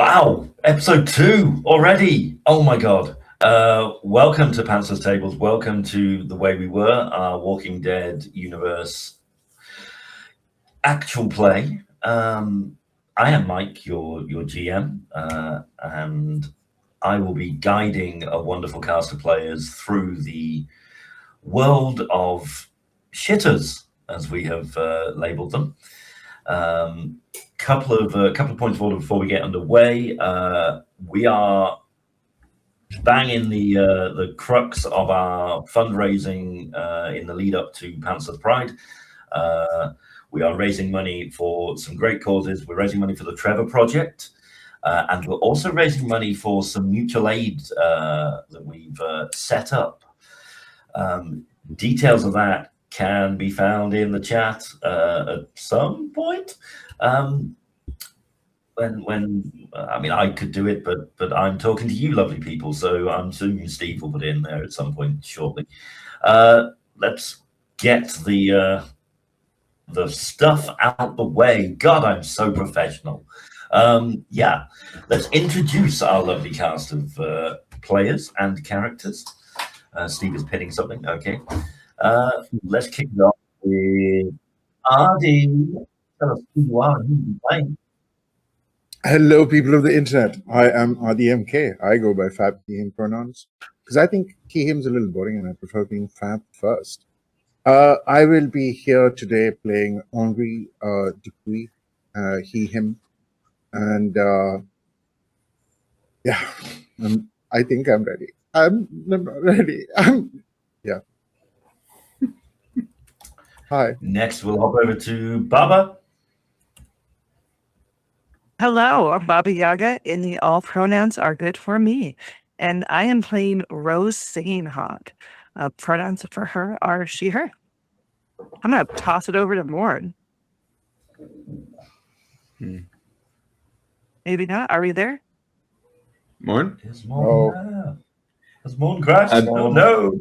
Wow, episode 2 already. Oh my god. Welcome to Pantsless Tables. Welcome to The Way We Were, our Walking Dead universe actual play. I am Mike, your GM, and I will be guiding a wonderful cast of players through the world of shitters, as we have labeled them. Couple of points of order before we get underway. We are bang in the crux of our fundraising in the lead up to Pantsless Pride. We are raising money for some great causes. We're raising money for the Trevor Project, and we're also raising money for some mutual aid that we've set up. Details of that can be found in the chat at some point. When I mean, I could do it, but I'm talking to you lovely people, so I'm assuming Steve will put it in there at some point shortly. Let's get the stuff out the way. God, I'm so professional. Yeah, let's introduce our lovely cast of players and characters. Steve is pinning something. Okay. Let's kick it off with Ardy. Tell us who you are and who you're playing. Hello, people of the internet. I am RDMK. I go by Fab he, him pronouns because I think he, him's a little boring and I prefer being Fab first. I will be here today playing Henri Dupuis, he, him. And yeah, I think I'm ready. I'm not ready. Yeah. Hi. Next, we'll hop over to Baba. Hello, I'm Baba Yaga, and the all pronouns are good for me. And I am playing Rose Singing Hawk. Pronouns for her are she, her. I'm going to toss it over to Morn. Maybe not. Are we there? Morn? Is Morn Has Morn crashed? Oh, no.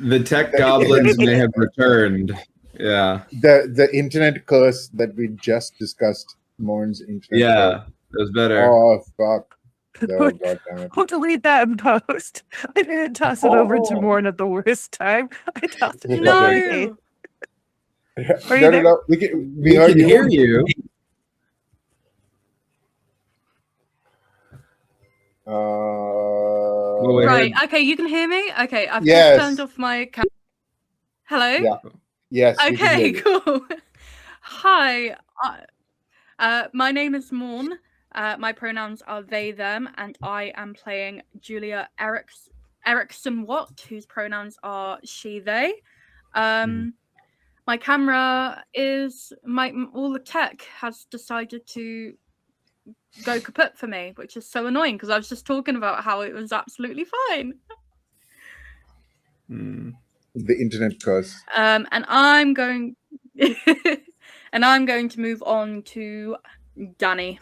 The tech goblins may have returned. Yeah. The internet curse that we just discussed. Morn's internet. Yeah, that was better. Oh, fuck. No, God damn it. I'll delete that in post. I didn't toss it over to Morn at the worst time. I tossed it No. over to me. Are you No, there? no. We heard can you. hear you. Right, okay, you can hear me? Okay, I've Yes. just turned off my camera. Hello? Yeah. Yes. we can hear Okay, you. cool. Hi, my name is Morn. My pronouns are they, them, and I am playing Julia Erickson Watt, whose pronouns are she, they. My camera is, all the tech has decided to go kaput for me, which is so annoying because I was just talking about how it was absolutely fine. The internet curse. And I'm going to move on to Danny.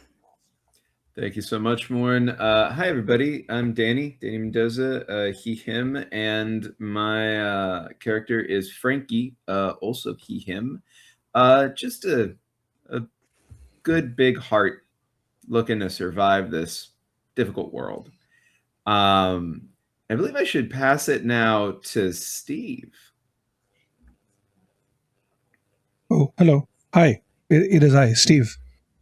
Thank you so much, Morn. Hi, everybody. I'm Danny Mendoza, he, him, and my character is Frankie, also he, him. Just a good big heart looking to survive this difficult world. I believe I should pass it now to Steve. Oh, hello. Hi. It is I, Steve.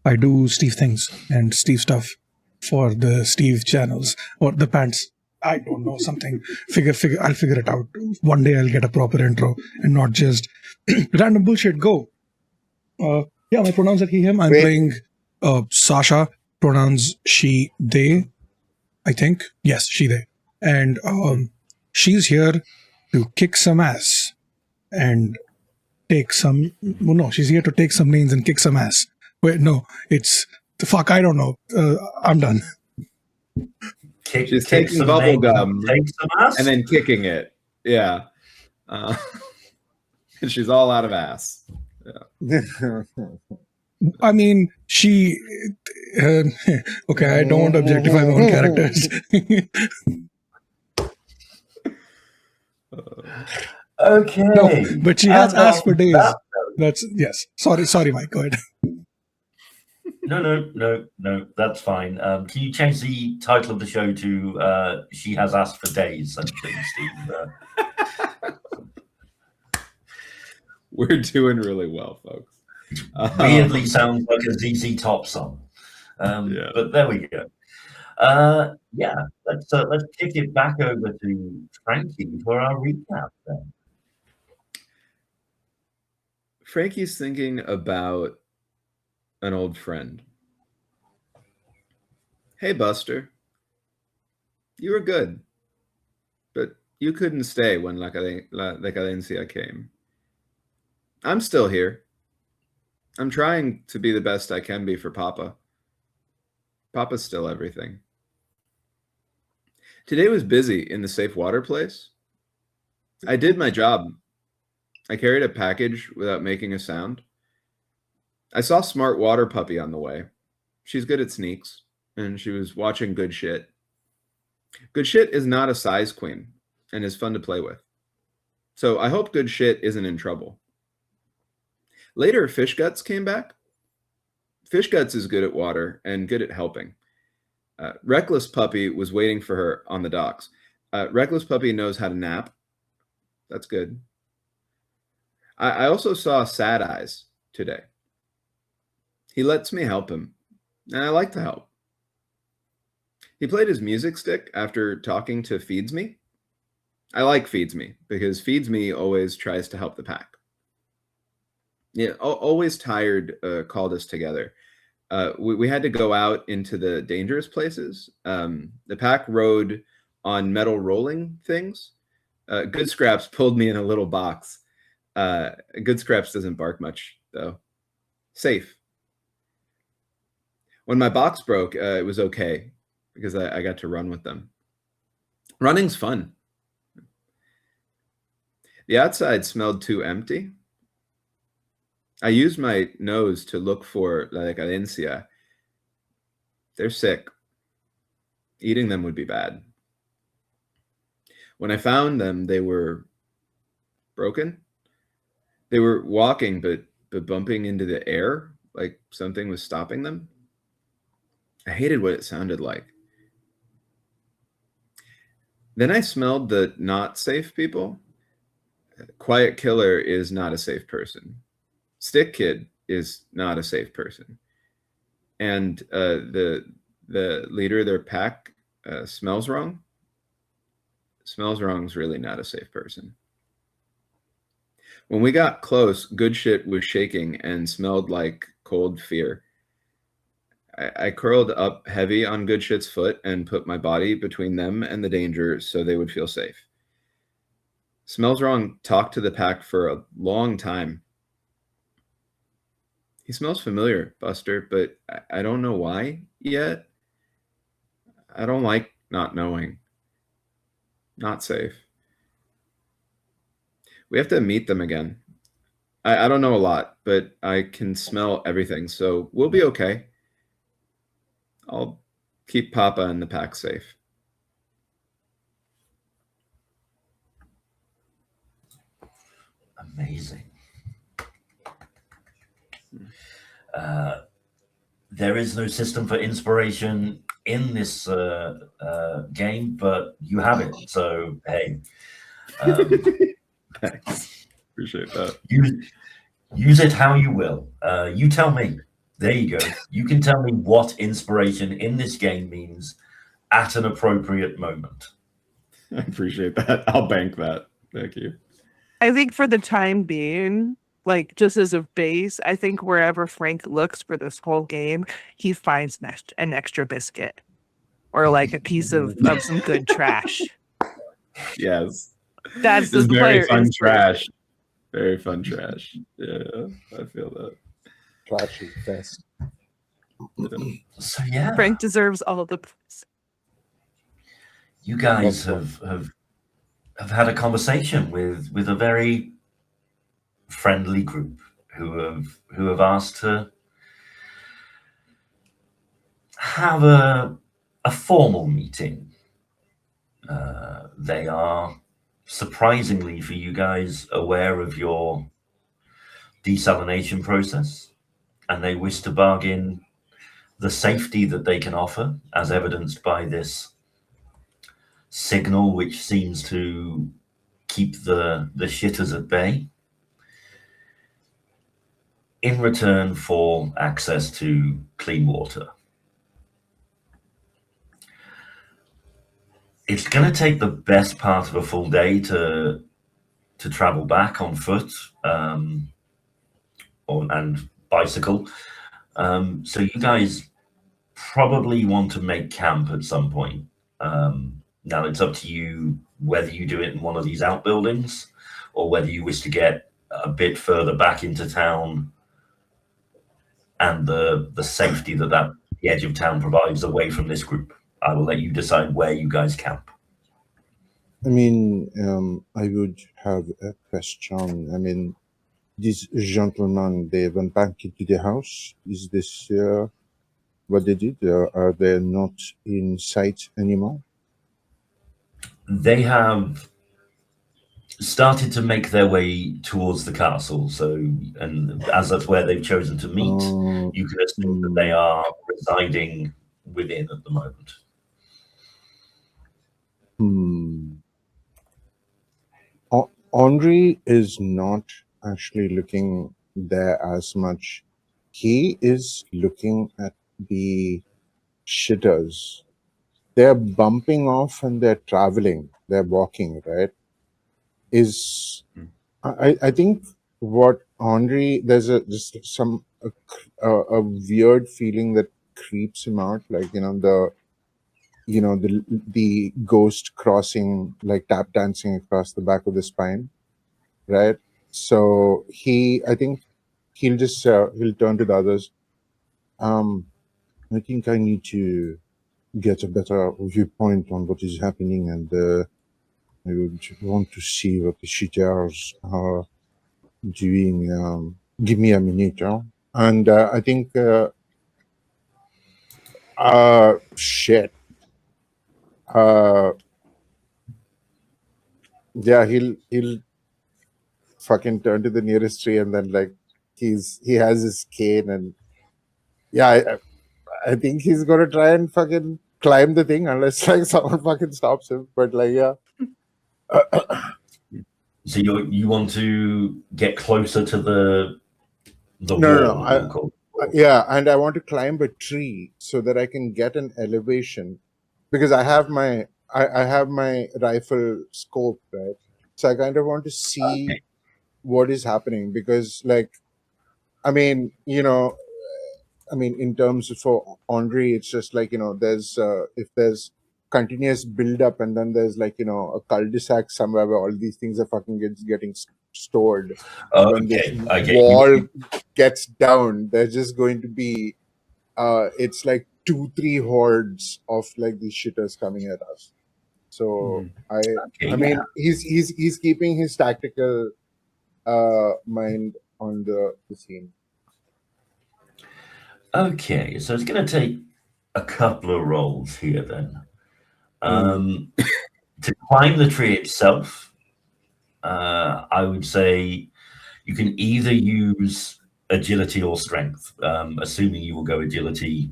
I do Steve things and Steve stuff for the Steve channels or the pants. I don't know, something. I'll figure it out. One day I'll get a proper intro and not just random bullshit. Go. Yeah, my pronouns are he, him. I'm playing Sasha. Pronouns she, they. I think. Yes, she, they. And she's here to kick some ass and take some. Well, no, she's here to take some names and kick some ass. Wait, no, it's the fuck. I don't know. I'm done. She's taking bubble gum and then kicking it. Yeah. And she's all out of ass. Yeah. I mean, she. Okay, I don't want to objectify my own characters. Okay. No, but she has asked for days. That's yes. Sorry, Mike. Go ahead. No. That's fine. Can you change the title of the show to "She Has Asked for Days"? I think, Steve. We're doing really well, folks. Weirdly sounds like a ZZ Top song. Yeah. But there we go. Yeah, let's kick it back over to Frankie for our recap then. Frankie's thinking about an old friend. Hey, Buster. You were good, but you couldn't stay when La Cadencia came. I'm still here. I'm trying to be the best I can be for Papa. Papa's still everything. Today was busy in the safe water place. I did my job. I carried a package without making a sound. I saw Smart Water Puppy on the way. She's good at sneaks, and she was watching Good Shit. Good Shit is not a size queen and is fun to play with. So I hope Good Shit isn't in trouble. Later, Fish Guts came back. Fish Guts is good at water and good at helping. Reckless Puppy was waiting for her on the docks. Reckless Puppy knows how to nap. That's good. I also saw Sad Eyes today. He lets me help him, and I like to help. He played his music stick after talking to Feeds Me. I like Feeds Me because Feeds Me always tries to help the pack. Yeah, Always Tired called us together. We had to go out into the dangerous places. The pack rode on metal rolling things. Good Scraps pulled me in a little box. Good Scraps doesn't bark much, though. Safe. When my box broke, it was okay because I got to run with them. Running's fun. The outside smelled too empty. I used my nose to look for La Decadencia. They're sick. Eating them would be bad. When I found them, they were broken. They were walking, but bumping into the air, like something was stopping them. I hated what it sounded like. Then I smelled the not safe people. Quiet Killer is not a safe person. Stick Kid is not a safe person. And the leader of their pack, Smells Wrong. Smells Wrong is really not a safe person. When we got close, Good Shit was shaking and smelled like cold fear. I curled up heavy on Good Shit's foot and put my body between them and the danger so they would feel safe. Smells Wrong talked to the pack for a long time. He smells familiar, Buster, but I don't know why yet. I don't like not knowing. Not safe. We have to meet them again. I don't know a lot, but I can smell everything, so we'll be okay. I'll keep Papa and the pack safe. Amazing. There is no system for inspiration in this game, but you have it. So, hey. Thanks. Appreciate that. Use it how you will. You tell me. There you go. You can tell me what inspiration in this game means at an appropriate moment. I appreciate that. I'll bank that. Thank you. I think for the time being, like just as a base, I think wherever Frank looks for this whole game, he finds an extra biscuit or like a piece of some good trash. Yes. That's the very player fun inspiration. trash. Very fun trash. Yeah, I feel that. Trashy fest. So yeah, Frank deserves all the praise. you guys have had a conversation with a very friendly group who have asked to have a formal meeting. They are surprisingly for you guys aware of your desalination process, and they wish to bargain the safety that they can offer, as evidenced by this signal, which seems to keep the shitters at bay, in return for access to clean water. It's going to take the best part of a full day to travel back on foot and bicycle. So you guys probably want to make camp at some point. Now it's up to you whether you do it in one of these outbuildings or whether you wish to get a bit further back into town and the safety that the edge of town provides away from this group. I will let you decide where you guys camp. I mean, I would have a question. I mean, these gentlemen, they went back into the house. Is this what they did? Are they not in sight anymore? They have started to make their way towards the castle. So, and as that's where they've chosen to meet, you can assume that they are residing within at the moment. Henri is not actually looking there as much. He is looking at the shitters. They're bumping off and they're traveling. They're walking, right? I think what Henri, there's a weird feeling that creeps him out, like the ghost crossing, like tap dancing across the back of the spine, right? So I think he'll just he'll turn to the others. I think I need to get a better viewpoint on what is happening, and I would want to see what the shitters are doing. Give me a minute, and I think shit. Yeah, he'll fucking turn to the nearest tree, and then like he has his cane, and yeah, I think he's gonna try and fucking climb the thing unless like someone fucking stops him. But like, yeah. So you want to get closer to the wall? Yeah, and I want to climb a tree so that I can get an elevation, because I have my rifle scope, right? So I kind of want to see what is happening, because like, I mean, in terms of for Henri, it's just like, there's if there's continuous build up and then there's like, a cul-de-sac somewhere where all these things are fucking getting stored. When this wall gets down, there's just going to be it's like 2-3 hordes of like these shitters coming at us. So I mean, he's keeping his tactical mind on the scene. Okay, so it's going to take a couple of rolls here then. To climb the tree itself, I would say you can either use agility or strength, assuming you will go agility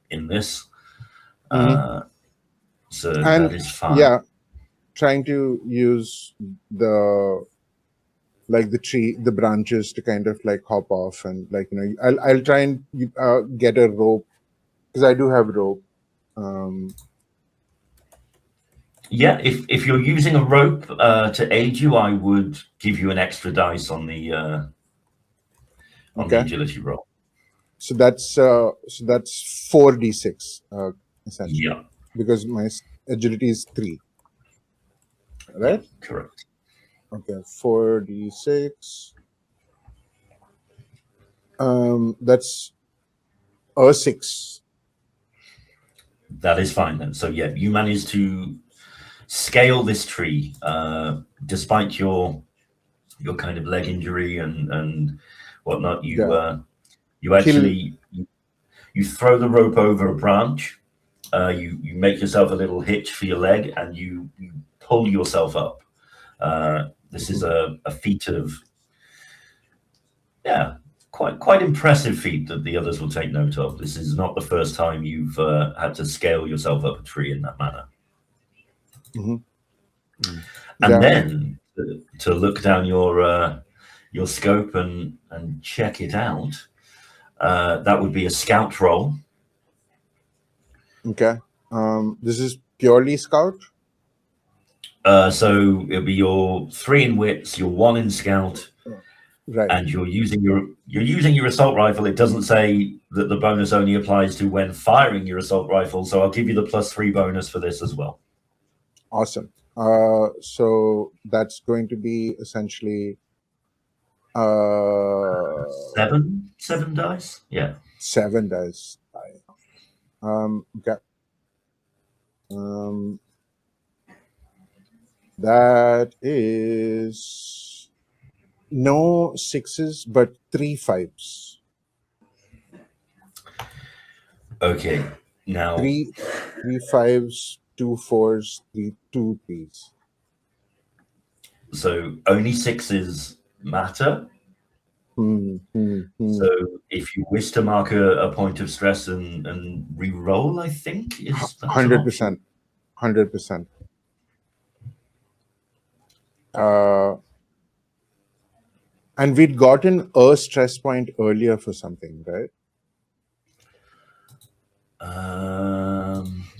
in this. So that is fine. Yeah, trying to use the branches to kind of like hop off, and like, I'll try and get a rope, because I do have rope. Yeah, if you're using a rope to aid you, I would give you an extra dice on the agility roll. So that's 4d6 essentially. Yeah, because my agility is 3, right? Yeah, correct. Okay, 4d6. That's a 6. That is fine then. So yeah, you managed to scale this tree despite your kind of leg injury and whatnot. You actually you throw the rope over a branch. You make yourself a little hitch for your leg, and you pull yourself up. This is a feat of quite impressive feat that the others will take note of. This is not the first time you've had to scale yourself up a tree in that manner. Mm-hmm. And then to look down your scope and check it out, that would be a scout roll. Okay. This is purely scout. So it'll be your 3 in wits, your 1 in scout, Right. and you're using your assault rifle. It doesn't say that the bonus only applies to when firing your assault rifle, so I'll give you the +3 bonus for this as well. Awesome. So that's going to be essentially 7 dice. Yeah. 7 dice. Okay. That is no 6s, but 3 5s. Okay. Now 3 5s, 2 4s, 2 3s. So only 6s matter. So if you wish to mark a point of stress and re-roll, I think is 100%. 100%. And we'd gotten a stress point earlier for something, right?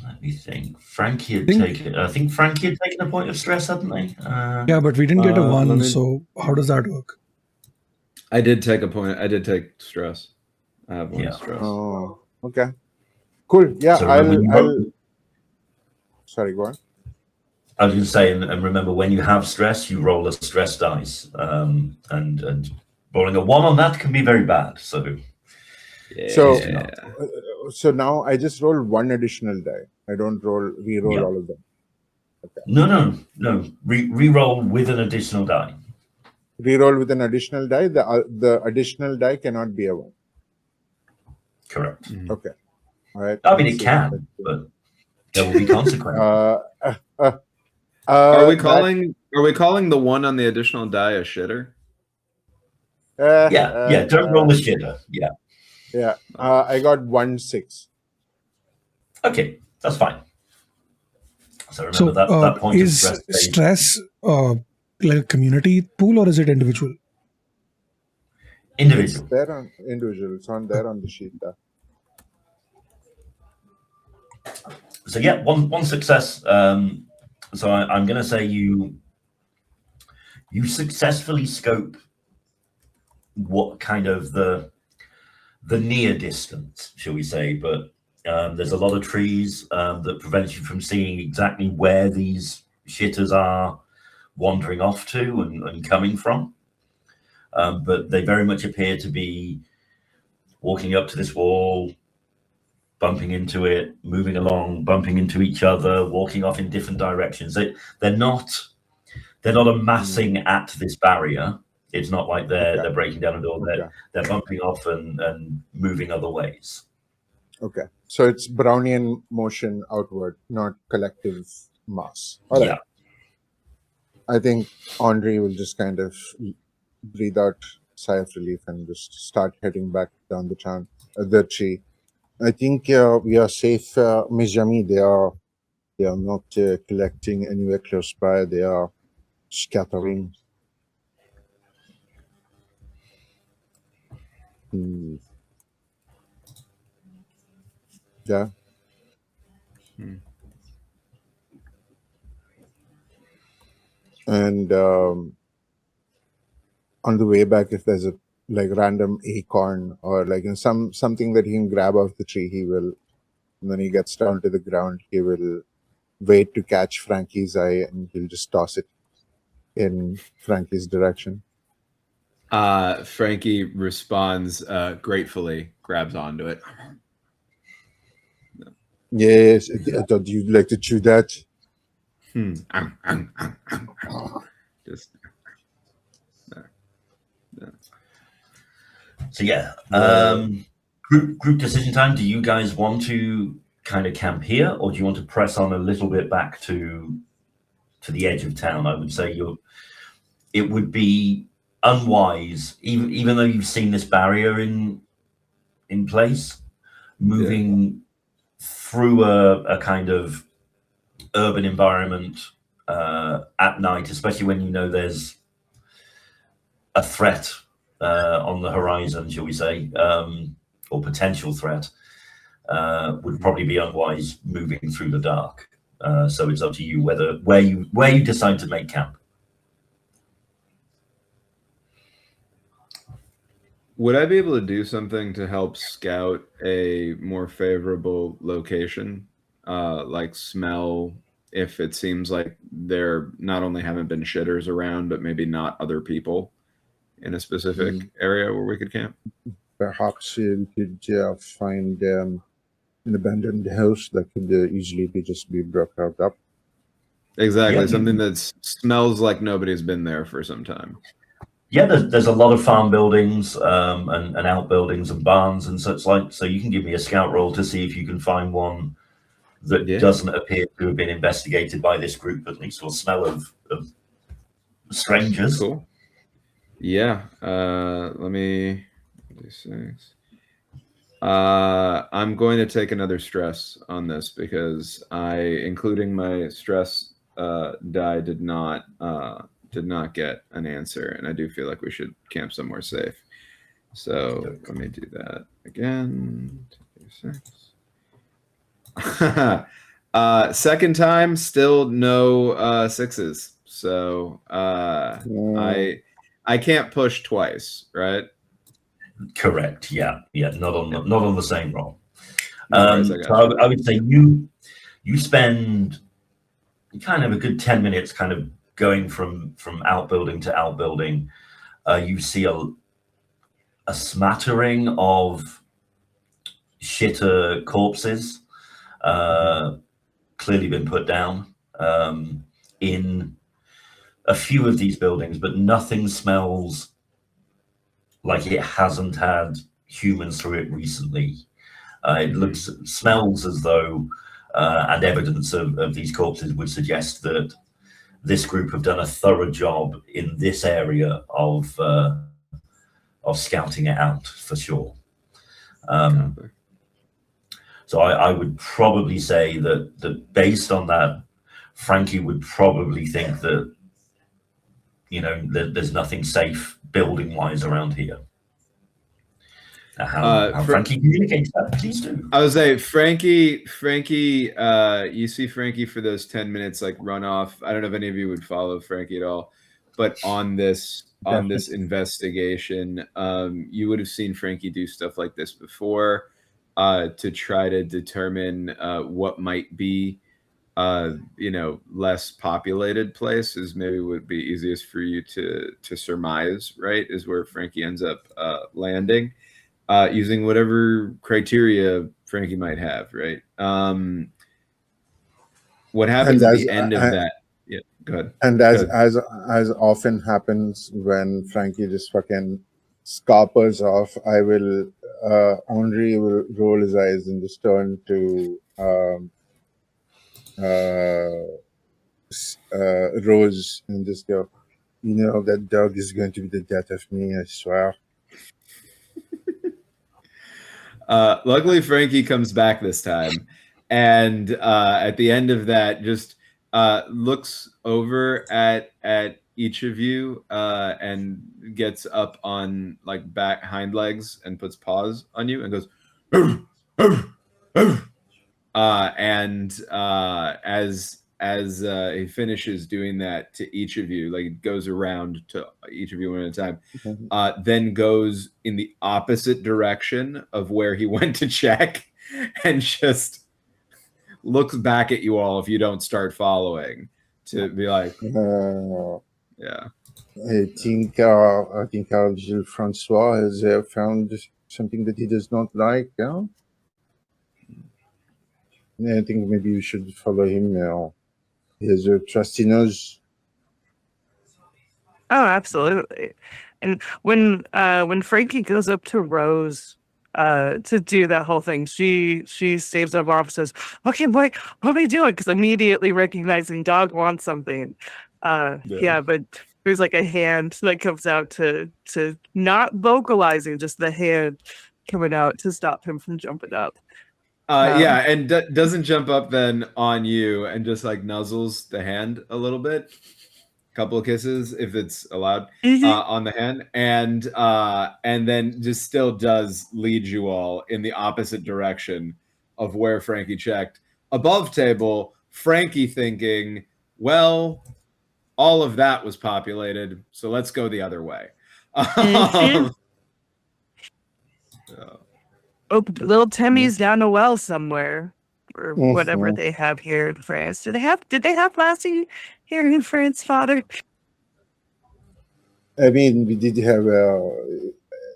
Let me think. Frankie had taken. I think Frankie had taken a point of stress, hadn't they? Yeah, but we didn't get a 1. me- So how does that work? I did take a point. I did take stress. I have 1 Yeah. stress. Oh, okay. Cool. Yeah, So remember, I'll. Sorry, go on. I was going to say, and remember, when you have stress, you roll a stress dice, and rolling a 1 on that can be very bad. So, So now I just roll 1 additional die. I don't re-roll all of them. Okay. No. Re-roll with an additional die. Re-roll with an additional die. The additional die cannot be a 1. Correct. Okay. All right. I mean, it can, but there will be consequences. Are we calling the 1 on the additional die a shitter? Yeah. Don't roll the shitter. Yeah. Yeah. I got 1 6. Okay, that's fine. So remember that point is of stress. stress like a community pool, or is it individual? Individual. It's there on individual. It's on there on the sheet. So yeah, one success. So I'm going to say you successfully scope what kind of the near distance, shall we say, but there's a lot of trees that prevents you from seeing exactly where these shitters are wandering off to and coming from. But they very much appear to be walking up to this wall, bumping into it, moving along, bumping into each other, walking off in different directions. They're not amassing at this barrier. It's not like they're breaking down a door. They're bumping off and moving other ways. Okay. So it's Brownian motion outward, not collective mass. All right. Yeah. I think Andre will just kind of breathe out sigh of relief and just start heading back down the tree. I think we are safe, Ms. Jami. They are not collecting anywhere close by. They are scattering. Yeah. And on the way back, if there's a random acorn or something that he can grab off the tree, he will. And when he gets down to the ground, he will wait to catch Frankie's eye, and he'll just toss it in Frankie's direction. Frankie responds gratefully, grabs onto it. Yes, I thought you'd like to chew that. Just. So yeah, group decision time. Do you guys want to kind of camp here, or do you want to press on a little bit back to the edge of town? I would say it would be unwise, even though you've seen this barrier in place, moving through a kind of urban environment at night, especially when you know there's a threat on the horizon, shall we say, or potential threat, would probably be unwise moving through the dark. So it's up to you where you decide to make camp. Would I be able to do something to help scout a more favorable location? Like smell if it seems like there not only haven't been shitters around, but maybe not other people in a specific area where we could camp? Perhaps you could find an abandoned house that could easily just be broken up. Exactly. Yeah. Something that smells like nobody's been there for some time. Yeah, there's a lot of farm buildings and outbuildings and barns and such like. So you can give me a scout roll to see if you can find one that doesn't appear to have been investigated by this group, at least, or smell of strangers. Cool. Yeah. Let me do 6. I'm going to take another stress on this because including my stress die, did not get an answer, and I do feel like we should camp somewhere safe. So let me do that again. 6. Second time, still no 6s. So I can't push twice, right? Correct. Yeah. Not on the same roll. I would say you spend kind of a good 10 minutes kind of going from outbuilding to outbuilding. You see a smattering of shitter corpses, clearly been put down in a few of these buildings, but nothing smells like it hasn't had humans through it recently. It smells as though, and evidence of these corpses would suggest that this group have done a thorough job in this area of scouting it out for sure. So I would probably say that based on that, Frankie would probably think that, there's nothing safe building-wise around here. How Frankie communicates that, please do. I would say Frankie, you see Frankie for those 10 minutes like run off. I don't know if any of you would follow Frankie at all, but on this investigation, you would have seen Frankie do stuff like this before to try to determine what might be less populated places. Maybe would be easiest for you to surmise, right? Is where Frankie ends up landing. Using whatever criteria Frankie might have, right? What happens at the end of that? Yeah, go ahead. And as often happens when Frankie just fucking scarpers off, I will Henri will roll his eyes and just turn to Rose and just go, that dog is going to be the death of me, I swear. Luckily, Frankie comes back this time, and at the end of that, just looks over at each of you and gets up on like hind legs and puts paws on you and goes, "Arr, arr, arr." As he finishes doing that to each of you, like it goes around to each of you one at a time, then goes in the opposite direction of where he went to check and just looks back at you all if you don't start following to be like, yeah. I think our Gilles Francois has found something that he does not like. Yeah? I think maybe you should follow him now. He has a trust in us. Oh, absolutely. And when Frankie goes up to Rose to do that whole thing, she saves up off and says, "Okay, Mike, what are we doing?" Because immediately recognizing dog wants something. Yeah, but there's like a hand that comes out to not vocalizing, just the hand coming out to stop him from jumping up. Yeah, and doesn't jump up then on you and just like nuzzles the hand a little bit. Couple of kisses if it's allowed on the hand, and then just still does lead you all in the opposite direction of where Frankie checked. Above table, Frankie thinking, well, all of that was populated, so let's go the other way. Oh, little Timmy's down a well somewhere, or whatever they have here in France. Did they have Lassie here in France, Father? I mean, we did have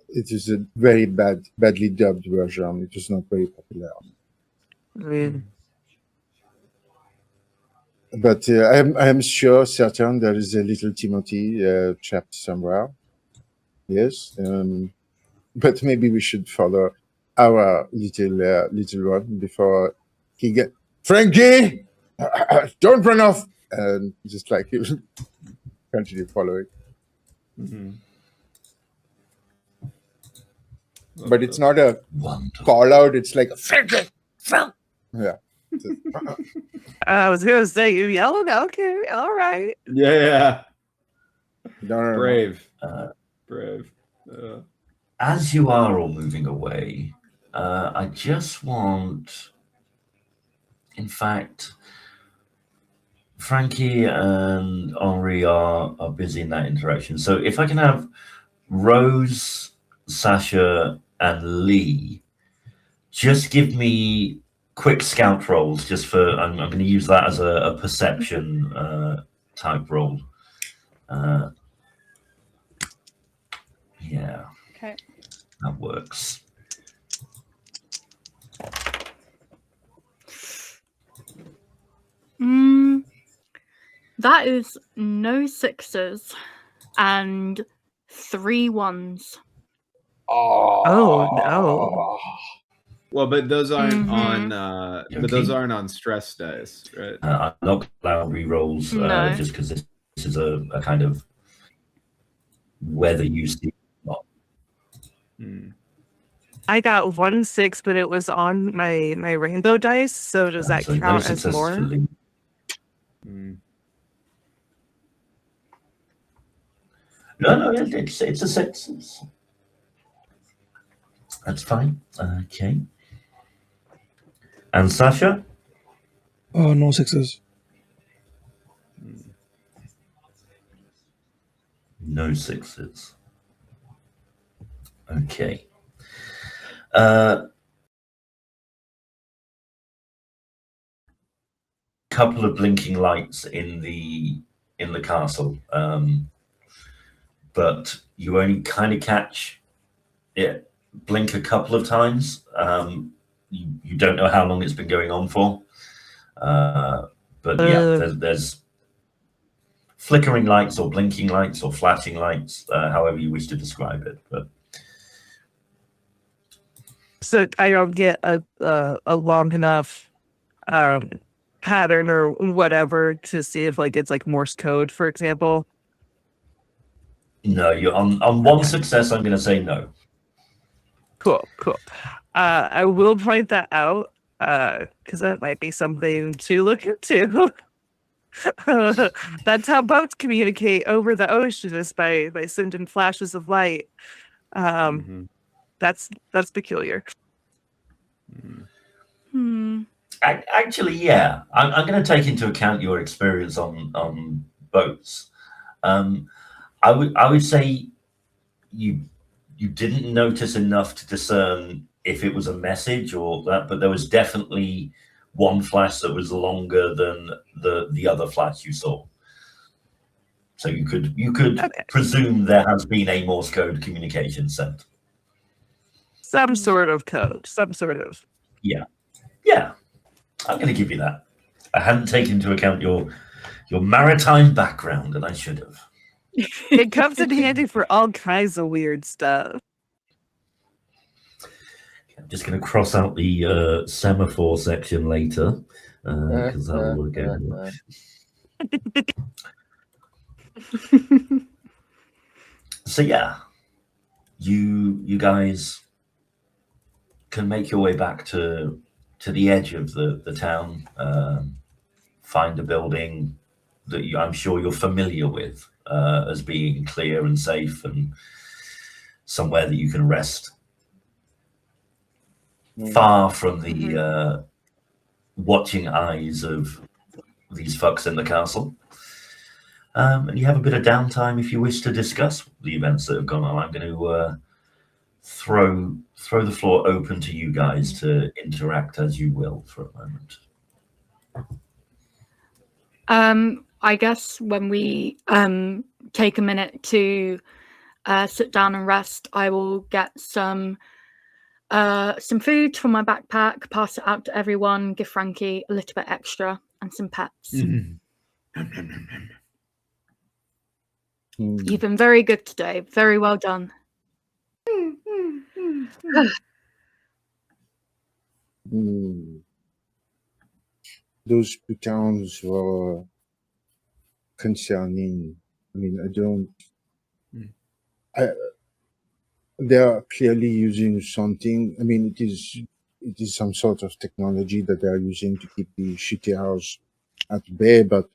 it is a very badly dubbed version. It was not very popular. But I'm sure certain there is a little Timothy trapped somewhere. Yes, but maybe we should follow our little one before he get Frankie. Don't run off, and just like he will continue following. But it's not a call out. It's like Frankie. Yeah. I was gonna say you yelled. Okay, all right. Yeah. No. Brave. Brave. As you are all moving away, I just want, in fact, Frankie and Henri are busy in that interaction. So if I can have Rose, Sasha, and Lee just give me quick scout rolls, just for, I'm going to use that as a perception type roll. Yeah. Okay. That works. That is no 6s and 3 1s. Oh no. Well, but those aren't on. But those aren't on stress dice, right? I'm not allowed re-rolls just because this is a kind of whether you see or not. I got 1 6, but it was on my rainbow dice. So does that count as more? No, it's a 6. That's fine. Okay. And Sasha? No 6s. No 6s. Okay. Couple of blinking lights in the castle, but you only kind of catch it blink a couple of times. You don't know how long it's been going on for, but yeah, there's flickering lights or blinking lights or flashing lights, however you wish to describe it. But so I don't get a long enough pattern or whatever to see if like it's like Morse code, for example. No, you're on one success. I'm going to say no. Cool. I will point that out because that might be something to look into. That's how boats communicate over the ocean, is by sending flashes of light. That's peculiar. Actually, yeah, I'm going to take into account your experience on boats. I would say you didn't notice enough to discern if it was a message or that, but there was definitely one flash that was longer than the other flash you saw. So you could presume there has been a Morse code communication sent. Some sort of code, some sort of. Yeah. I'm going to give you that. I hadn't taken into account your maritime background, and I should have. It comes in handy for all kinds of weird stuff. I'm just going to cross out the semaphore section later because that will again. So yeah, you guys can make your way back to the edge of the town, find a building that I'm sure you're familiar with as being clear and safe and somewhere that you can rest far from the watching eyes of these fucks in the castle. And you have a bit of downtime if you wish to discuss the events that have gone on. I'm going to throw the floor open to you guys to interact as you will for a moment. I guess when we take a minute to sit down and rest, I will get some food from my backpack, pass it out to everyone, give Frankie a little bit extra, and some pets. You've been very good today. Very well done. Those two towns were concerning. I mean, they are clearly using something. I mean, it is some sort of technology that they are using to keep the shitty house at bay. But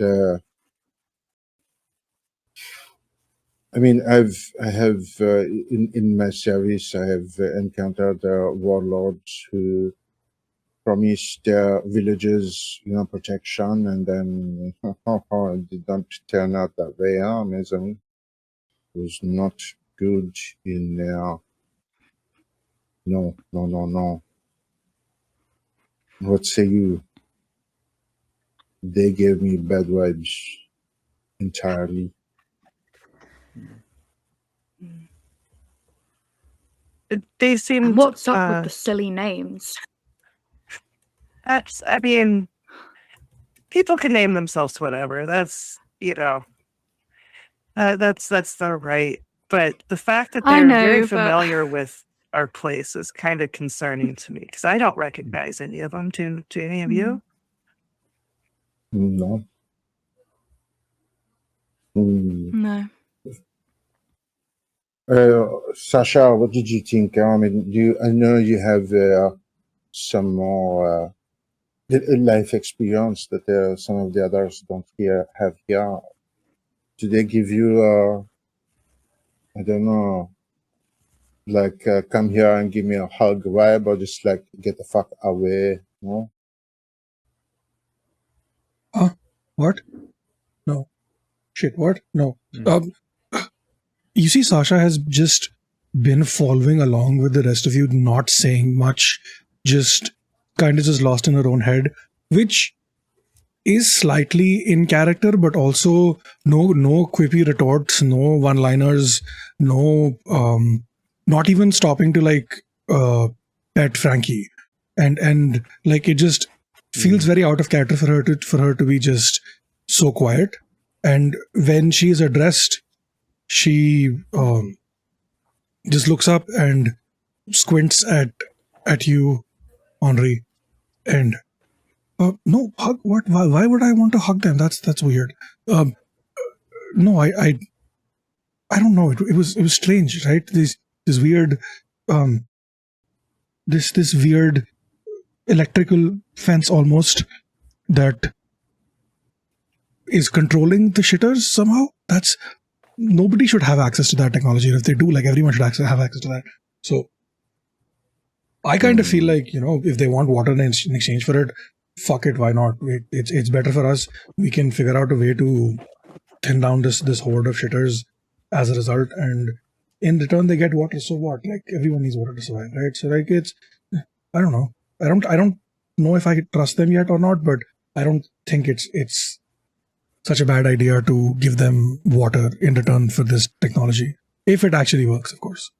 I mean, I have in my service, I have encountered warlords who promised their villagers, protection, and then it did not turn out that way, mes amis. It was not good in there. No. What say you? They gave me bad vibes entirely. They seem. And what's up with the silly names? I mean, people can name themselves whatever. That's that's their right. But the fact that I they're know, very but- familiar with our place is kind of concerning to me because I don't recognize any of them. To any of you? No. No. Sasha, what did you think? I mean, I know you have some more life experience that some of the others don't have here. Do they give you, I don't know, like come here and give me a hug vibe, or just like get the fuck away? No. What? No. Shit, what? No. You see, Sasha has just been following along with the rest of you, not saying much, just kind of just lost in her own head, which is slightly in character, but also no quippy retorts, no one-liners, no not even stopping to like pet Frankie, and like it just feels very out of character for her to be just so quiet. And when she is addressed, she just looks up and squints at you, Henri, and no hug. What? Why would I want to hug them? That's weird. No, I don't know. It was strange, right? This weird this weird electrical fence almost that is controlling the shitters somehow. That's nobody should have access to that technology. And if they do, like everyone should have access to that. So I kind of feel like, if they want water in exchange for it, fuck it, why not? It's better for us. We can figure out a way to thin down this horde of shitters as a result, and in return they get water. So what? Like everyone needs water to survive, right? So like I don't know. I don't know if I trust them yet or not, but I don't think it's such a bad idea to give them water in return for this technology, if it actually works, of course.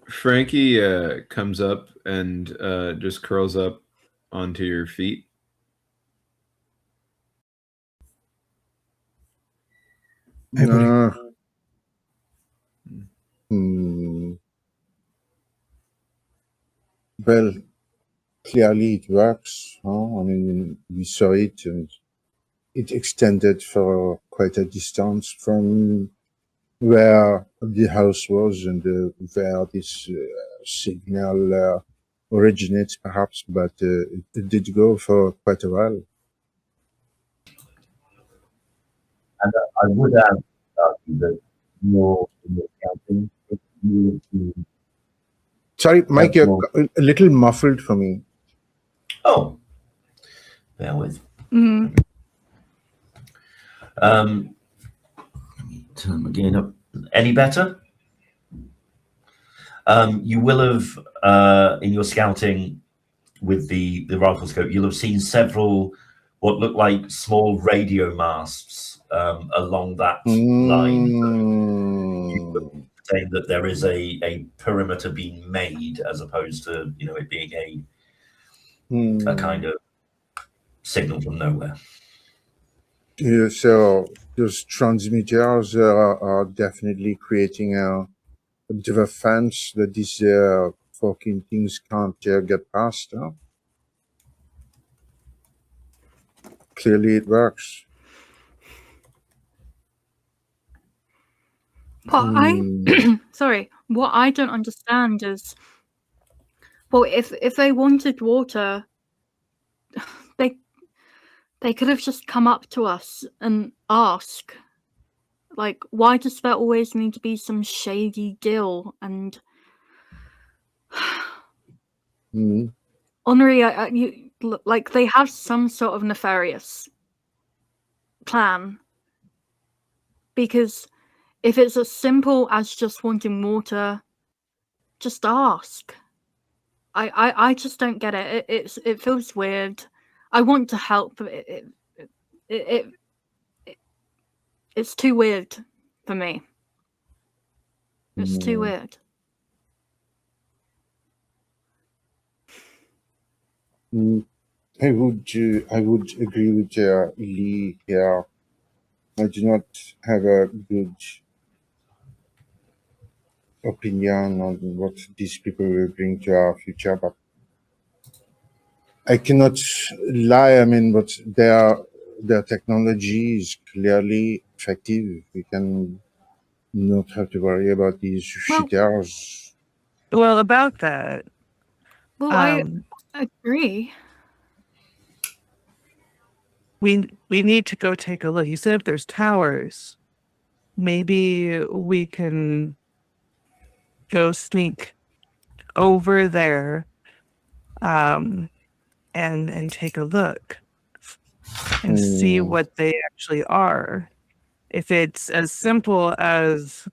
Frankie comes up and just curls up onto your feet. Hey, buddy. Well, clearly it works. Huh? I mean, we saw it, and it extended for quite a distance from where the house was and where this signal originates, perhaps, but it did go for quite a while. And I would add that your scouting, if you would be Sorry, Mike, you're more- a little muffled for me. Oh, bear with. Mm. Let me turn my gain up. Any better? You will have, in your scouting with the rifle scope, you'll have seen several what look like small radio masts along that line. Mm. Saying that there is a perimeter being made as opposed to it being a kind of signal from nowhere. Yeah, so those transmitters are definitely creating a bit of a fence that these fucking things can't get past. Huh? Clearly, it works. But sorry, what I don't understand is, well, if they wanted water, they could have just come up to us and ask. Like, why does there always need to be some shady deal? And Henri, like, they have some sort of nefarious plan. Because if it's as simple as just wanting water, just ask. I just don't get it. It feels weird. I want to help, but it's too weird for me. It's too weird. I would agree with Lee here. I do not have a good opinion on what these people will bring to our future, but I cannot lie. I mean, but their technology is clearly effective. We can not have to worry about these shitters. Well, about that, Well, I agree. we need to go take a look. You said if there's towers, maybe we can go sneak over there, and take a look and see what they actually are. If it's as simple as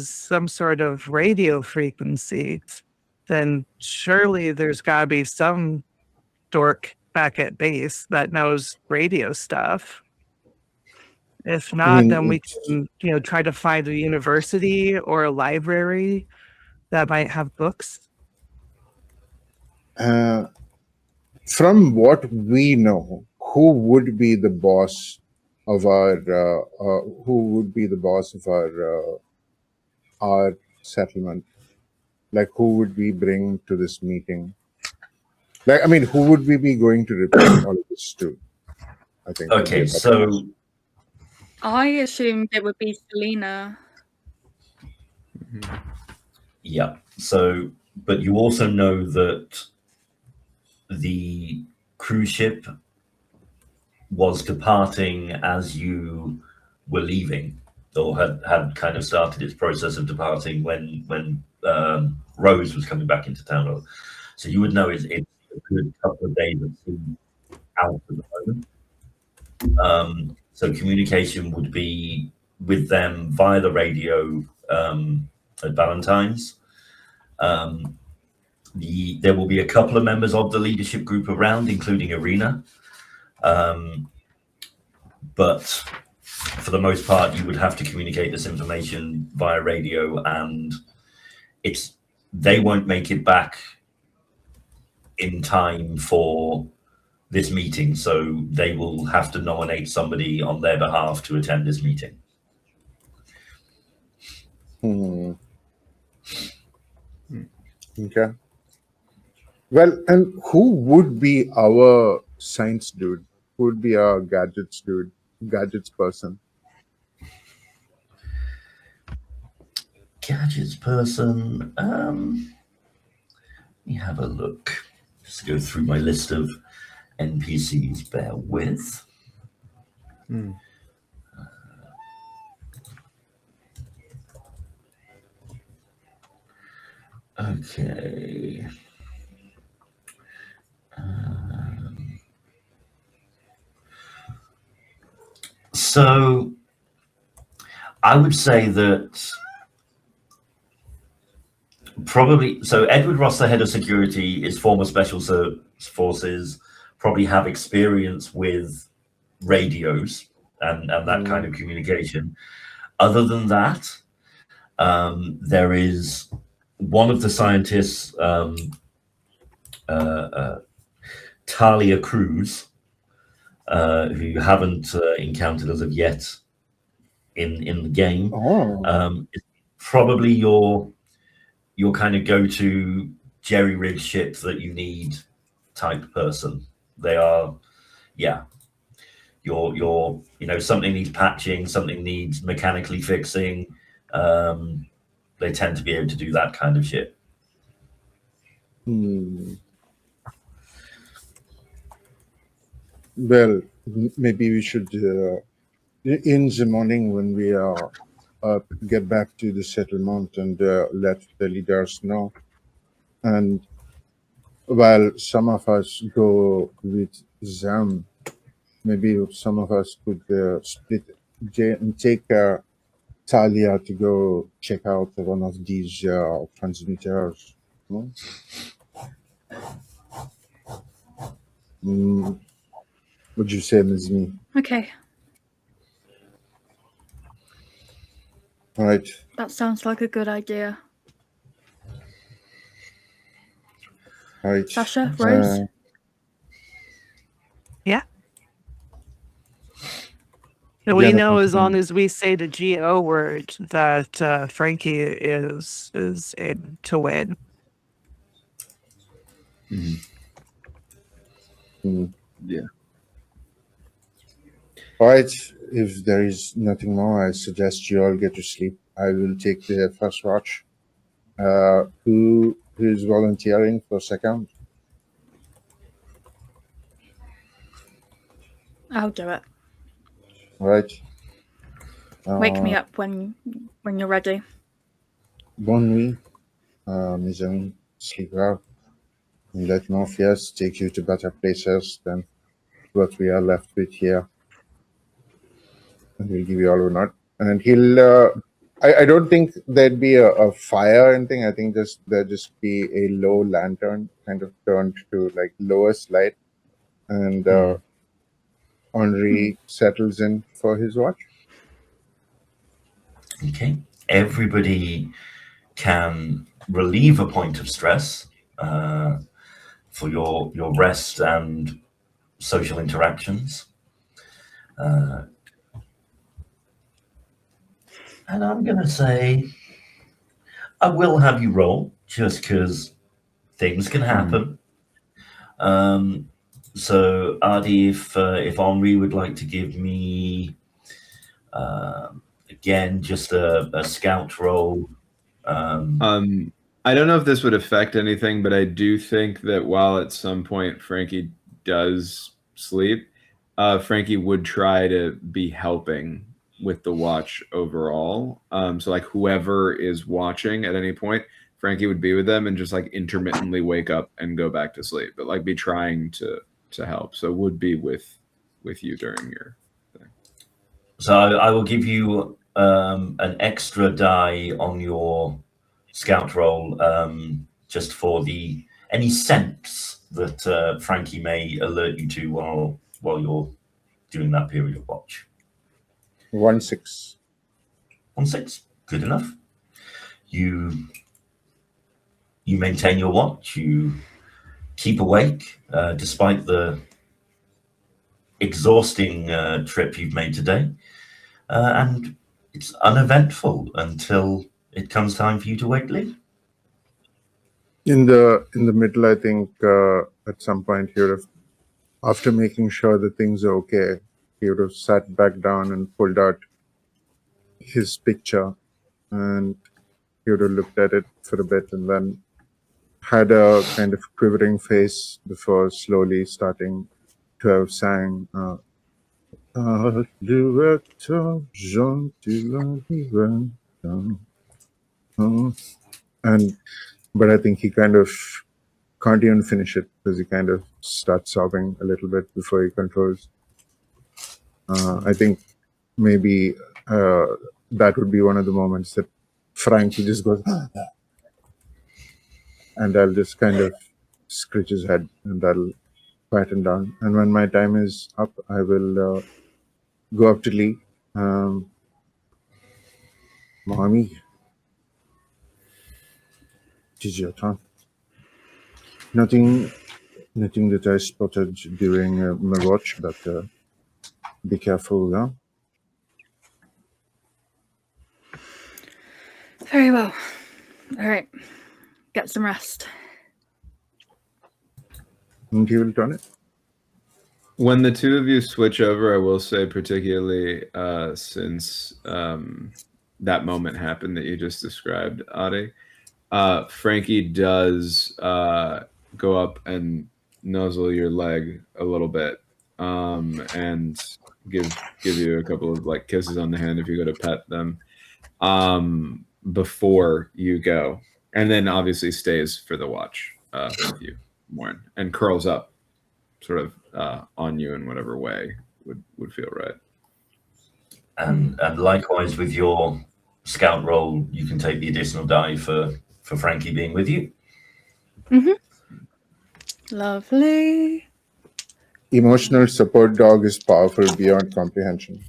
some sort of radio frequency, then surely there's got to be some dork back at base that knows radio stuff. If not, then we can, try to find a university or a library that might have books. From what we know, who would be the boss of our our settlement? Like, who would we bring to this meeting? Like, I mean, who would we be going to report all of this to? I think. Okay, so I assumed it would be Selena. yeah. So, but you also know that the cruise ship was departing as you were leaving, or had kind of started its process of departing when Rose was coming back into town. So you would know it's a good couple of days at sea out at the moment. So communication would be with them via the radio at Valentine's. There will be a couple of members of the leadership group around, including Irina. But for the most part, you would have to communicate this information via radio, and they won't make it back in time for this meeting, so they will have to nominate somebody on their behalf to attend this meeting. Okay. Well, and who would be our science dude? Who would be our gadgets dude? Gadgets person? Gadgets person. Let me have a look. Just go through my list of NPCs. Bear with. Hmm. Okay. So I would say that probably, so Edward Ross, the head of security, is former special forces, probably have experience with radios and that kind of communication. Other than that, there is one of the scientists, Talia Cruz, who you haven't encountered as of yet in the game. It's probably your kind of go-to jerry-rig ship that you need type person. They are, yeah. Your something needs patching, something needs mechanically fixing. They tend to be able to do that kind of shit. Well, maybe we should, in the morning when we are up, get back to the settlement and let the leaders know. And while some of us go with them, maybe some of us could split and take Talia to go check out one of these transmitters. No? What'd you say, Ms. Me? Okay, All right. that sounds like a good idea. All right. Sasha, Rose? Yeah. And we Yeah, know that's as long fine. as we say the GO word that Frankie is in to win. Yeah. All right. If there is nothing more, I suggest you all get to sleep. I will take the first watch. Who is volunteering for second? I'll do it. All right. Wake me up when you're ready. Bonne nuit, mes amis. Sleep well. And let Morpheus take you to better places than what we are left with here. And he'll give you all a nod. And he'll. I don't think there'd be a fire or anything. I think there'd just be a low lantern kind of turned to like lowest light. And Henri settles in for his watch. Okay. Everybody can relieve a point of stress for your rest and social interactions. And I'm going to say I will have you roll just because things can happen. So Ardi, if Henri would like to give me again just a scout roll. I don't know if this would affect anything, but I do think that while at some point Frankie does sleep, Frankie would try to be helping with the watch overall. So like whoever is watching at any point, Frankie would be with them and just like intermittently wake up and go back to sleep, but like be trying to help. So would be with you during your thing. So I will give you an extra die on your scout roll just for any sense that Frankie may alert you to while you're doing that period of watch. 1-6. 1-6, good enough. You maintain your watch. You keep awake despite the exhausting trip you've made today, and it's uneventful until it comes time for you to wake Lee. In the middle, I think at some point he would have, after making sure that things are okay, he would have sat back down and pulled out his picture, and he would have looked at it for a bit, and then had a kind of quivering face before slowly starting to have sang. But I think he kind of can't even finish it because he kind of starts sobbing a little bit before he controls. I think maybe that would be one of the moments that Frankie just goes, and I'll just kind of scritch his head, and that'll quiet him down. And when my time is up, I will go up to Lee. Mommy, it is your turn. Nothing that I spotted during my watch, but be careful, huh? Very well. All right. Get some rest. And he will turn it. When the two of you switch over, I will say, particularly since that moment happened that you just described, Adi, Frankie does go up and nuzzle your leg a little bit and give you a couple of like kisses on the hand if you go to pet them before you go, and then obviously stays for the watch with you, Warren, and curls up sort of on you in whatever way would feel right. And likewise with your scout roll, you can take the additional die for Frankie being with you. Lovely. Emotional support dog is powerful beyond comprehension.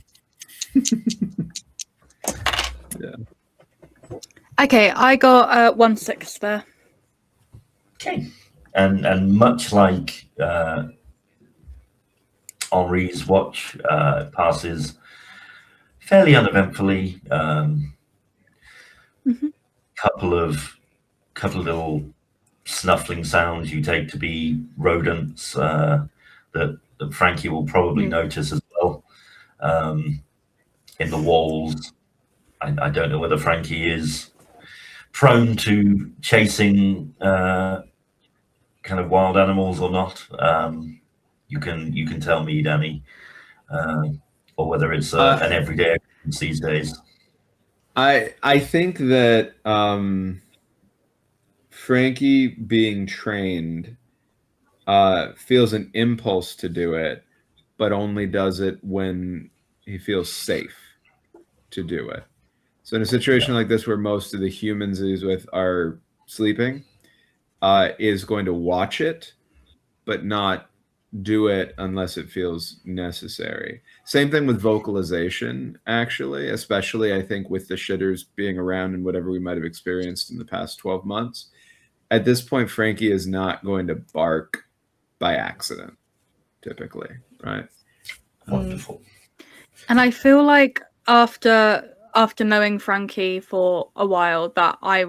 Yeah. Okay, I got 1/6 there. Okay. And much like Henri's watch passes fairly uneventfully. Couple of little snuffling sounds you take to be rodents that Frankie will probably notice as well. In the walls, I don't know whether Frankie is prone to chasing kind of wild animals or not. You can tell me, Danny, or whether it's an everyday occurrence these days. I think that Frankie being trained feels an impulse to do it, but only does it when he feels safe to do it. So in a situation like this where most of the humans he's with are sleeping, is going to watch it, but not do it unless it feels necessary. Same thing with vocalization, actually, especially I think with the shitters being around and whatever we might have experienced in the past 12 months. At this point, Frankie is not going to bark by accident, typically, right? Wonderful. And I feel like after knowing Frankie for a while that I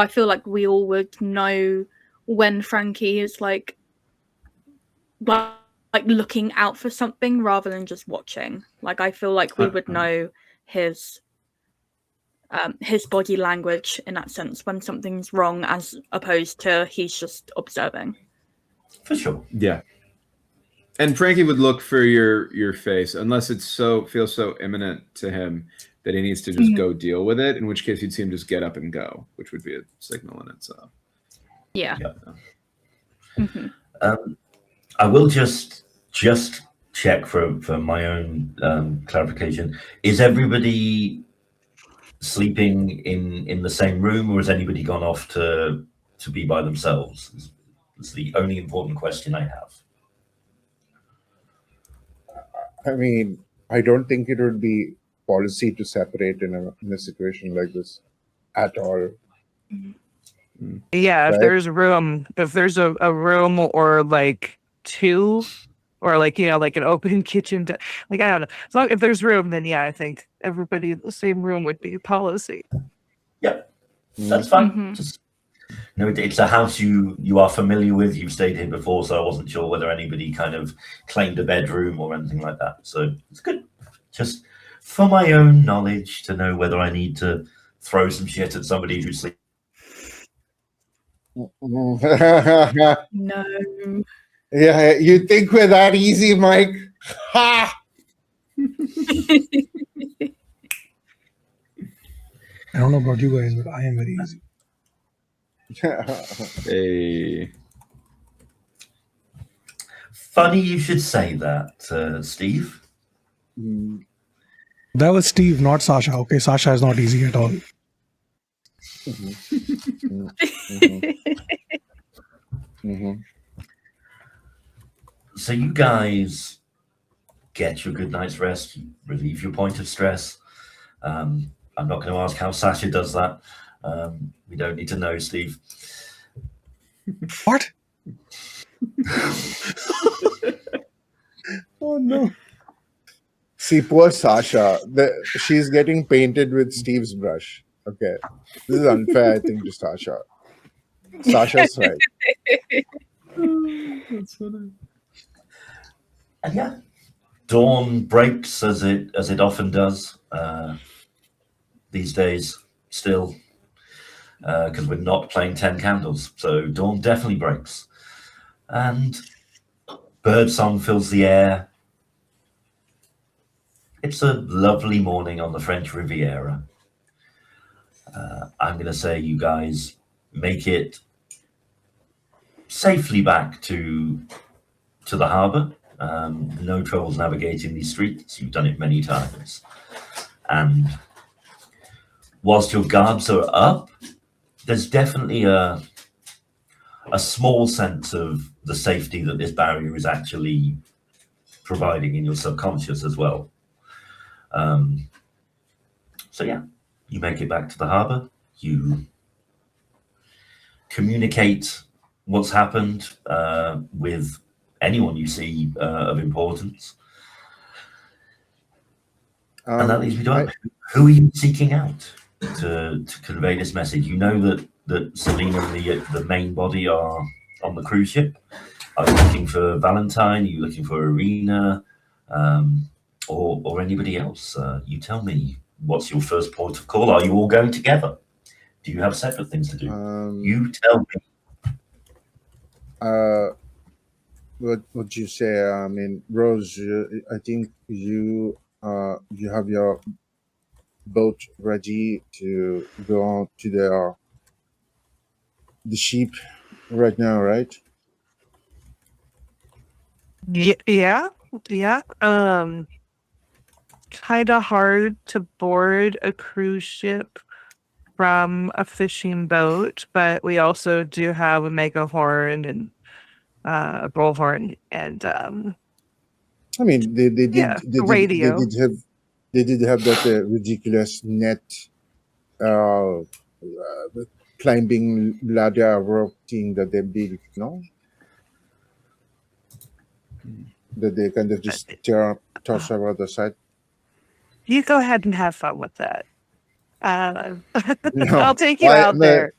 feel like we all would know when Frankie is like looking out for something rather than just watching. Like I feel like we would know his body language in that sense when something's wrong, as opposed to he's just observing. For sure. Yeah. And Frankie would look for your face unless it feels so imminent to him that he needs to just go deal with it, in which case you'd see him just get up and go, which would be a signal in itself. Yeah. I will just check for my own clarification. Is everybody sleeping in the same room, or has anybody gone off to be by themselves? It's the only important question I have. I mean, I don't think it would be policy to separate in a situation like this at all. Yeah, if Right. there's a room or like two, or like, you know, like an open kitchen, like, I don't know. As long if there's room, then yeah, I think everybody in the same room would be policy. Yep, that's fine. Just No, it's a house you are familiar with. You've stayed here before, so I wasn't sure whether anybody kind of claimed a bedroom or anything like that. So it's good, just for my own knowledge to know whether I need to throw some shit at somebody who's sleeping. No. Yeah, you think we're that easy, Mike? Ha! I don't know about you guys, but I am very easy. Hey. Funny you should say that, Steve. That was Steve, not Sasha. Okay, Sasha is not easy at all. So you guys get your good night's rest, you relieve your point of stress. I'm not going to ask how Sasha does that. We don't need to know, Steve. What? Oh no. See, poor Sasha. She's getting painted with Steve's brush. Okay. This is unfair, I think, to Sasha. Sasha's right. That's funny. And yeah, dawn breaks as it often does these days still, because we're not playing 10 candles. So dawn definitely breaks. And birdsong fills the air. It's a lovely morning on the French Riviera. I'm going to say you guys make it safely back to the harbour. No troubles navigating these streets. You've done it many times. And whilst your guards are up, there's definitely a small sense of the safety that this barrier is actually providing in your subconscious as well. So yeah, you make it back to the harbour. You communicate what's happened with anyone you see of importance. And that leads me to who are you seeking out to convey this message? You know that Selena and the main body are on the cruise ship. Are you looking for Valentine? Are you looking for Irina? Or anybody else? You tell me, what's your first port of call? Are you all going together? Do you have separate things to do? You tell me. What you say? I mean, Rose, I think you have your boat ready to go on to the ship right now, right? Yeah. Kind of hard to board a cruise ship from a fishing boat, but we also do have a megahorn and a bullhorn and I mean, they did radio. They did have that ridiculous net climbing ladder rope thing that they built, no? That they kind of just toss over the side. You go ahead and have fun with that. No, I'll take you out there.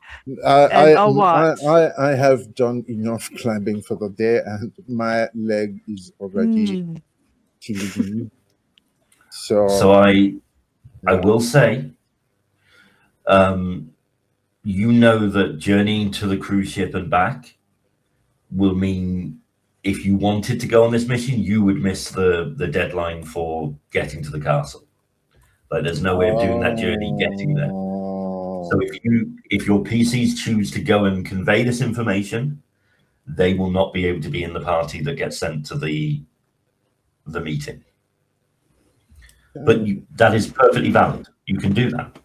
I'll watch. I have done enough climbing for the day, and my leg is already killing me. So I will say, you know that journeying to the cruise ship and back will mean if you wanted to go on this mission, you would miss the deadline for getting to the castle. Like there's no way of doing that journey getting there. So if your PCs choose to go and convey this information, they will not be able to be in the party that gets sent to the meeting. But that is perfectly valid. You can do that.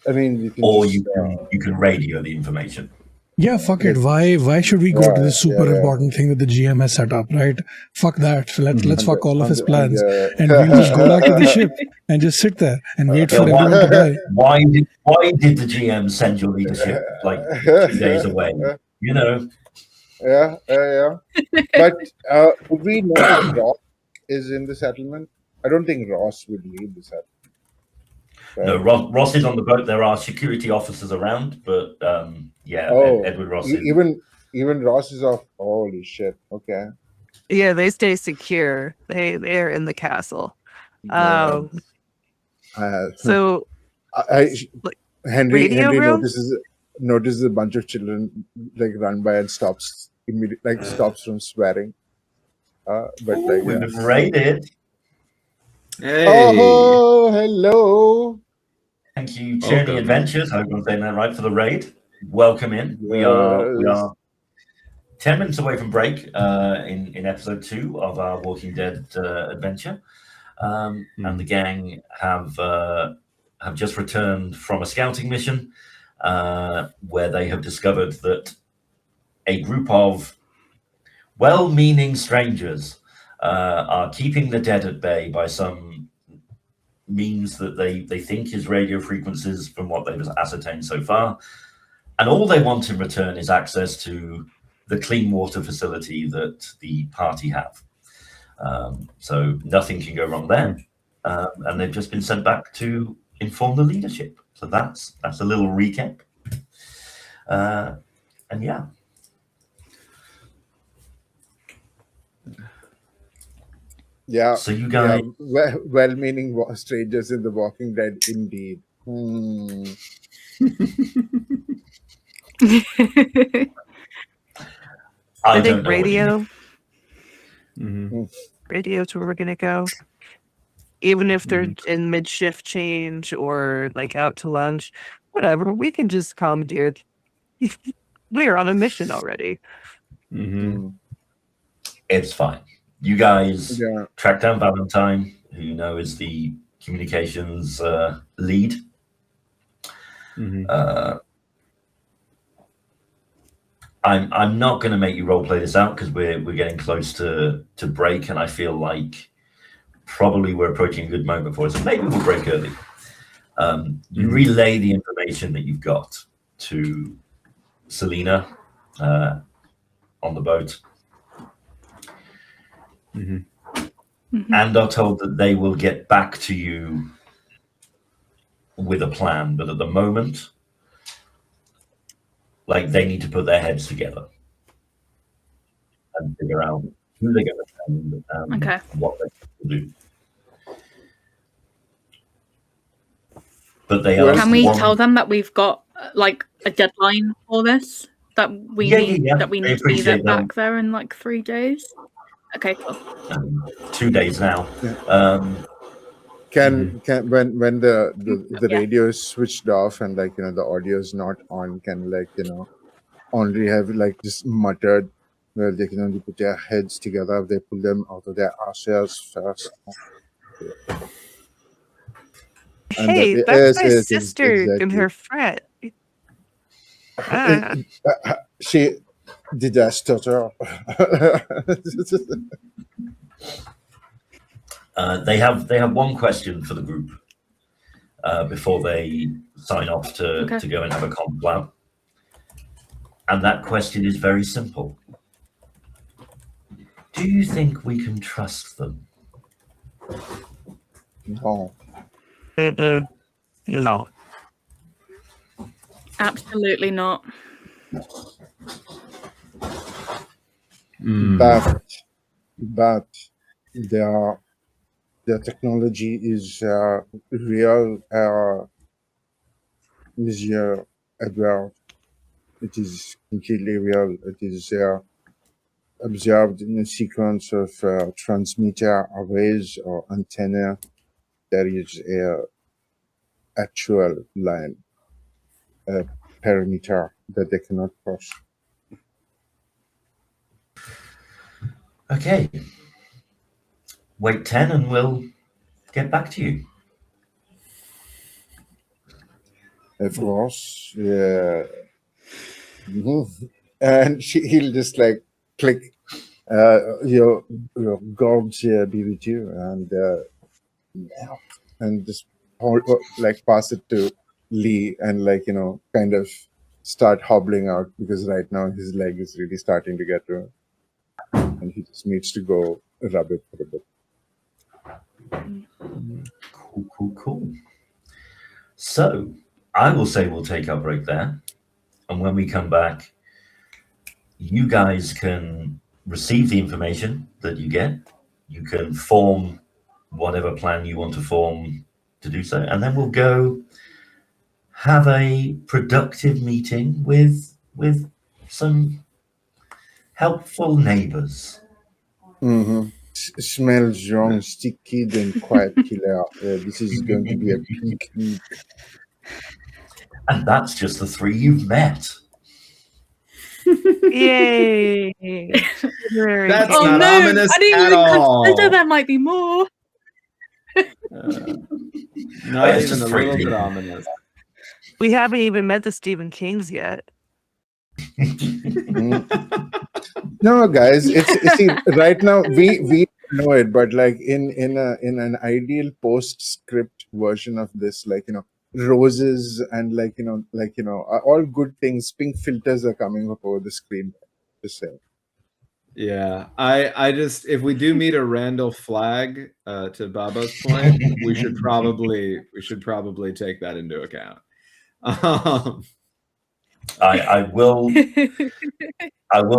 I mean, you can radio the information. Yeah, fuck it. Why should we go to this super important thing that the GM has set up, right? Fuck that. So let's fuck all of his plans, and we'll just go back to the ship and just sit there and wait for everyone to die. Why did the GM send your leadership like 2 days away? You know. Yeah. But would we know if Ross is in the settlement? I don't think Ross would leave the settlement. No, Right? Ross is on the boat. There are security officers around, but yeah, Oh, Edward Ross is. even Ross is off. Holy shit! Okay. Yeah, they stay secure. They're in the castle. Yeah. So I like, Henry radio room? notices a bunch of children like run by and stops immediately, like stops from swearing. But Ooh, like, we've yeah. been raided. Hey. Oh, hello. Thank you, Journey Welcome. Adventures. I hope I'm saying that right for the raid. Welcome in. We are 10 minutes away from break in episode 2 of our Walking Dead adventure, and the gang have just returned from a scouting mission where they have discovered that a group of well-meaning strangers are keeping the dead at bay by some means that they think is radio frequencies from what they've ascertained so far. And all they want in return is access to the clean water facility that the party have. So nothing can go wrong there. And they've just been sent back to inform the leadership. So that's a little recap. And yeah. Yeah. So you guys, well-meaning strangers in The Walking Dead, indeed. I don't think know what you radio. mean. Radio's where we're gonna go. Even if they're in mid-shift change or like out to lunch, whatever, we can just commandeer. We're on a mission already. It's fine. You guys Yeah. track down Valentine, who you know is the communications lead. I'm not going to make you role play this out because we're getting close to break, and I feel like probably we're approaching a good moment for it. So maybe we'll break early. You relay the information that you've got to Selena on the boat. And are told that they will get back to you with a plan, but at the moment, like, they need to put their heads together and figure out who they're going to send and what they're going to do. But they are. Can we tell them that we've got like a deadline for this? That we need to be there back there in like 3 days. Okay, cool. 2 days now. When the radio is switched off and like the audio is not on, can like only have like just muttered where they can only put their heads together. They pull them out of their asses first. Hey, that's my sister and her friend. She did that stutter. They have one question for the group before they sign off to go and have a confab. And that question is very simple. Do you think we can trust them? No. No. Absolutely not. But their technology is real, Monsieur Edward. It is completely real. It is observed in a sequence of transmitter arrays or antenna. There is a actual line, a perimeter that they cannot cross. Okay. Wait 10 and we'll get back to you. Of course. Yeah. And he'll just like click your gods here be with you and just like pass it to Lee and like kind of start hobbling out because right now his leg is really starting to get to him and he just needs to go rub it for a bit. Cool. So I will say we'll take our break there. And when we come back, you guys can receive the information that you get. You can form whatever plan you want to form to do so. And then we'll go have a productive meeting with some helpful neighbors. Mm-hmm. Smells wrong, sticky, then quiet killer. This is going to be a peak week. And that's just the 3 you've met. Yay! That's Oh not no, ominous I didn't at even all. consider there might be more. Not It's even just a three little bit people. ominous. We haven't even met the Stephen Kings yet. No, guys, it's see, right now we know it, but like in an ideal postscript version of this, like roses and all good things, pink filters are coming up over the screen. Just saying. Yeah, I just, if we do meet a Randall Flagg, to Baba's point, we should probably take that into account. I will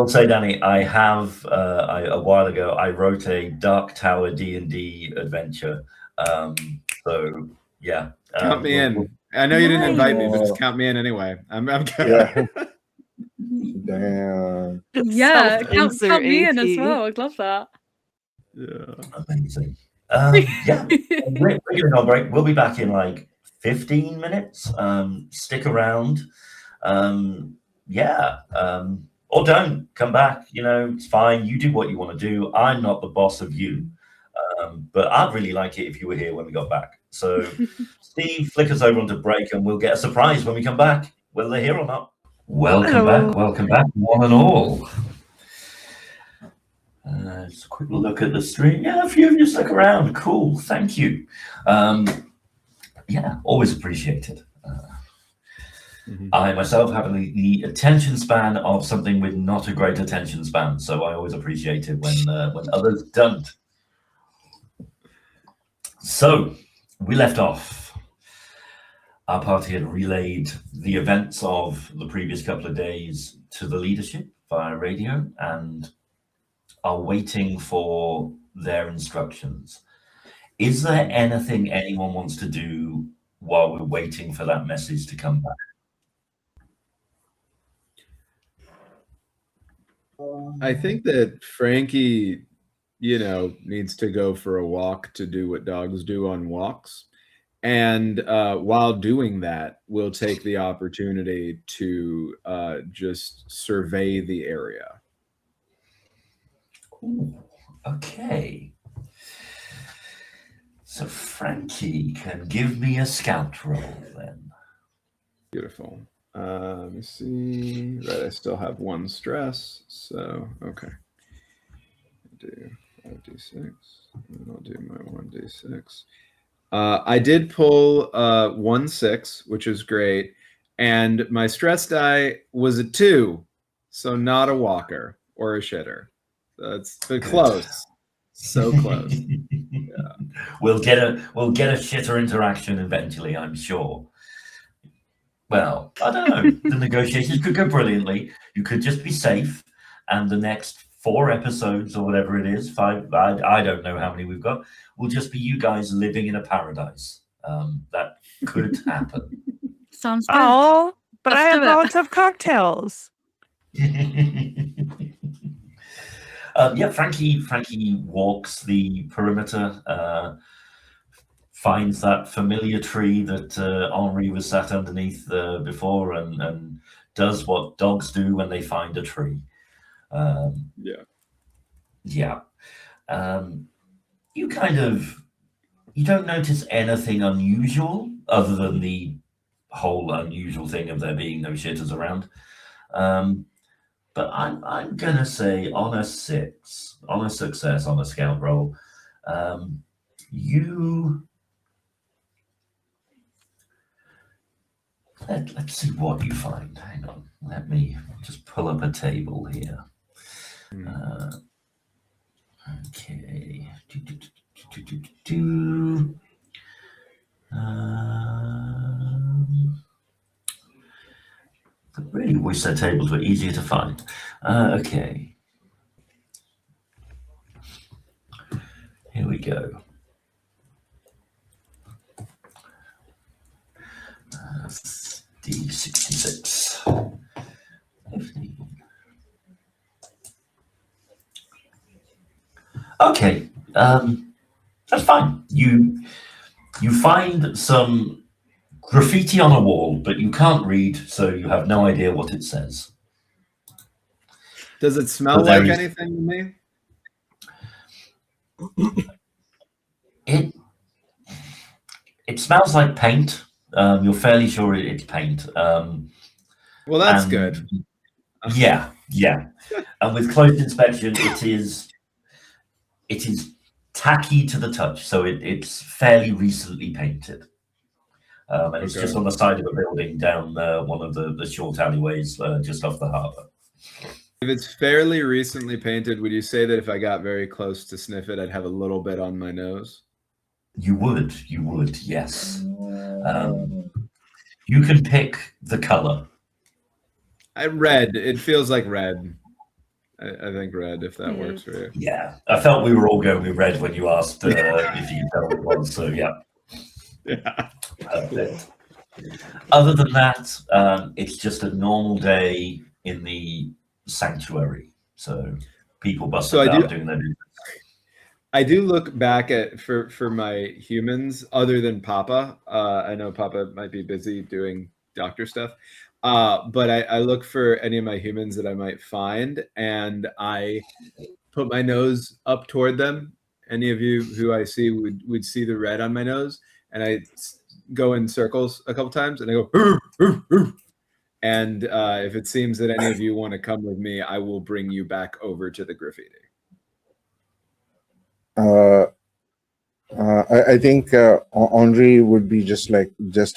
say, Danny, I have a while ago I wrote a Dark Tower D&D adventure. So yeah, Count me in. I know you didn't invite me, but just count me in anyway. I'm good. Yeah. Damn. Yeah, Self-insert count me in as AP. well. I'd love that. Yeah. Amazing. Yeah, we're going on break. We'll be back in like 15 minutes. Stick around. Yeah. Or don't come back. It's fine. You do what you want to do. I'm not the boss of you. But I'd really like it if you were here when we got back. So Steve, flick us over onto break and we'll get a surprise when we come back, whether they're here or not. Welcome back, one and all. Just a quick look at the stream. Yeah, a few of you stuck around. Cool, thank you. Yeah, always appreciated. I myself have the attention span of something with not a great attention span, so I always appreciate it when others don't. So we left off. Our party had relayed the events of the previous couple of days to the leadership via radio and are waiting for their instructions. Is there anything anyone wants to do while we're waiting for that message to come back? I think that Frankie, needs to go for a walk to do what dogs do on walks. And while doing that, we'll take the opportunity to just survey the area. Ooh, okay. So Frankie can give me a scout roll then. Beautiful. Let me see. Right, I still have 1 stress, so okay. I'll do 5d6, and I'll do my 1d6. I did pull 1 6, which is great, and my stress die was a 2, so not a walker or a shitter. That's close, so close. Yeah. We'll get a shitter interaction eventually, I'm sure. Well, I don't know. The negotiations could go brilliantly. You could just be safe, and the next 4 episodes or whatever it is, 5, I don't know how many we've got, will just be you guys living in a paradise. That could happen. Sounds good. Oh, but Let's I have do it. lots of cocktails. Yeah, Frankie walks the perimeter, finds that familiar tree that Henri was sat underneath before, and does what dogs do when they find a tree. Yeah. You don't notice anything unusual other than the whole unusual thing of there being no shitters around. But I'm gonna say on a 6, on a success, on a scout roll, let's see what you find. Hang on, let me just pull up a table here. Okay. I really wish their tables were easier to find. Okay. Here we go. D66. 15. Okay, that's fine. You find some graffiti on a wall, but you can't read, so you have no idea what it says. Does it smell But there like is- anything to me? It smells like paint. You're fairly sure it's paint. Well, that's and- good. Yeah. And with close inspection, it is tacky to the touch, so it's fairly recently painted. And it's Okay. just on the side of a building down one of the short alleyways just off the harbour. If it's fairly recently painted, would you say that if I got very close to sniff it, I'd have a little bit on my nose? You would, yes. You can pick the colour. Red. It feels like red. I think red, if that works for you. Yeah, I felt we were all going with red when you asked if you could tell what it was, so yeah. Yeah. Perfect. Other than that, it's just a normal day in the sanctuary. So people busting out doing their business. I do look back at for my humans other than Papa. I know Papa might be busy doing doctor stuff. But I look for any of my humans that I might find, and I put my nose up toward them. Any of you who I see would see the red on my nose, and I go in circles a couple times, and I go, "Roo, roo, roo." And if it seems that any of you want to come with me, I will bring you back over to the graffiti. I think Henri would be just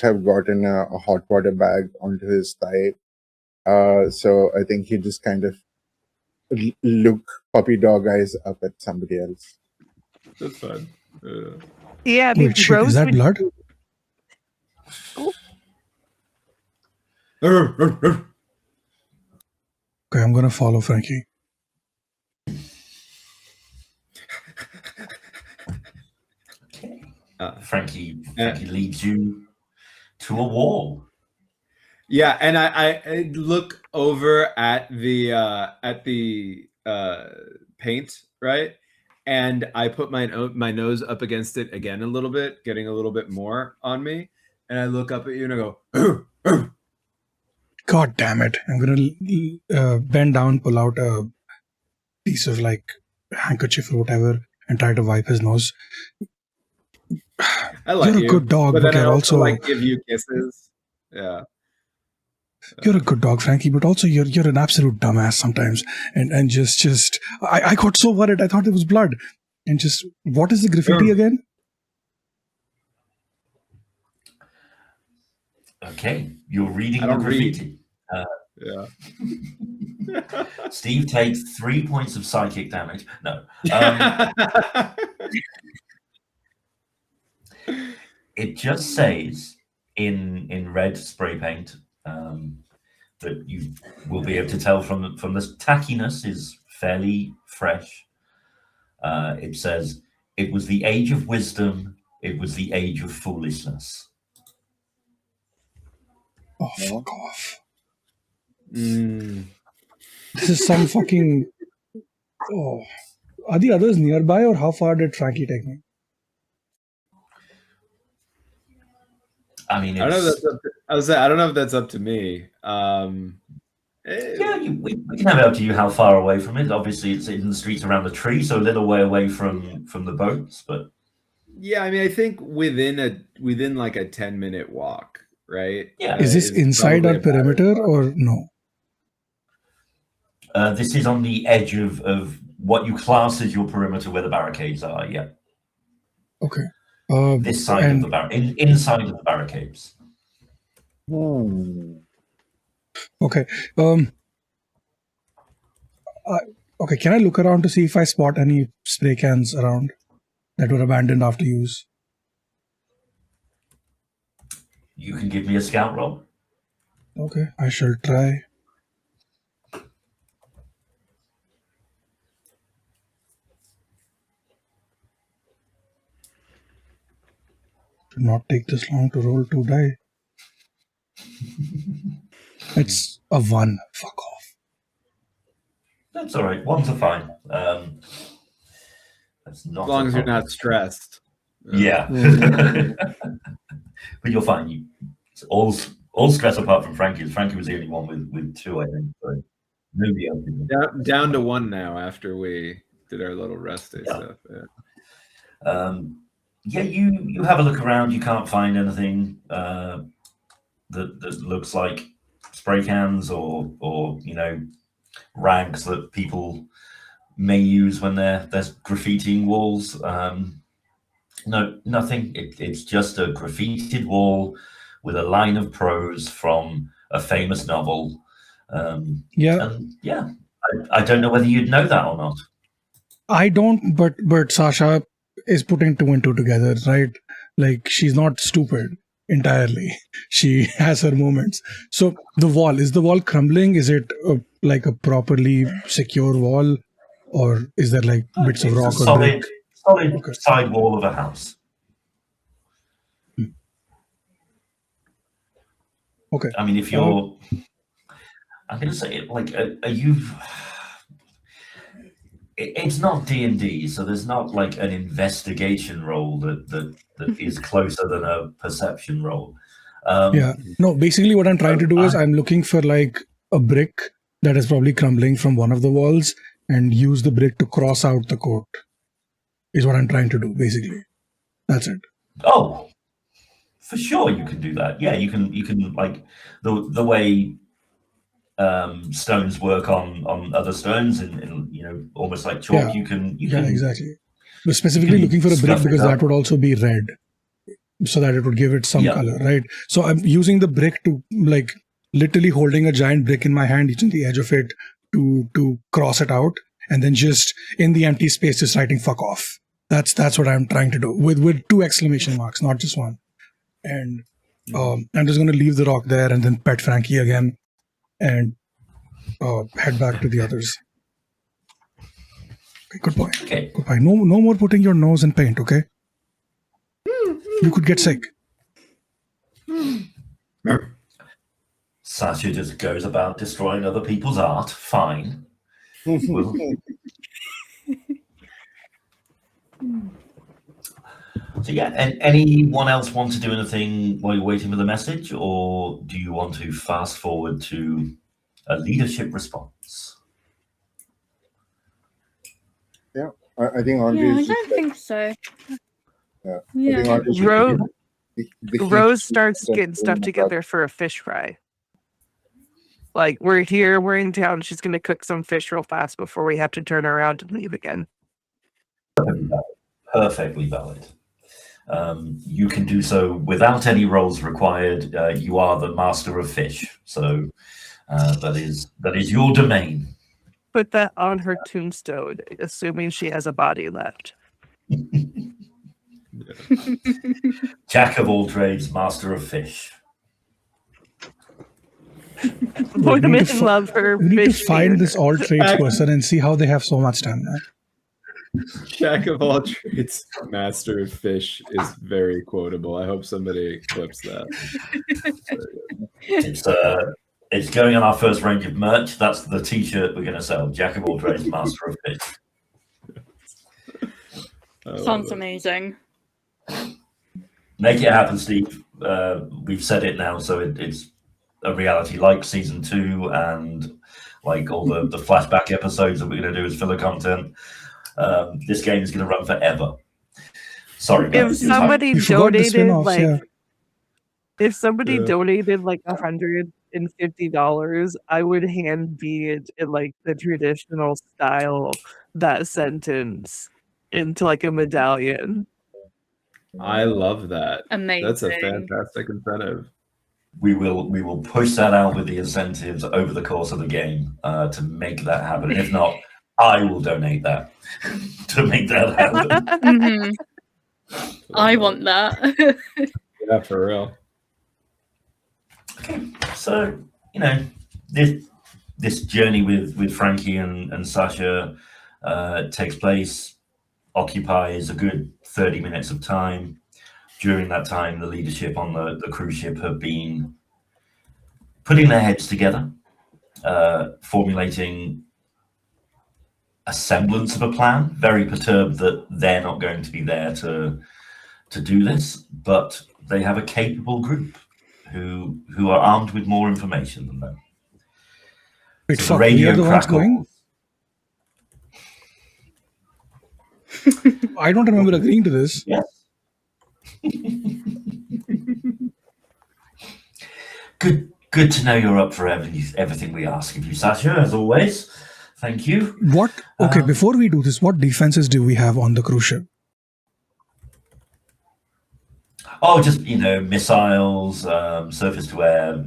have gotten a hot water bag onto his thigh. So I think he just kind of look puppy dog eyes up at somebody else. That's fine. Yeah, I mean, Wait, shit, Rose is that would- blood? Okay, I'm gonna follow Frankie. Frankie leads you to a wall. Yeah, and I look over at the paint, right? And I put my nose up against it again a little bit, getting a little bit more on me. And I look up at you and I go, "Arr, arr." God damn it. I'm gonna bend down, pull out a piece of handkerchief or whatever, and try to wipe his nose. I like You're a you, good dog, but but then I you're also also like give you kisses. Yeah. You're a good dog, Frankie, but also you're an absolute dumbass sometimes. And just I got so worried. I thought it was blood. And just what is the graffiti again? Okay, you're reading I the don't read. graffiti. Yeah. Steve takes 3 points of psychic damage. No. It just says in red spray paint that you will be able to tell from the tackiness is fairly fresh. It says, "It was the age of wisdom. It was the age of foolishness." Oh, fuck off. Mm. This is some fucking... Oh. Are the others nearby, or how far did Frankie take me? I mean, I don't know if it's, that's up to, I was saying, I don't know if that's up to me. yeah, we can have it up to you how far away from it. Obviously, it's in the streets around the tree, so a little way away from the boats. But Yeah, I mean, I think within like a 10-minute walk, right? Yeah. Is this inside probably our a better perimeter spot. or no? this is on the edge of what you class as your perimeter, where the barricades are. Yeah, Okay. this side of the inside of the barricades. Okay. Okay, can I look around to see if I spot any spray cans around that were abandoned after use? You can give me a scout roll. Okay, I shall try. Should not take this long to roll 2 die. It's a 1. Fuck off. That's all right. Ones are fine. That's not As long a as you're problem. not stressed. Yeah. But you're fine. It's all stress apart from Frankie. Frankie was the only one with 2, I think. So nobody else did. Down to 1 now after we did our little rest day stuff. Yeah. You have a look around. You can't find anything that looks like spray cans or rags that people may use when they're graffitiing walls. No, nothing. It's just a graffitied wall with a line of prose from a famous novel. I don't know whether you'd know that or not. I don't, but Sasha is putting 2 and 2 together, right? Like, she's not stupid entirely. She has her moments. So is the wall crumbling? Is it like a properly secure wall, or is there like bits of rock or brick? Solid Okay. side wall of a house. Okay. I mean, if you're, I'm going to say it like, are you? It's not D&D, so there's not like an investigation roll that is closer than a perception roll. No, basically what I'm trying to do is I'm looking for like a brick that is probably crumbling from one of the walls and use the brick to cross out the coat. Is what I'm trying to do, basically. That's it. Oh, for sure you can do that. Yeah, you can like the way stones work on other stones and almost like chalk. You can exactly. But specifically looking for a brick because that would also be red, so that it would give it some color, right? So I'm using the brick to like literally holding a giant brick in my hand, using the edge of it to cross it out, and then just in the empty space just writing "fuck off." That's what I'm trying to do with 2 exclamation marks, not just 1. And I'm just going to leave the rock there and then pet Frankie again and head back to the others. Okay, good boy. Okay. Good boy. No more putting your nose in paint, okay? You could get sick. Sasha just goes about destroying other people's art. Fine. So yeah, and anyone else want to do anything while you're waiting for the message, or do you want to fast forward to a leadership response? Yeah, I think Andre. I don't think so. Yeah. Yeah. I think Andre should Rose, the heat Rose starts getting stuff together for a fish fry. Like, we're here, we're in town. She's going to cook some fish real fast before we have to turn around and leave again. Perfectly valid. You can do so without any rolls required. You are the master of fish, so that is your domain. Put that on her tombstone, assuming she has a body left. Jack of all trades, master of fish. Women love her. We need to fish find beard. this all trades person and see how they have so much stamina. Jack of all trades, master of fish is very quotable. I hope somebody clips that. It's going on our first range of merch. That's the T-shirt we're going to sell. Jack of all trades, master of fish. Sounds amazing. Make it happen, Steve. We've said it now, so it's a reality like season 2 and like all the flashback episodes that we're going to do as filler content. This game is going to run forever. Sorry, If somebody donated if somebody donated like $150, I would hand bead in like the traditional style that sentence into like a medallion. I love that. Amazing. That's a fantastic incentive. We will push that out with the incentives over the course of the game to make that happen. And if not, I will donate that to make that happen. Mhm. I want that. Yeah, for real. Okay, so this journey with Frankie and Sasha takes place, occupies a good 30 minutes of time. During that time, the leadership on the cruise ship have been putting their heads together, formulating a semblance of a plan. Very perturbed that they're not going to be there to do this, but they have a capable group who are armed with more information than them. Wait, So the fuck, we are radio the ones going? crackles. I don't remember agreeing to this. Yes. Good to know you're up for everything we ask of you, Sasha, as always. Thank you. What? Okay, before we do this, what defenses do we have on the cruise ship? Oh, just missiles, surface to air,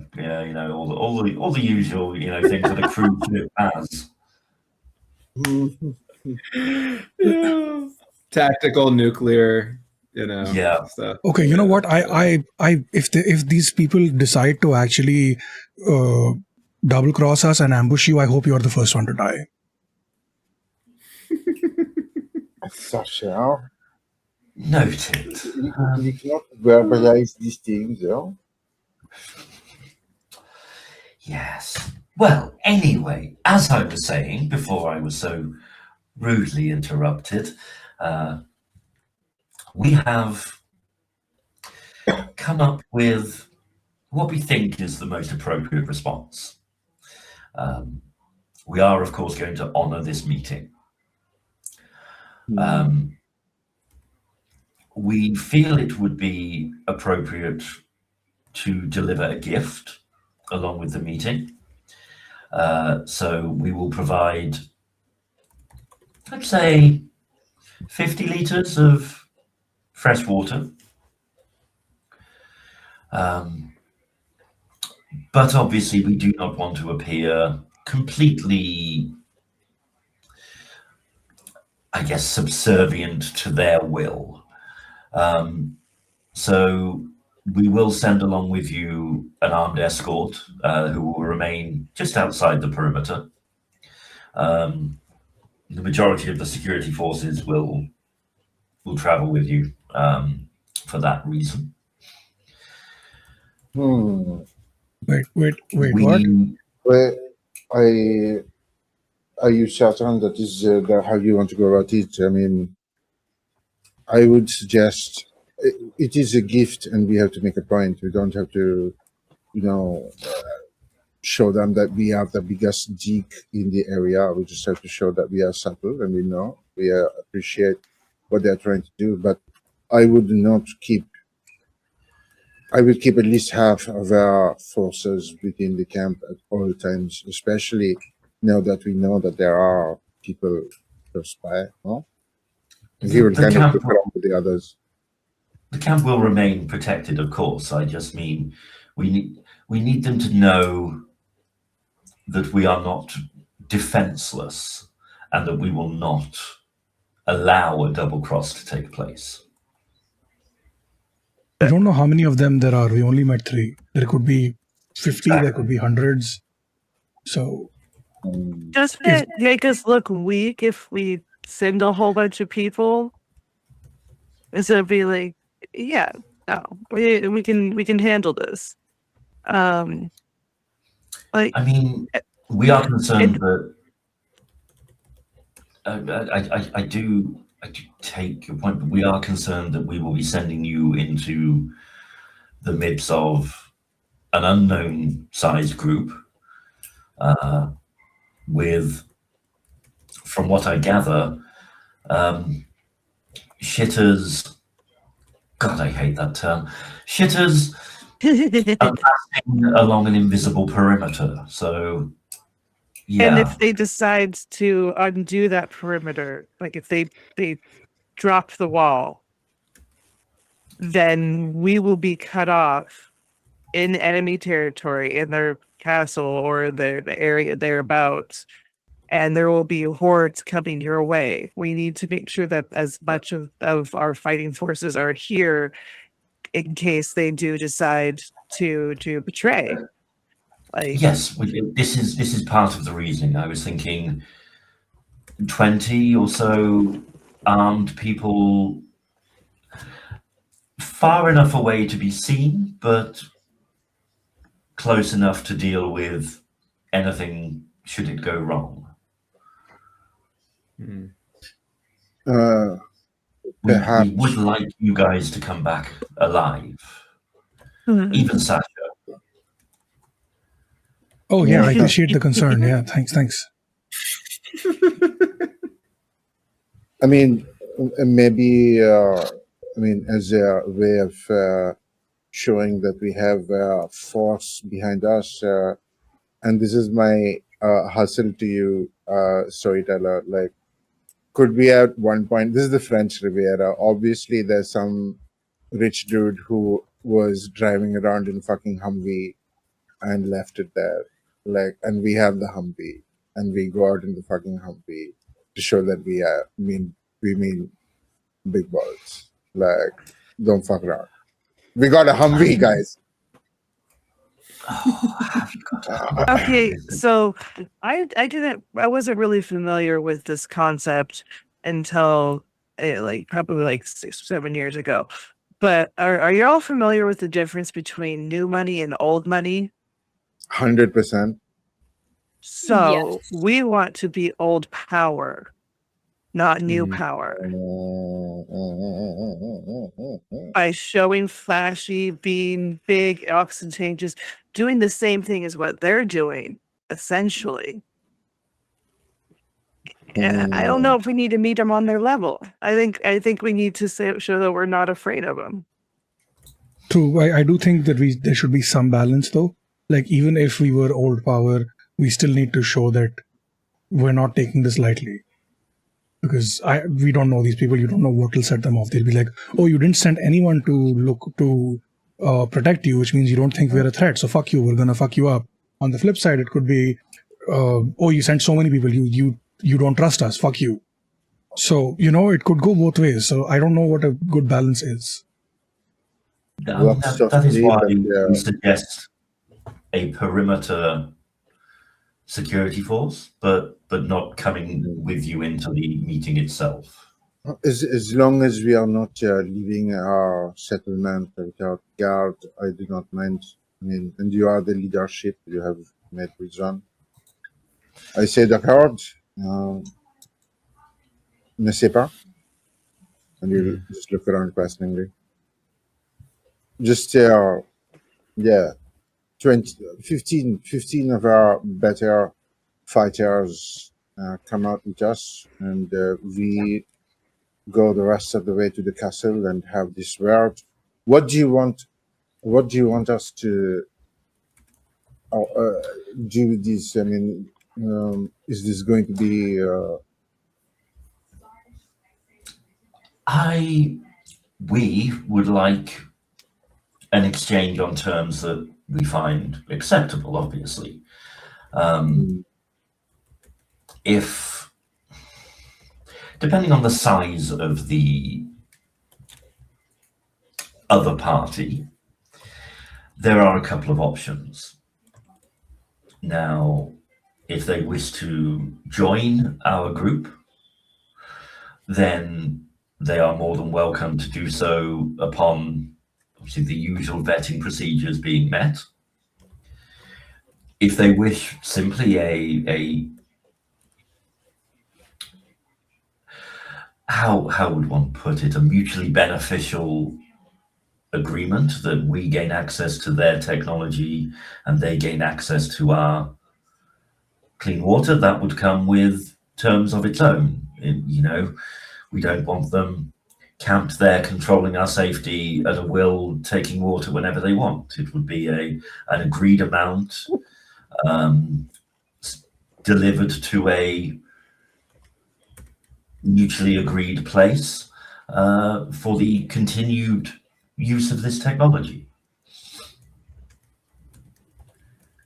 all the usual things that a cruise ship has. Yeah. Tactical nuclear, Yeah. stuff. Okay, you know what? If these people decide to actually double cross us and ambush you, I hope you are the first one to die. Sasha, Noted. you cannot verbalize these things, though. Yes. Well, anyway, as I was saying before I was so rudely interrupted, we have come up with what we think is the most appropriate response. We are, of course, going to honor this meeting. We feel it would be appropriate to deliver a gift along with the meeting. So we will provide, let's say, 50 liters of fresh water. But obviously we do not want to appear completely, I guess, subservient to their will. So we will send along with you an armed escort who will remain just outside the perimeter. The majority of the security forces will travel with you for that reason. Wait, what? Well, are you certain that is how you want to go about it? I mean, I would suggest it is a gift, and we have to make a point. We don't have to, show them that we are the biggest geek in the area. We just have to show that we are subtle and we appreciate what they're trying to do. But I would keep at least half of our forces within the camp at all times, especially now that we know that there are people close by. No? He will kind of look around with the others. The camp will remain protected, of course. I just mean we need them to know that we are not defenseless and that we will not allow a double cross to take place. I don't know how many of them there are. We only met 3. There could be 50, there could be hundreds. So Doesn't it make us look weak if we send a whole bunch of people? Instead of be like, yeah, no, we can handle this. I mean, we are concerned that I do take your point, but we are concerned that we will be sending you into the midst of an unknown sized group with, from what I gather, shitters. God, I hate that term. Shitters are passing along an invisible perimeter. So, yeah. And if they decide to undo that perimeter, like if they drop the wall, then we will be cut off in enemy territory in their castle or the area thereabouts, and there will be hordes coming your way. We need to make sure that as much of our fighting forces are here in case they do decide to betray. Like, Yes, this is part of the reasoning. I was thinking 20 or so armed people, far enough away to be seen, but close enough to deal with anything should it go wrong. Perhaps. We would like you guys to come back alive. Even Sasha. Oh yeah, I Yeah. appreciate the concern. Yeah, thanks. I mean, maybe, as a way of showing that we have force behind us, and this is my hustle to you, storyteller, like, could we at one point, this is the French Riviera, obviously there's some rich dude who was driving around in fucking Humvee and left it there, like, and we have the Humvee, and we go out in the fucking Humvee to show that we mean big balls. Like, don't fuck around. We got a Humvee, guys. okay, so I wasn't really familiar with this concept until probably like 6 or 7 years ago. But are you all familiar with the difference between new money and old money? 100%. So Yes. we want to be old power, not new power. By showing flashy, being big, ostentatious, doing the same thing as what they're doing, essentially. And I don't know if we need to meet them on their level. I think we need to show that we're not afraid of them. True. I do think that there should be some balance, though. Like, even if we were old power, we still need to show that we're not taking this lightly. Because we don't know these people. You don't know what will set them off. They'll be like, "Oh, you didn't send anyone to protect you, which means you don't think we're a threat. So fuck you. We're gonna fuck you up." On the flip side, it could be, "Oh, you sent so many people. You don't trust us. Fuck you." So it could go both ways. So I don't know what a good balance is. That is why we suggest a perimeter security force, but not coming with you into the meeting itself. As long as we are not leaving our settlement without guard, I do not mind. I mean, and you are the leadership. You have met with John. I say d'accord. Ne sais pas. And you just look around questioningly. Just yeah, 15 of our better fighters come out with us, and we go the rest of the way to the castle and have this word. What do you want us to do with this? I mean, is this going to be we would like an exchange on terms that we find acceptable, obviously. If, depending on the size of the other party, there are a couple of options. Now, if they wish to join our group, then they are more than welcome to do so upon obviously the usual vetting procedures being met. If they wish simply a how would one put it, a mutually beneficial agreement that we gain access to their technology and they gain access to our clean water, that would come with terms of its own. We don't want them camped there controlling our safety at a will, taking water whenever they want. It would be an agreed amount delivered to a mutually agreed place for the continued use of this technology.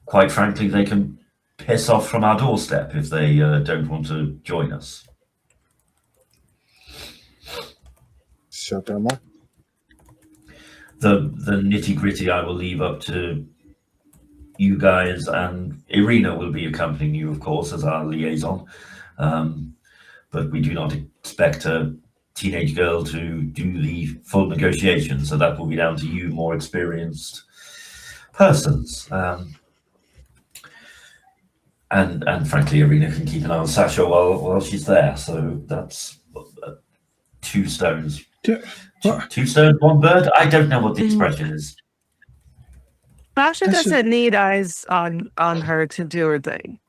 Quite frankly, they can piss off from our doorstep if they don't want to join us. the nitty gritty I will leave up to you guys, and Irina will be accompanying you, of course, as our liaison. But we do not expect a teenage girl to do the full negotiation, so that will be down to you, more experienced persons. And frankly, Irina can keep an eye on Sasha while she's there. So that's 2 stones. Two stones, one bird. I don't know what the expression is. Sasha doesn't need eyes on her to do her thing.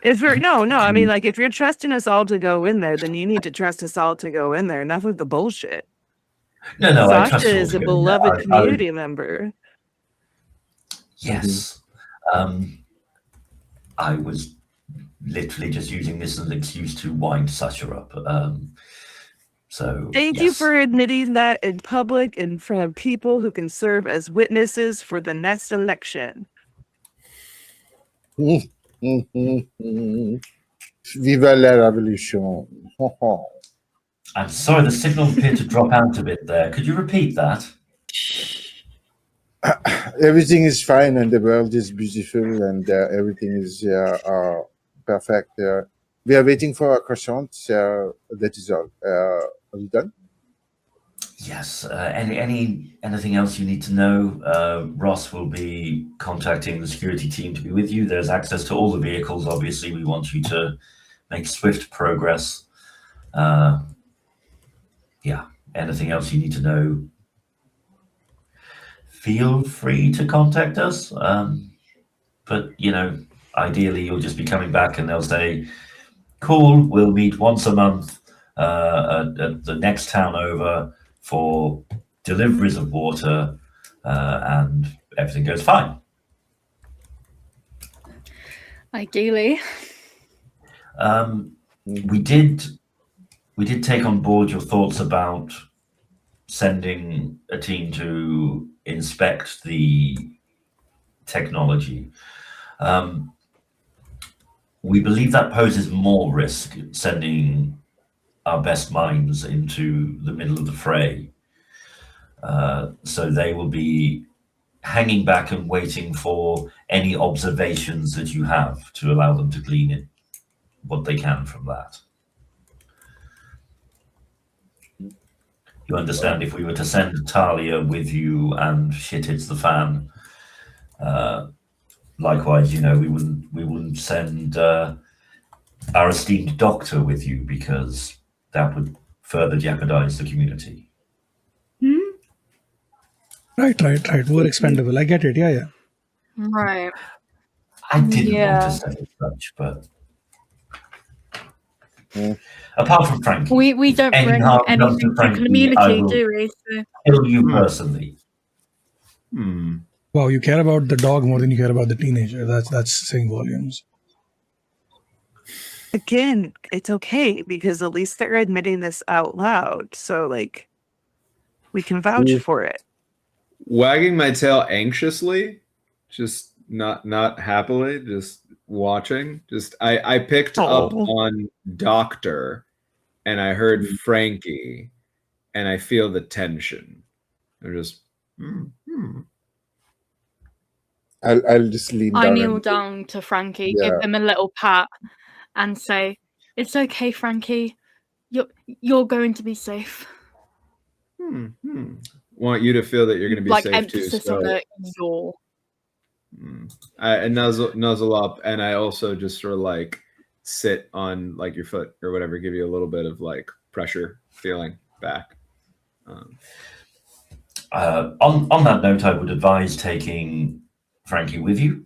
If you're I mean, like, if you're trusting us all to go in there, then you need to trust us all to go in there. Enough with the bullshit. No, I trust Sasha you all is to a go in there. beloved community member. Yes. I was literally just using this as an excuse to wind Sasha up. So Thank you for admitting that in public in front of people who can serve as witnesses for the next election. Viva la revolution. I'm sorry, the signal appeared to drop out a bit there. Could you repeat that? Everything is fine and the world is beautiful and everything is perfect. We are waiting for our croissant. That is all. Are you done? Yes. Anything else you need to know? Ross will be contacting the security team to be with you. There's access to all the vehicles. Obviously, we want you to make swift progress. Anything else you need to know? Feel free to contact us. But ideally, you'll just be coming back, and they'll say, "Cool, we'll meet once a month at the next town over for deliveries of water, and everything goes fine." Ideally. We did take on board your thoughts about sending a team to inspect the technology. We believe that poses more risk, sending our best minds into the middle of the fray. So they will be hanging back and waiting for any observations that you have to allow them to glean it, what they can from that. You understand, if we were to send Talia with you and shit hits the fan, likewise, we wouldn't send our esteemed doctor with you, because that would further jeopardize the community. Right. We're expendable. I get it. Yeah. Right. I didn't want to say such, but apart from Frankie, we don't bring anything to the community, do we? So. Kill you personally. Wow, you care about the dog more than you care about the teenager. That's saying volumes. Again, it's okay, because at least they're admitting this out loud. So, like, we can vouch for it. Wagging my tail anxiously, just not happily, just watching. Just I picked up on Doctor, and I heard Frankie, and I feel the tension. I'm just. I'll just lean down. I kneel down to Frankie, give him a little pat, and say, "It's okay, Frankie. You're going to be safe." Want you to feel that you're going to be safe too. Emphasis on the "you're." I nuzzle up, and I also just sort of like sit on like your foot or whatever, give you a little bit of like pressure feeling back. On that note, I would advise taking Frankie with you.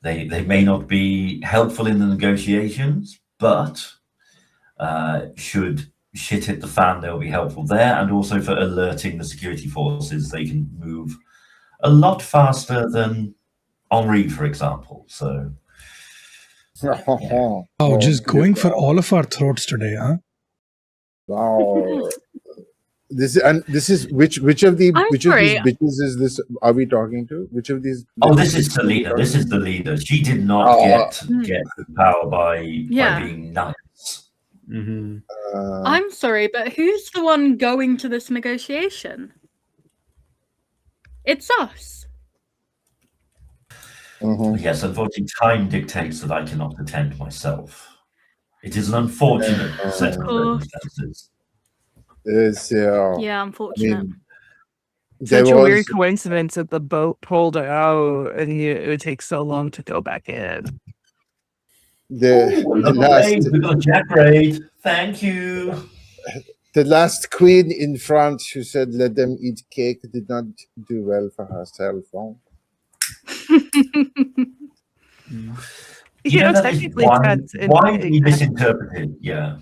They may not be helpful in the negotiations, but should shit hit the fan, they'll be helpful there, and also for alerting the security forces. They can move a lot faster than Henri, for example. So, just going for all of our throats today, huh? Wow. This is which of these bitches is this? Are we talking to? Which of these? Oh, this is Selena. This is the leader. She did not get the power by being nice. Mm-hmm. I'm sorry, but who's the one going to this negotiation? It's us. Yes, unfortunately, time dictates that I cannot attend myself. It is an unfortunate set of course. circumstances. It's, Yeah, I unfortunate. mean, there Such a weird was coincidence that the boat pulled out and it would take so long to go back in. the Raid, we got a Jack raid. Thank you. the last queen in France who said let them eat cake did not do well for herself. Huh? You know, that is technically that's widely misinterpreted. Yeah.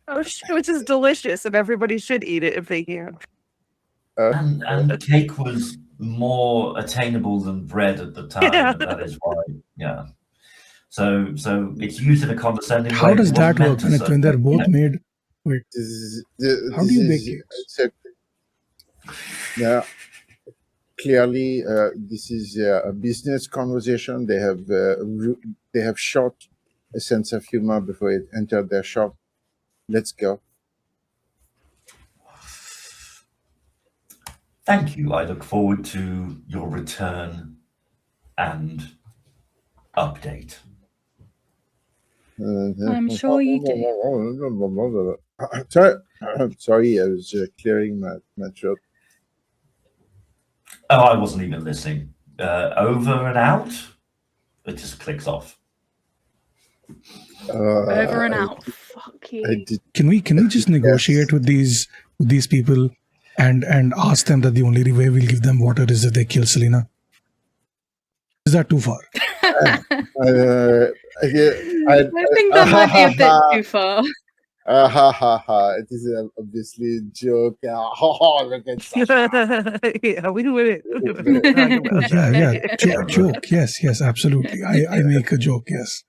Oh, shit, which is delicious, and everybody should eat it if they can. And cake was more attainable than bread at the time, Yeah. and that is why. Yeah. So it's used in a condescending way. How does It that wasn't meant work to when they're serve- both made? Wait, How do you bake cakes? Yeah, clearly, this is a business conversation. They have shot a sense of humor before it entered their shop. Let's go. Thank you. I look forward to your return and update. I'm sure you do. Sorry, I was clearing my throat. Oh, I wasn't even listening. Over and out. It just clicks off. Over and out. Fuck you. Can we just negotiate with these people and ask them that the only way we'll give them water is if they kill Selena? Is that too far? I think that might be a bit too far. It is obviously a joke. Look at Yeah, we do it. Yeah. Joke. Yes, absolutely. I make a joke. Yes.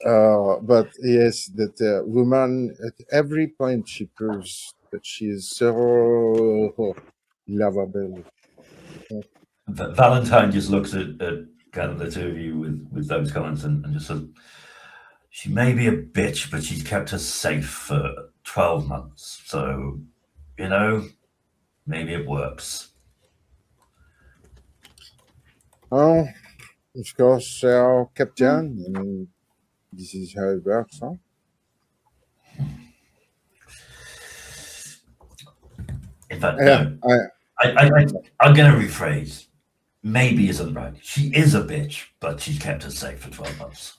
But yes, that woman at every point she proves that she is so lovable. Valentine just looks at kind of the two of you with those comments and just says, she may be a bitch, but she's kept us safe for 12 months. So, you know, maybe it works. Oh, of course, Captain. I mean, this is how it works, huh? In fact, Yeah, no. I'm going to rephrase. Maybe isn't right. She is a bitch, but she's kept us safe for 12 months.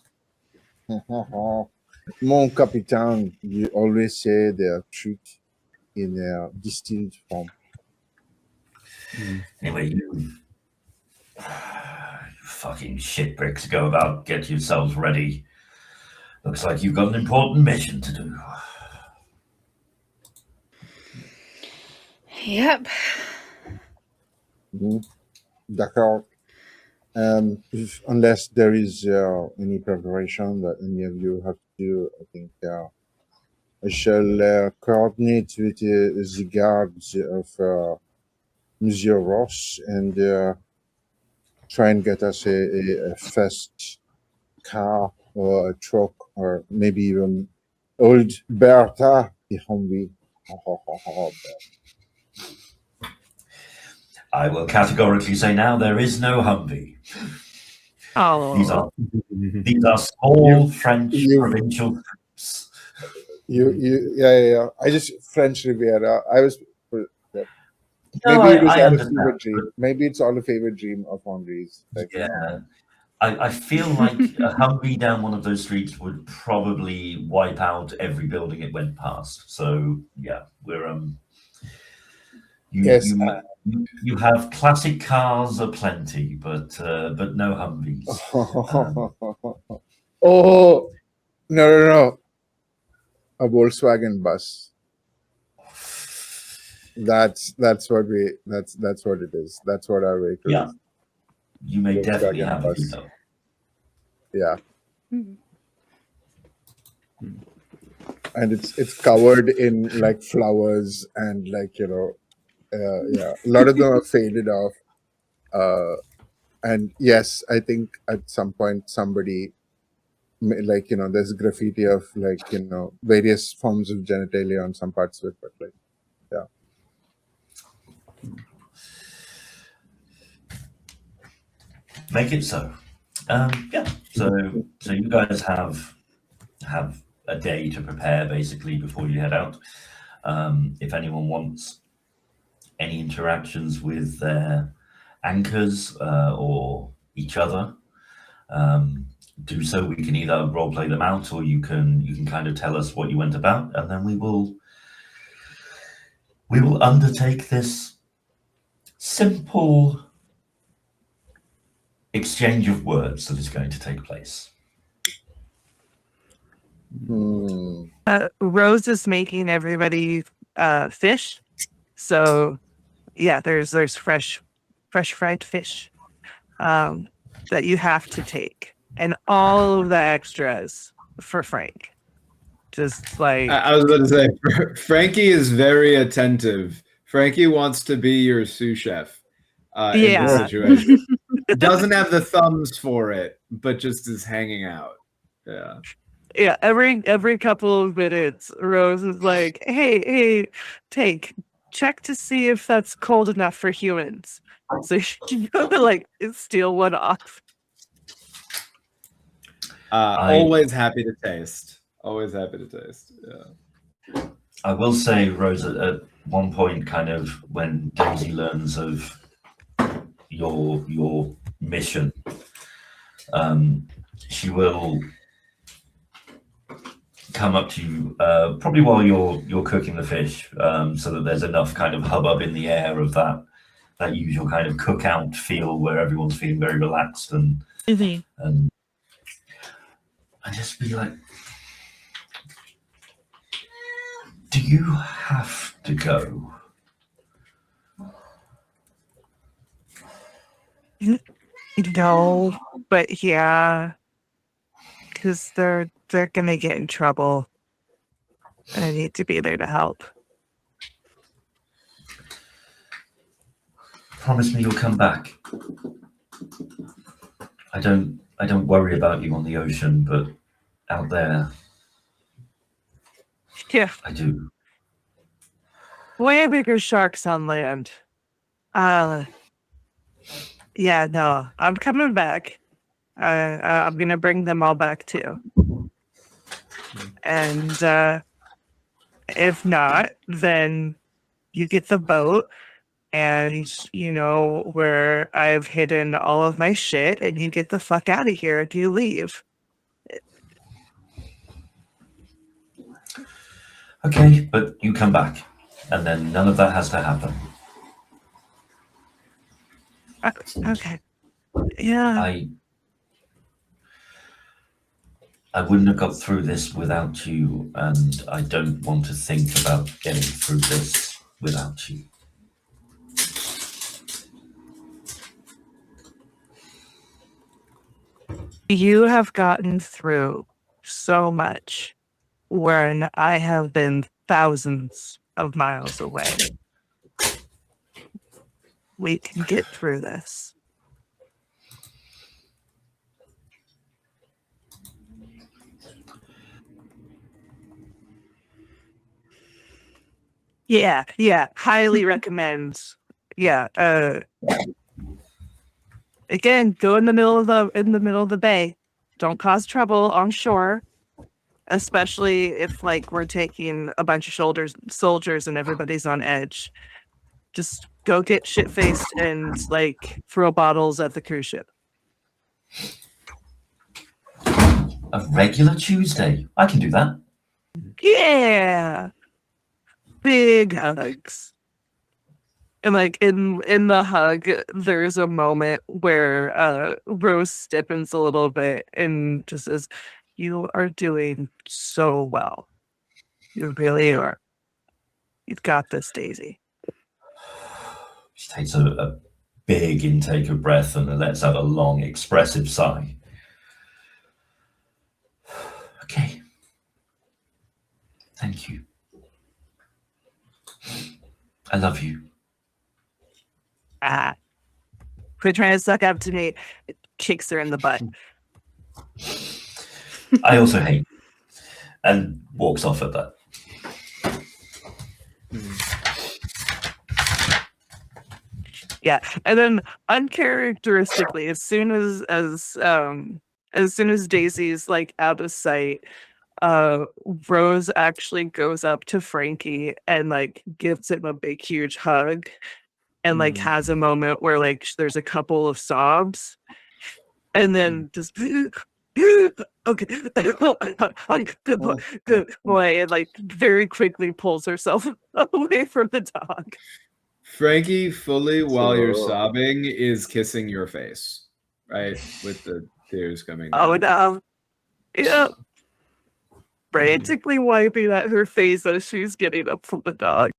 Mon Capitan, you always say the truth in a distilled form. Anyway, you fucking shitbricks, go about, get yourselves ready. Looks like you've got an important mission to do. Yep. D'accord. Unless there is any preparation that any of you have to do, I think I shall coordinate with the guards of Monsieur Ross and try and get us a fast car or a truck or maybe even old Bertha, the Humvee. I will categorically say now there is no Humvee. Oh, These are small French provincial trips. Yeah. I just French Riviera. I was. No, Maybe it was I all a understand, fever dream. Maybe it's all a favorite dream of Henri's. Like, Yeah. I feel like a Humvee down one of those streets would probably wipe out every building it went past. So yeah, we're Yes, you have classic cars aplenty, but no Humvees. Oh no! A Volkswagen bus. That's what it is. That's what our vehicle Yeah. is. You may definitely Volkswagen have a bus. veto. Yeah. And it's covered in like flowers and like yeah, a lot of them are faded off. And yes, I think at some point somebody like, there's graffiti of like, various forms of genitalia on some parts of it, but like, yeah. Make it so. Yeah. So you guys have a day to prepare basically before you head out. If anyone wants any interactions with their anchors or each other, do so. We can either role play them out, or you can kind of tell us what you went about, and then we will undertake this simple exchange of words that is going to take place. Rose is making everybody fish. So yeah, there's fresh fried fish that you have to take, and all of the extras for Frank. Just like I was about to say, Frankie is very attentive. Frankie wants to be your sous chef in this Yeah. situation. Doesn't have the thumbs for it, but just is hanging out. Yeah. Yeah, every couple of minutes, Rose is like, "Hey, check to see if that's cold enough for humans." So you go to like steal one off. Always happy to taste. Always happy to taste. Yeah. I will say, Rose, at one point, kind of when Daisy learns of your mission, she will come up to you probably while you're cooking the fish, so that there's enough kind of hubbub in the air of that usual kind of cookout feel where everyone's feeling very relaxed and just be like, do you have to go? No, but yeah, because they're gonna get in trouble, and I need to be there to help. Promise me you'll come back. I don't worry about you on the ocean, but out there, Yeah, I do. way bigger sharks on land. Yeah, no, I'm coming back. I'm gonna bring them all back too. And if not, then you get the boat, and where I've hidden all of my shit, and you get the fuck out of here and you leave. Okay, but you come back, and then none of that has to happen. Okay. Yeah. I wouldn't have got through this without you, and I don't want to think about getting through this without you. You have gotten through so much when I have been thousands of miles away. We can get through this. Yeah, highly recommend. Yeah, again, go in the middle of the bay. Don't cause trouble on shore, especially if like we're taking a bunch of soldiers and everybody's on edge. Just go get shit faced and like throw bottles at the cruise ship. A regular Tuesday. I can do that. Yeah. Big hugs. And like in the hug, there's a moment where Rose stiffens a little bit and just says, "You are doing so well. You really are. You've got this, Daisy." She takes a big intake of breath and then lets out a long, expressive sigh. Okay. Thank you. I love you. Quit trying to suck up to me. It kicks her in the butt. I also hate you. And walks off at that. Yeah, and then uncharacteristically, as soon as Daisy's like out of sight, Rose actually goes up to Frankie and like gives him a big huge hug, and like has a moment where like there's a couple of sobs, and then just okay, good boy, and like very quickly pulls herself away from the dog. Frankie, fully while you're So- sobbing, is kissing your face, right? With the tears coming Oh down. no. Yeah. Frantically wiping at her face as she's getting up from the dog.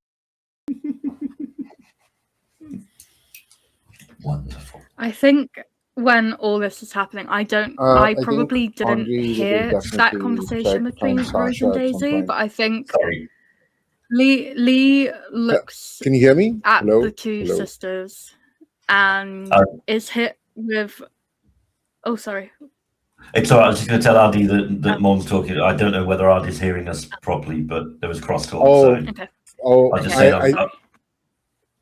Wonderful. I think when all this is happening, I think probably didn't Henri will hear definitely that try conversation to between find Rose Sasha and at some Daisy, point. but I think Sorry. Lee looks Can you hear me? at Hello? the two Hello? sisters and is hit with. Oh, sorry. It's all right. I was just going to tell Adi that Mon's talking. I don't know whether Adi's hearing us properly, but there was crosstalk. Oh. So Okay. Oh, I just Okay. said,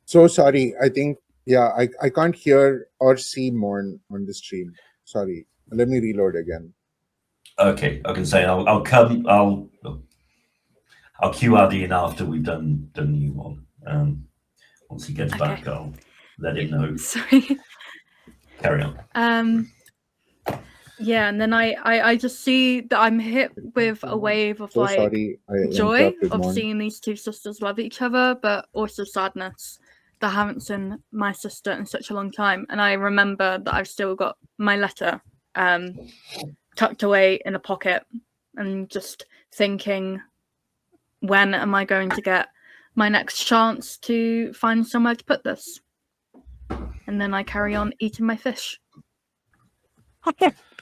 so sorry. I think, yeah, I can't hear or see Morn on the stream. Sorry. Let me reload again. okay, I can say I'll cue Adi in after we've done you Mon. Once he gets Okay. back, I'll let him know. Sorry. Carry on. Yeah, and then I just see that I'm hit with a wave of So like sorry. I joy interrupted of Morn. seeing these two sisters love each other, but also sadness that I haven't seen my sister in such a long time. And I remember that I've still got my letter tucked away in a pocket, and just thinking, when am I going to get my next chance to find somewhere to put this? And then I carry on eating my fish.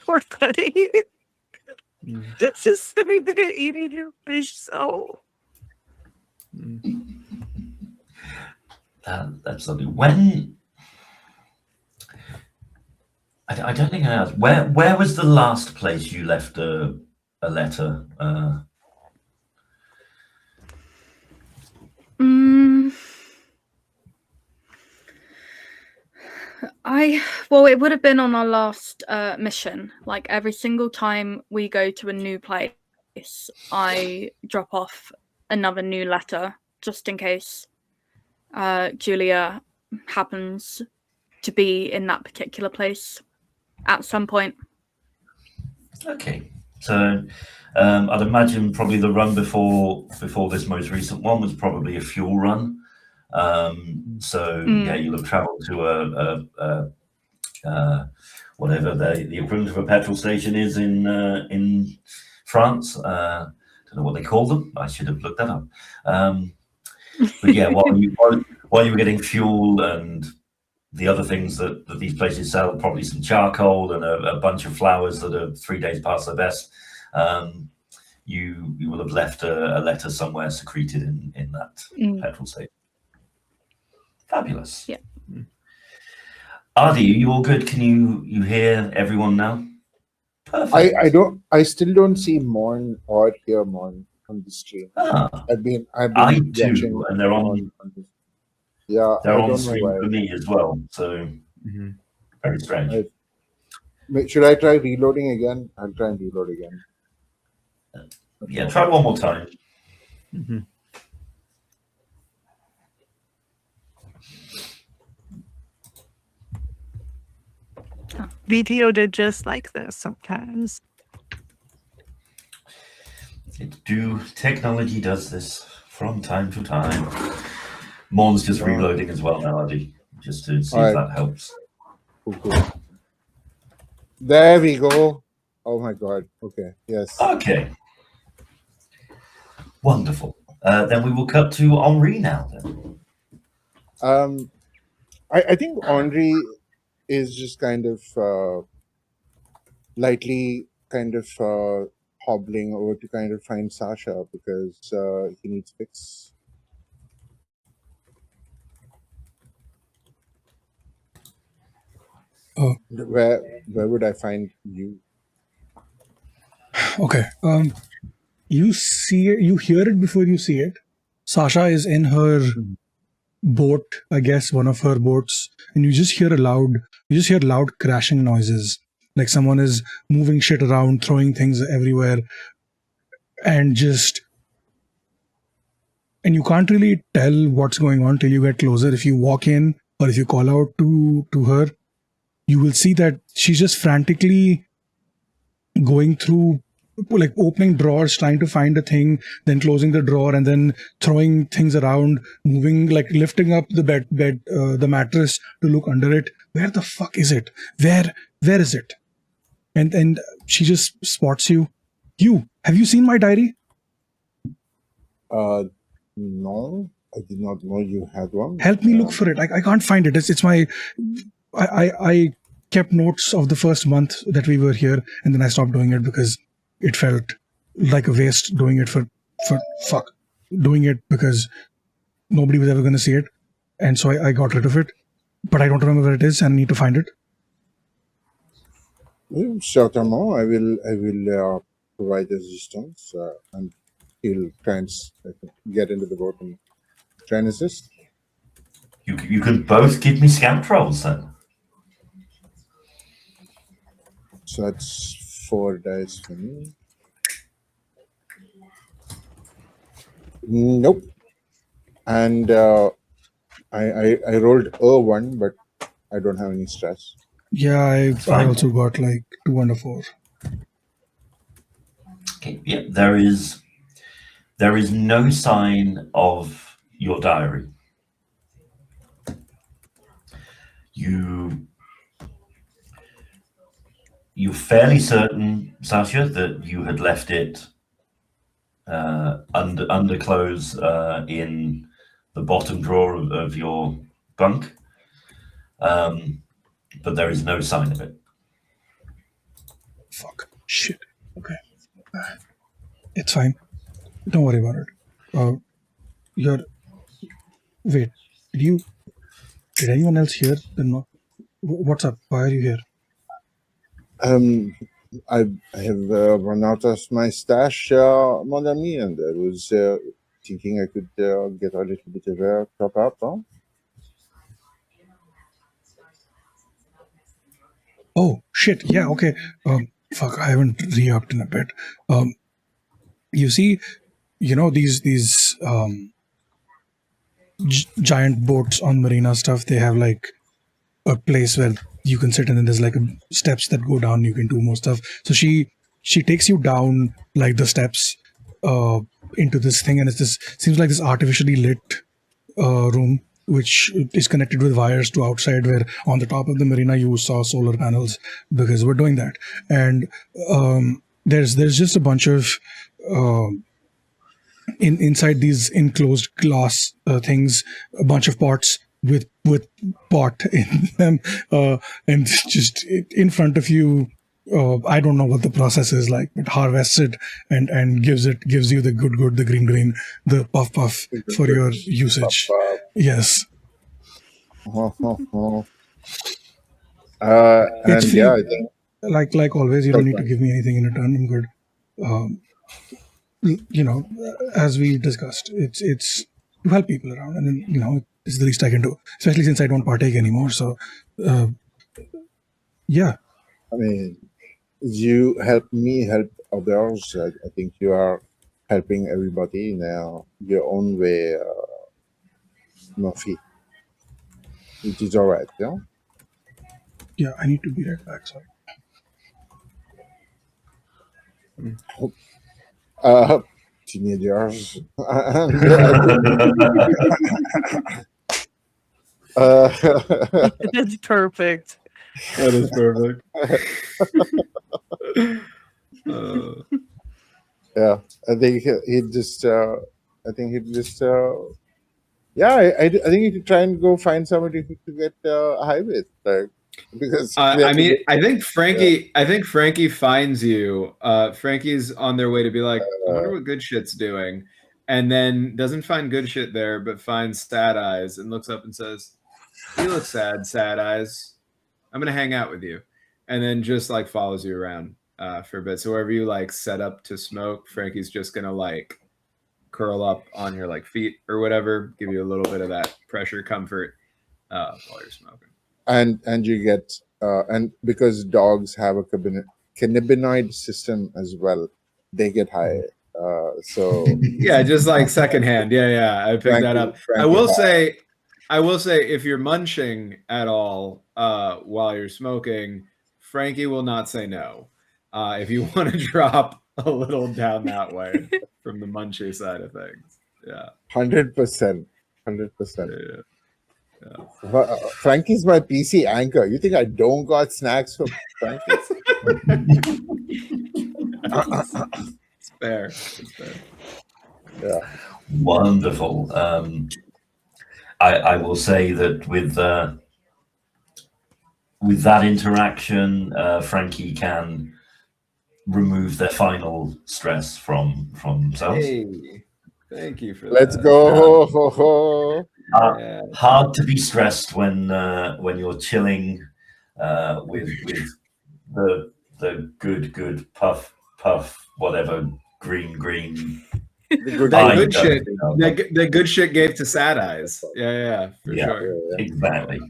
Poor buddy. Just sitting there eating your fish. So That's lovely. When I don't think I asked. Where was the last place you left a letter? Well, it would have been on our last mission. Like every single time we go to a new place, I drop off another new letter just in case Julia happens to be in that particular place at some point. Okay, so I'd imagine probably the run before this most recent one was probably a fuel run. Yeah, you'll have travelled to whatever the equivalent of a petrol station is in France. Don't know what they call them. I should have looked that up. But yeah, while you were getting fuel and the other things that these places sell, probably some charcoal and a bunch of flowers that are 3 days past their best, you will have left a letter somewhere secreted in that petrol station. Fabulous. Yeah. Adi, are you all good? Can you hear everyone now? Perfect. I still don't see Morn or hear Morn on the stream. I've been I watching do, and they're on yeah, they're I on don't know stream why. for me as well. So very strange. Should I try reloading again? I'll try and reload again. Yeah, try one more time. VTO did just like this sometimes. Technology does this from time to time. Mon's just reloading as well now, Adi, just to see if that helps. Cool. There we go. Oh my god. Okay. Yes. Okay. Wonderful. Then we will cut to Henri now. Then. I think Henri is just kind of lightly kind of hobbling over to kind of find Sasha because he needs fix. Oh. Where would I find you? Okay. You hear it before you see it. Sasha is in her boat, I guess, one of her boats, and you just hear loud crashing noises, like someone is moving shit around, throwing things everywhere, and you can't really tell what's going on till you get closer. If you walk in or if you call out to her, you will see that she's just frantically going through, like opening drawers, trying to find a thing, then closing the drawer, and then throwing things around, moving, like lifting up the the mattress to look under it. Where the fuck is it? Where is it? And she just spots you. Have you seen my diary? No, I did not know you had one. Help me look for it. I can't find it. It's my. I kept notes of the first month that we were here, and then I stopped doing it because it felt like a waste doing it doing it because nobody was ever going to see it, and so I got rid of it. But I don't remember where it is, and I need to find it. Certainly, I will provide assistance, and he'll try and get into the boat and try and assist. You can both give me scout rolls then. So that's 4 dice for me. Nope. And I rolled a 1, but I don't have any stress. Yeah, I also got like 2 and a 4. Okay. Yeah, there is no sign of your diary. You're fairly certain, Sasha, that you had left it under clothes in the bottom drawer of your bunk, but there is no sign of it. Fuck. Shit. Okay. It's fine. Don't worry about it. Wait. Did anyone else hear? What's up? Why are you here? I have run out of my stash, mon ami, and I was thinking I could get a little bit of a top up, huh? Oh shit! Yeah, okay. Fuck, I haven't re-upped in a bit. You see, these giant boats on marina stuff. They have like a place where you can sit, and then there's like steps that go down. You can do more stuff. So she takes you down like the steps into this thing, and seems like this artificially lit room, which is connected with wires to outside, where on the top of the marina you saw solar panels, because we're doing that. And there's just a bunch of inside these enclosed glass things, a bunch of pots with pot in them, and just in front of you. I don't know what the process is like, but harvests it and gives you the good, the green, the puff for your usage. Yes. And It's free. yeah, I think Like always, you don't need to give me anything in return. I'm good. As we discussed, it's to help people around, and then it's the least I can do, especially since I don't partake anymore. So, yeah. I mean, you help me help others. I think you are helping everybody in your own way, Murphy. It is all right, yeah? Yeah, I need to be right back. Sorry. Teenagers. That's perfect. That is perfect. Yeah, I think he just. Yeah, I think he could try and go find somebody to get high with, like, because I mean, I think Frankie finds you. Frankie's on their way to be like, I wonder what good shit's doing, and then doesn't find good shit there, but finds Sad Eyes and looks up and says, "You look sad, Sad Eyes. I'm gonna hang out with you," and then just like follows you around. for a bit. So wherever you like set up to smoke, Frankie's just gonna like curl up on your like feet or whatever, give you a little bit of that pressure comfort while you're smoking. And you get and because dogs have a cannabinoid system as well, they get high. So Yeah, just like secondhand. Yeah, I picked that up. I will say, if you're munching at all while you're smoking, Frankie will not say no. If you want to drop a little down that way from the munchy side of things. Yeah. 100%. 100%. Frankie's my PC anchor. You think I don't got snacks for Frankie? It's fair. It's fair. Yeah. Wonderful. I will say that with that interaction, Frankie can remove their final stress from themselves. Hey, thank you for Let's that. go. Hard to be stressed when you're chilling with the good puff whatever green. The good shit gave to Sad Eyes. Yeah, for sure. Exactly.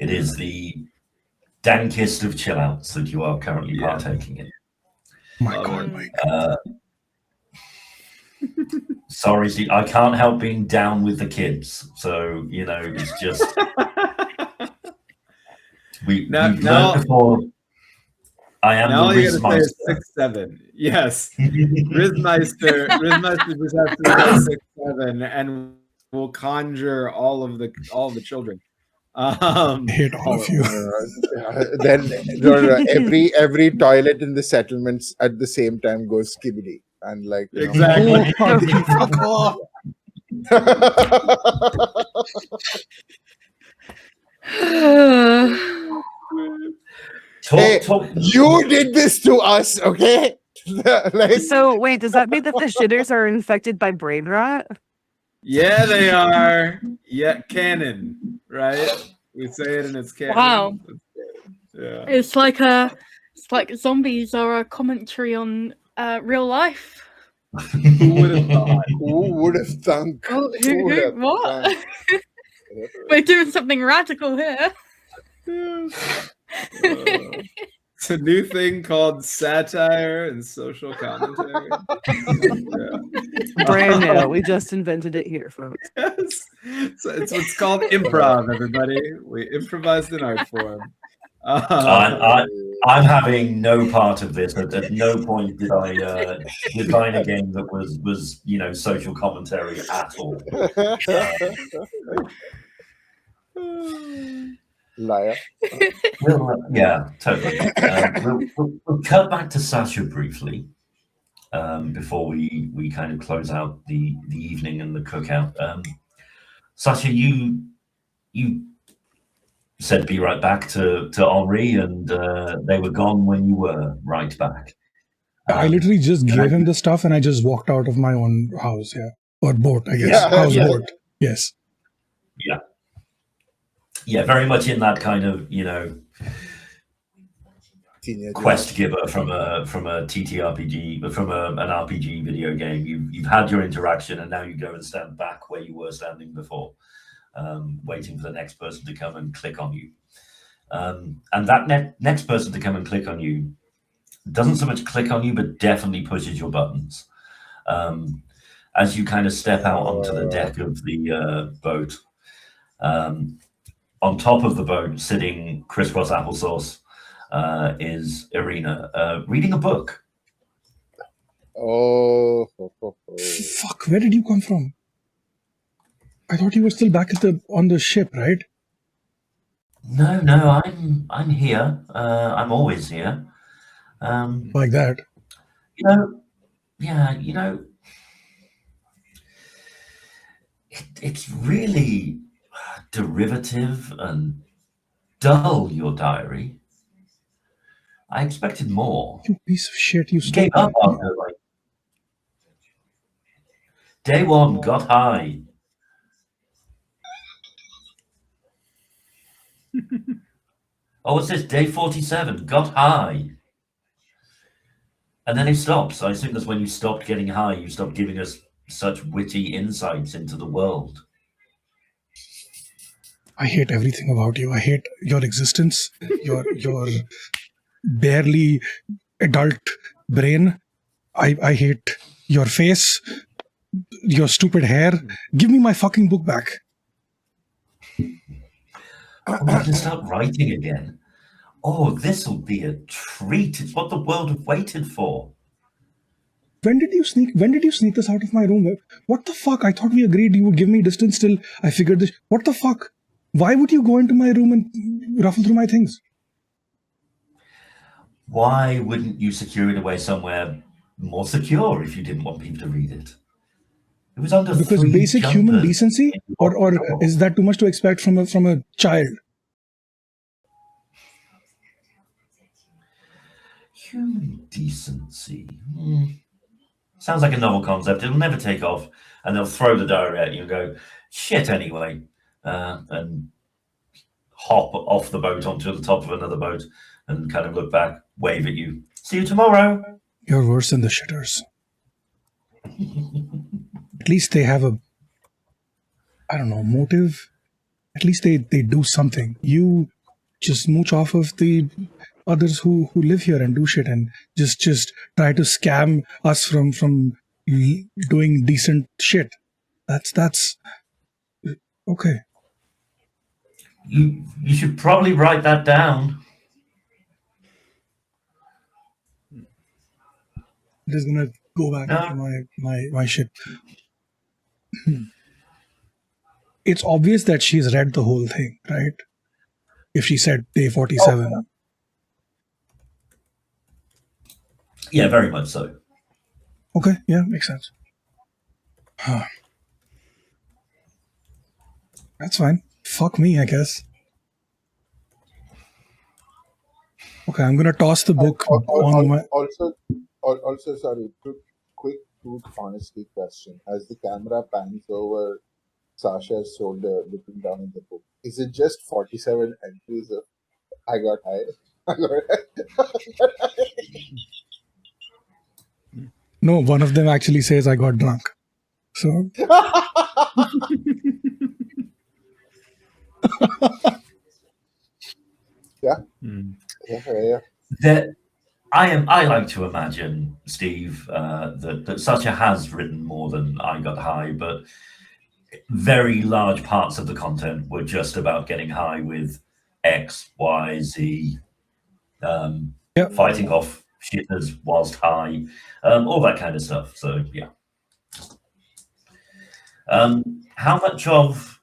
It is the dankest of chill outs that you are currently partaking in. My God. Sorry, Steve, I can't help being down with the kids. So, it's just we've learned before. I am now the you gotta say 6'7". Yes. Rizmeister just has to say 6'7", and we'll conjure all the children. Hate all of you. Then every toilet in the settlements at the same time goes skibbity and like exactly. Fuck off. You did this to us, okay? So wait, does that mean that the shitters are infected by brain rot? Yeah, they are. Yeah, canon, right? We say it and it's canon. Wow. Yeah. It's like zombies are a commentary on real life. Who would have thought? Who would have thunk? Oh, what? We're doing something radical here. It's a new thing called satire and social commentary. Brand new. We just invented it here, folks. Yes. So it's what's called improv, everybody. We improvised an art form. I'm having no part of this. At no point did I design a game that was social commentary at all. Liar. Yeah, totally. We'll cut back to Sasha briefly before we kind of close out the evening and the cookout. Sasha, you said be right back to Henri, and they were gone when you were right back. I literally just gave him the stuff and I just walked out of my own house, or boat, I guess. Boat. Yes. Yeah, very much in that kind of quest giver from a TTRPG, from an RPG video game. You've had your interaction, and now you go and stand back where you were standing before, waiting for the next person to come and click on you. And that next person to come and click on you doesn't so much click on you, but definitely pushes your buttons. As you kind of step out onto the deck of the boat. On top of the boat, sitting crisscross applesauce, is Irina, reading a book. Oh. Fuck, where did you come from? I thought you were still back on the ship, right? No, I'm here. I'm always here. Like that. It's really derivative and dull, your diary. I expected more. You piece of shit, you gave up after day one, got high. Oh, what's this? Day 47, got high. And then it stops. I assume that's when you stopped getting high. You stopped giving us such witty insights into the world. I hate everything about you. I hate your existence, your barely adult brain. I hate your face, your stupid hair. Give me my fucking book back. Oh, you can start writing again. Oh, this'll be a treat. It's what the world have waited for. When did you sneak this out of my room? What the fuck? I thought we agreed you would give me distance till I figured this. What the fuck? Why would you go into my room and ruffle through my things? Why wouldn't you secure it away somewhere more secure if you didn't want people to read it? It was under Because 3 basic human jumpers. decency, or is that too much to expect from a child? Human decency. Sounds like a novel concept. It'll never take off, and they'll throw the diary at you and go, shit anyway, and hop off the boat onto the top of another boat and kind of look back, wave at you. See you tomorrow. You're worse than the shitters. At least they have a, I don't know, motive. At least they do something. You just mooch off of the others who live here and do shit and just try to scam us from doing decent shit. That's okay. You should probably write that down. I'm just gonna go back to my shit. It's obvious that she's read the whole thing, right? If she said day 47. Oh. Yeah, very much so. Okay, yeah, makes sense. That's fine. Fuck me, I guess. Okay, I'm gonna toss the book on my. Also, sorry, quick truth honesty question. As the camera pans over Sasha's shoulder, looking down in the book, is it just 47 entries of "I got high"? No, one of them actually says I got drunk. So Yeah. That I like to imagine, Steve, that Satya has written more than I got high, but very large parts of the content were just about getting high with X, Y, Z, fighting off shitters whilst high, all that kind of stuff. So yeah. How much of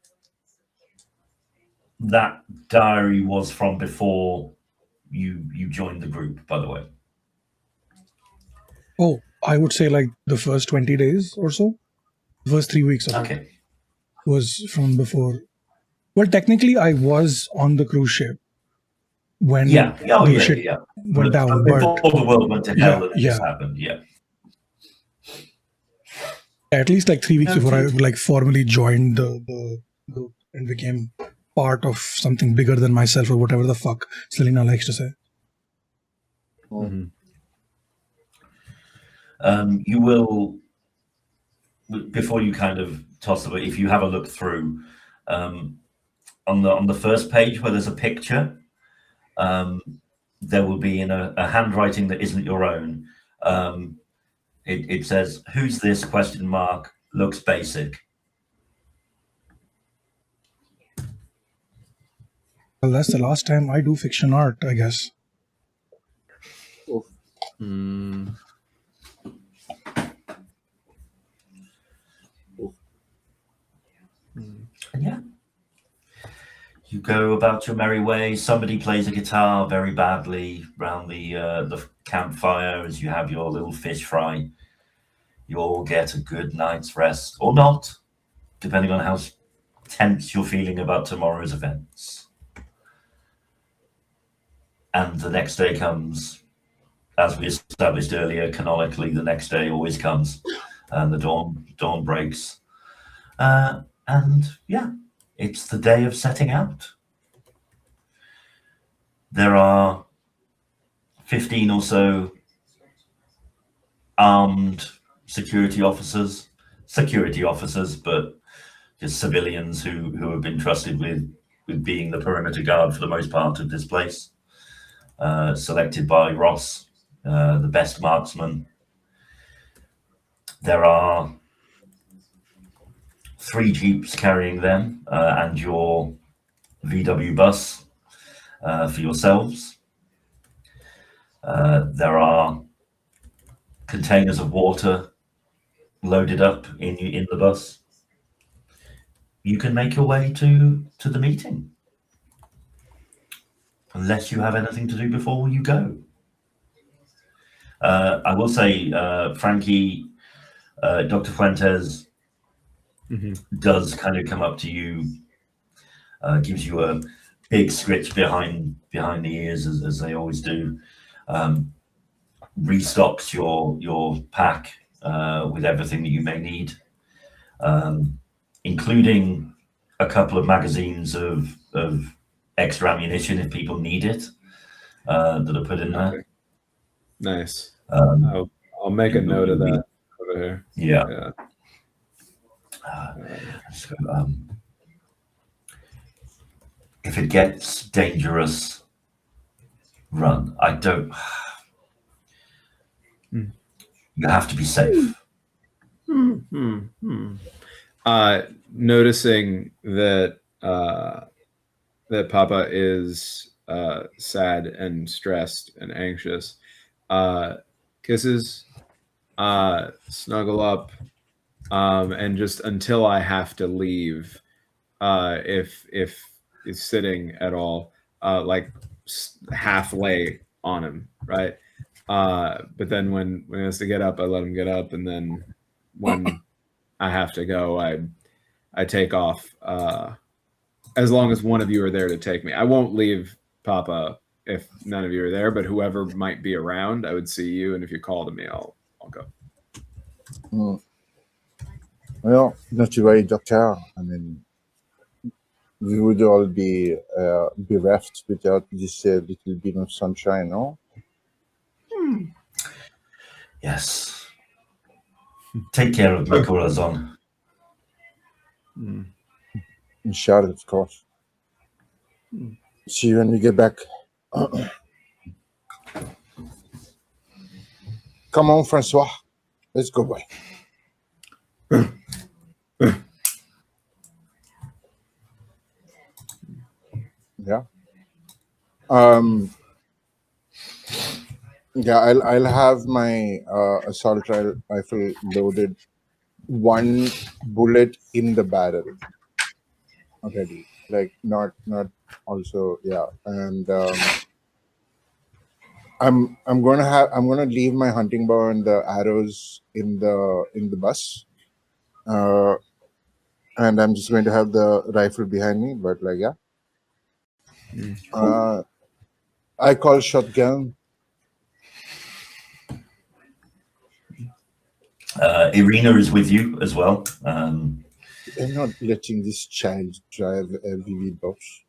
that diary was from before you joined the group, by the way? Oh, I would say like the first 20 days or so. The first 3 weeks of it was from before. Well, technically, I was on the cruise ship when the shit went down. Before the world went to hell and this happened, At least like 3 weeks before I like formally joined the group and became part of something bigger than myself or whatever the fuck Selena likes to say. Mm-hmm. You will, before you kind of toss it, if you have a look through on the first page where there's a picture, there will be in a handwriting that isn't your own. It says, "Who's this?" ? Looks basic. Well, that's the last time I do fiction art, I guess. Yeah. You go about your merry way. Somebody plays a guitar very badly round the campfire as you have your little fish fry. You all get a good night's rest, or not, depending on how tense you're feeling about tomorrow's events. And the next day comes, as we established earlier, canonically, the next day always comes, and the dawn breaks. And yeah, it's the day of setting out. There are 15 or so armed security officers, but just civilians who have been trusted with being the perimeter guard for the most part of this place. Selected by Ross, the best marksman. There are 3 jeeps carrying them and your VW bus for yourselves. There are containers of water loaded up in the bus. You can make your way to the meeting, unless you have anything to do before you go. I will say, Frankie, Dr. Fuentes does kind of come up to you, gives you a big scritch behind the ears, as they always do, restocks your pack with everything that you may need, including a couple of magazines of extra ammunition if people need it, that are put in there. Nice. I'll make a note of that over here. Yeah. So, if it gets dangerous, run. You have to be safe. Noticing that that Papa is sad and stressed and anxious, kisses, snuggle up, and just until I have to leave, if he's sitting at all, like half lay on him, right? But then when he has to get up, I let him get up, and then when I have to go, I take off. As long as one of you are there to take me, I won't leave Papa if none of you are there. But whoever might be around, I would see you, and if you call to me, I'll go. Well, not to worry, Doctor. I mean, we would all be bereft without this little beam of sunshine, no? Yes. Take care of my corazon. Inshallah, of course. See you when we get back. Come on, Francois. Let's go, boy. Yeah. Yeah, I'll have my assault rifle loaded, 1 bullet in the barrel already. Like not also, yeah. And I'm gonna leave my hunting bow and the arrows in the bus. And I'm just going to have the rifle behind me, but like, yeah. I call shotgun. Irina is with you as well. I'm not letting this child drive a VV bus.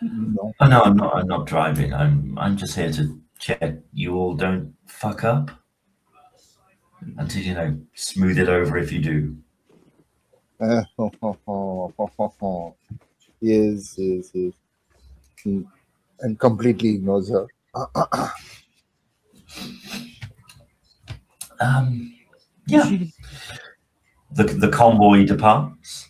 No. Oh no, I'm not driving. I'm just here to check you all don't fuck up. And to, smooth it over if you do. Yes. And completely ignores her. Yeah. The convoy departs.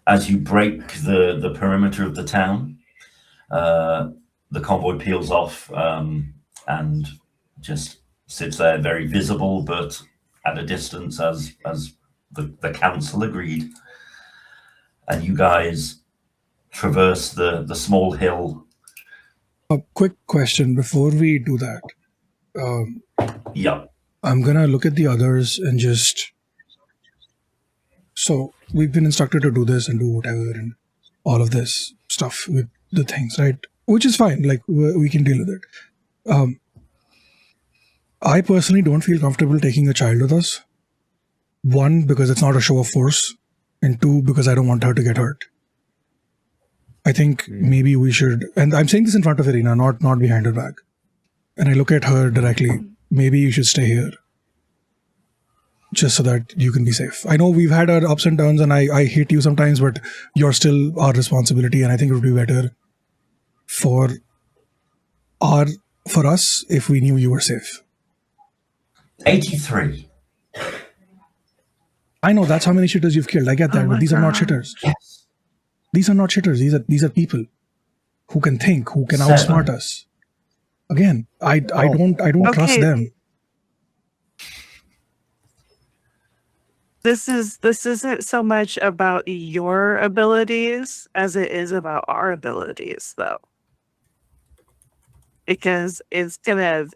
As you break the perimeter of the town, the convoy peels off and just sits there, very visible, but at a distance, as the council agreed. And you guys traverse the small hill. A quick question before we do that. Yeah. I'm gonna look at the others and just. So we've been instructed to do this and do whatever and all of this stuff with the things, right? Which is fine. Like we can deal with it. I personally don't feel comfortable taking a child with us. 1, because it's not a show of force, and 2, because I don't want her to get hurt. I think maybe we should, and I'm saying this in front of Irina, not behind her back. And I look at her directly. Maybe you should stay here. Just so that you can be safe. I know we've had our ups and downs and I hate you sometimes, but you're still our responsibility. And I think it would be better for us if we knew you were safe. 83. I know that's how many shitters you've killed. I get that, but these are not shitters. Yes. These are not shitters. These are people who can think, who can 7. outsmart us. Again, I don't trust Okay. them. This isn't so much about your abilities as it is about our abilities, though. Because it's gonna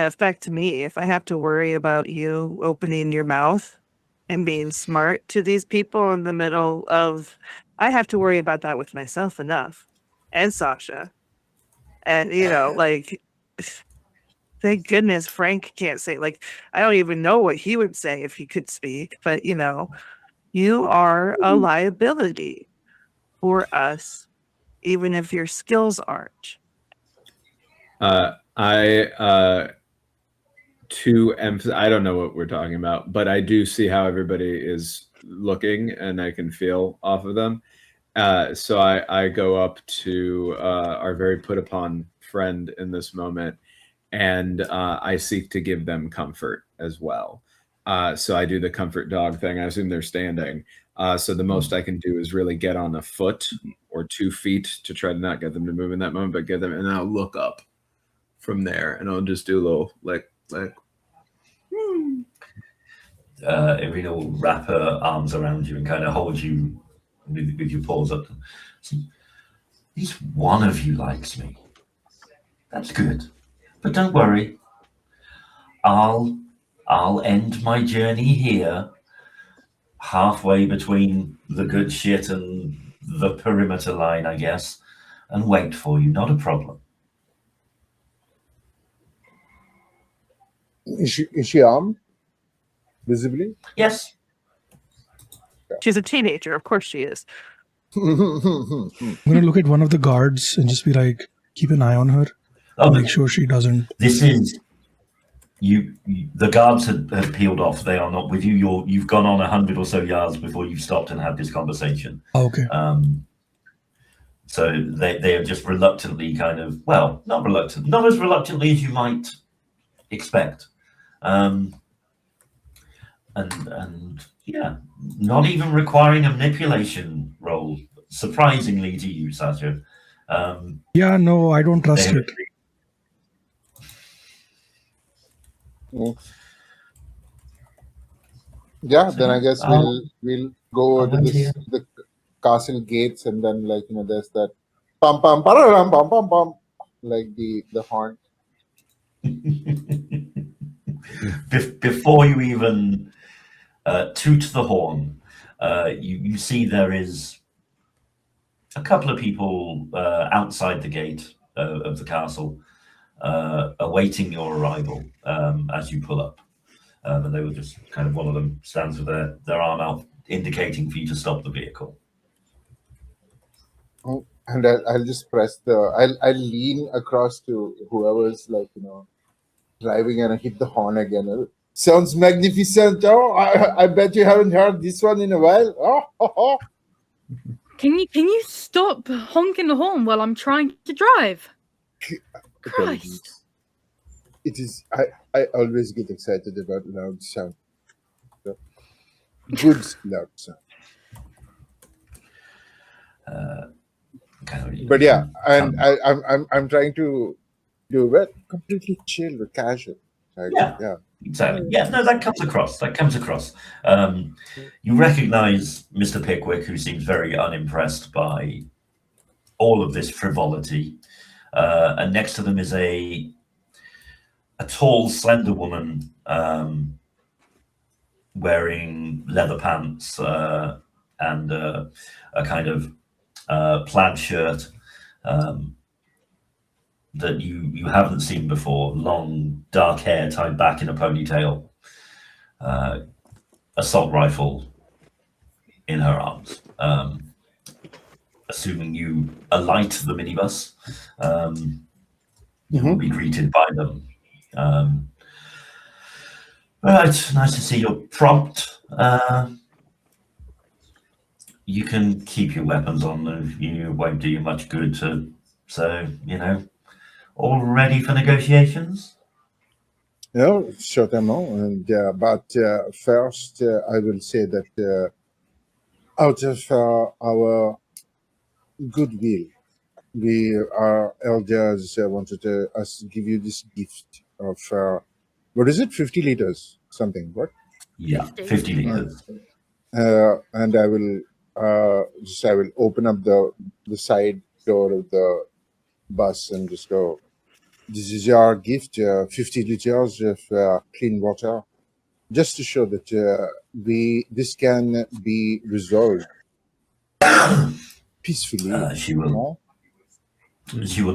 affect me if I have to worry about you opening your mouth and being smart to these people in the middle of. I have to worry about that with myself enough, and Sasha, and like. Thank goodness Frank can't say, like, I don't even know what he would say if he could speak, but you are a liability for us, even if your skills aren't. To emphasize, I don't know what we're talking about, but I do see how everybody is looking and I can feel off of them. So I go up to our very put upon friend in this moment, and I seek to give them comfort as well. So I do the comfort dog thing. I assume they're standing. So the most I can do is really get on a foot or 2 feet to try to not get them to move in that moment, but get them, and then I'll look up from there, and I'll just do a little like. Irina will wrap her arms around you and kind of hold you with your paws up. At least one of you likes me. That's good. But don't worry. I'll end my journey here, halfway between the good shit and the perimeter line, I guess, and wait for you. Not a problem. Is she armed? Visibly? Yes. She's a teenager, of course she is. I'm gonna look at one of the guards and just be like, keep an eye on her. Oh, Make sure she doesn't. This is you. The guards have peeled off. They are not with you. You've gone on 100 or so yards before you've stopped and had this conversation. Okay. So they are just reluctantly kind of, well, not reluctant, not as reluctantly as you might expect. And yeah, not even requiring a manipulation roll, surprisingly to you, Sasha. Yeah, no, I don't trust it. Yeah, then I guess we'll go over to the castle gates, and then there's that pam pam pararam pam pam pam, like the horn. Before you even toot the horn, you see there is a couple of people outside the gate of the castle awaiting your arrival as you pull up. And they were just kind of, one of them stands with their arm out, indicating for you to stop the vehicle. Oh, and I'll just press I'll lean across to whoever's driving, and I hit the horn again. Sounds magnificent. Oh, I bet you haven't heard this one in a while. Oh. Can you stop honking the horn while I'm trying to drive? Christ. It is. I always get excited about loud sound. Good loud sound. But yeah, and I'm trying to do it completely chill, casual. Right? Yeah. Exactly. Yeah, no, that comes across. You recognize Mr. Pickwick, who seems very unimpressed by all of this frivolity. And next to them is a tall, slender woman wearing leather pants and a kind of plaid shirt that you haven't seen before. Long, dark hair tied back in a ponytail. Assault rifle in her arms. Assuming you alight the minibus, you will be greeted by them Well, it's nice to see you're prompt. You can keep your weapons on them. You won't do you much good. So, all ready for negotiations? No, certainly. And but first, I will say that out of our goodwill, our elders wanted us to give you this gift of what is it? 50 liters, something. What? Yeah, 50 liters. And I will open up the side door of the bus and just go. This is your gift, 50 liters of clean water, just to show that this can be resolved peacefully. She will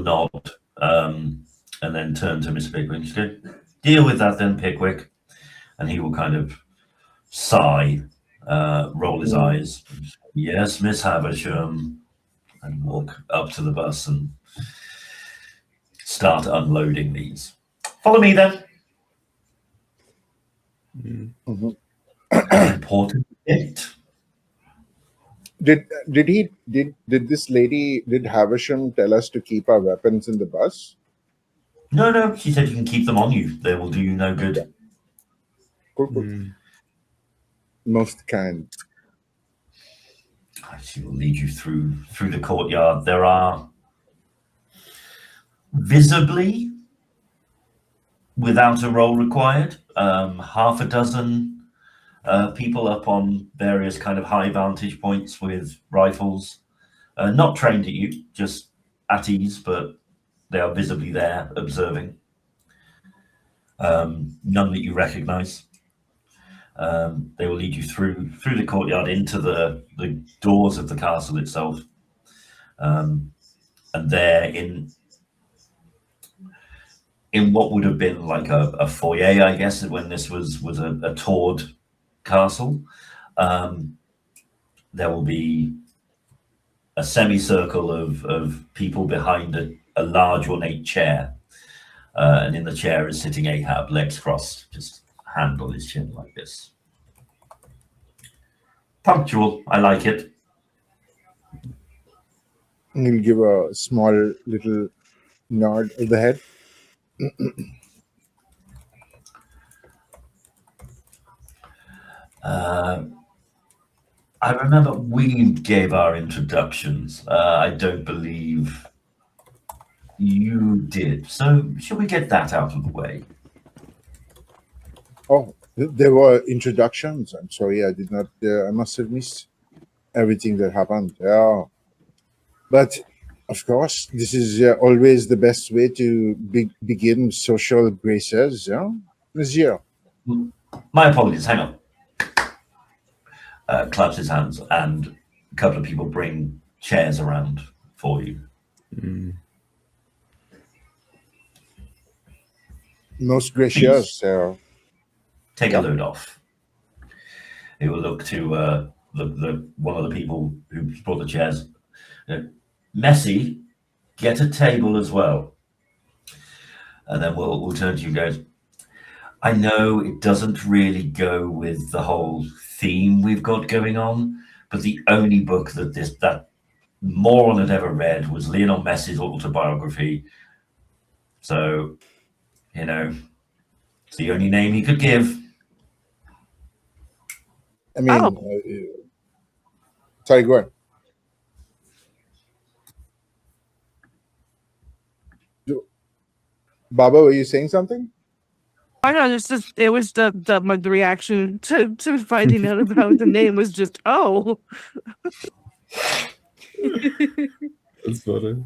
nod, and then turn to Mr. Pickwick and just go, deal with that then, Pickwick. And he will kind of sigh, roll his eyes. Yes, Miss Havisham, and walk up to the bus and start unloading these. Follow me then. Mhm. An important bit. Did this lady, did Havisham tell us to keep our weapons in the bus? No, she said you can keep them on you. They will do you no good. Cool. Most kind. She will lead you through the courtyard. There are visibly, without a roll required, half a dozen people up on various kind of high vantage points with rifles, not trained at you, just at ease, but they are visibly there observing. None that you recognize. They will lead you through the courtyard into the doors of the castle itself, and there in what would have been like a foyer, I guess, when this was a toured castle, there will be a semicircle of people behind a large ornate chair, and in the chair is sitting Ahab, legs crossed, just hand on his chin like this. Punctual, I like it. And he'll give a small little nod of the head. I remember we gave our introductions. I don't believe you did. So shall we get that out of the way? Oh, there were introductions. I'm sorry, I did not. I must have missed everything that happened. Yeah, but of course, this is always the best way to begin social graces. Yeah, Monsieur. My apologies. Hang on. Claps his hands, and a couple of people bring chairs around for you. Most gracious. Take a load off. He will look to the one of the people who brought the chairs. Messi, get a table as well. And then we'll turn to you guys. I know it doesn't really go with the whole theme we've got going on, but the only book that moron had ever read was Lionel Messi's autobiography. So, it's the only name he could give. I mean, sorry, go ahead. Baba, were you saying something? I know it was the reaction to finding out about the name was just, oh. That's funny.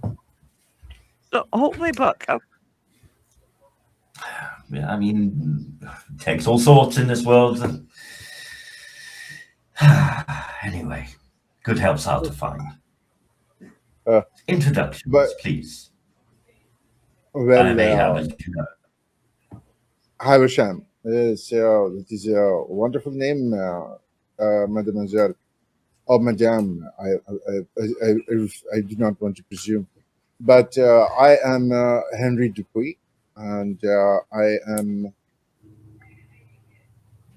The only book. Yeah, I mean, it takes all sorts in this world. Anyway, good help's hard to find. Introductions, please. Well, I may have, as you know. Havisham. It is a wonderful name, Mademoiselle. Or Madame, I do not want to presume. But I am Henry Dupuy. and I am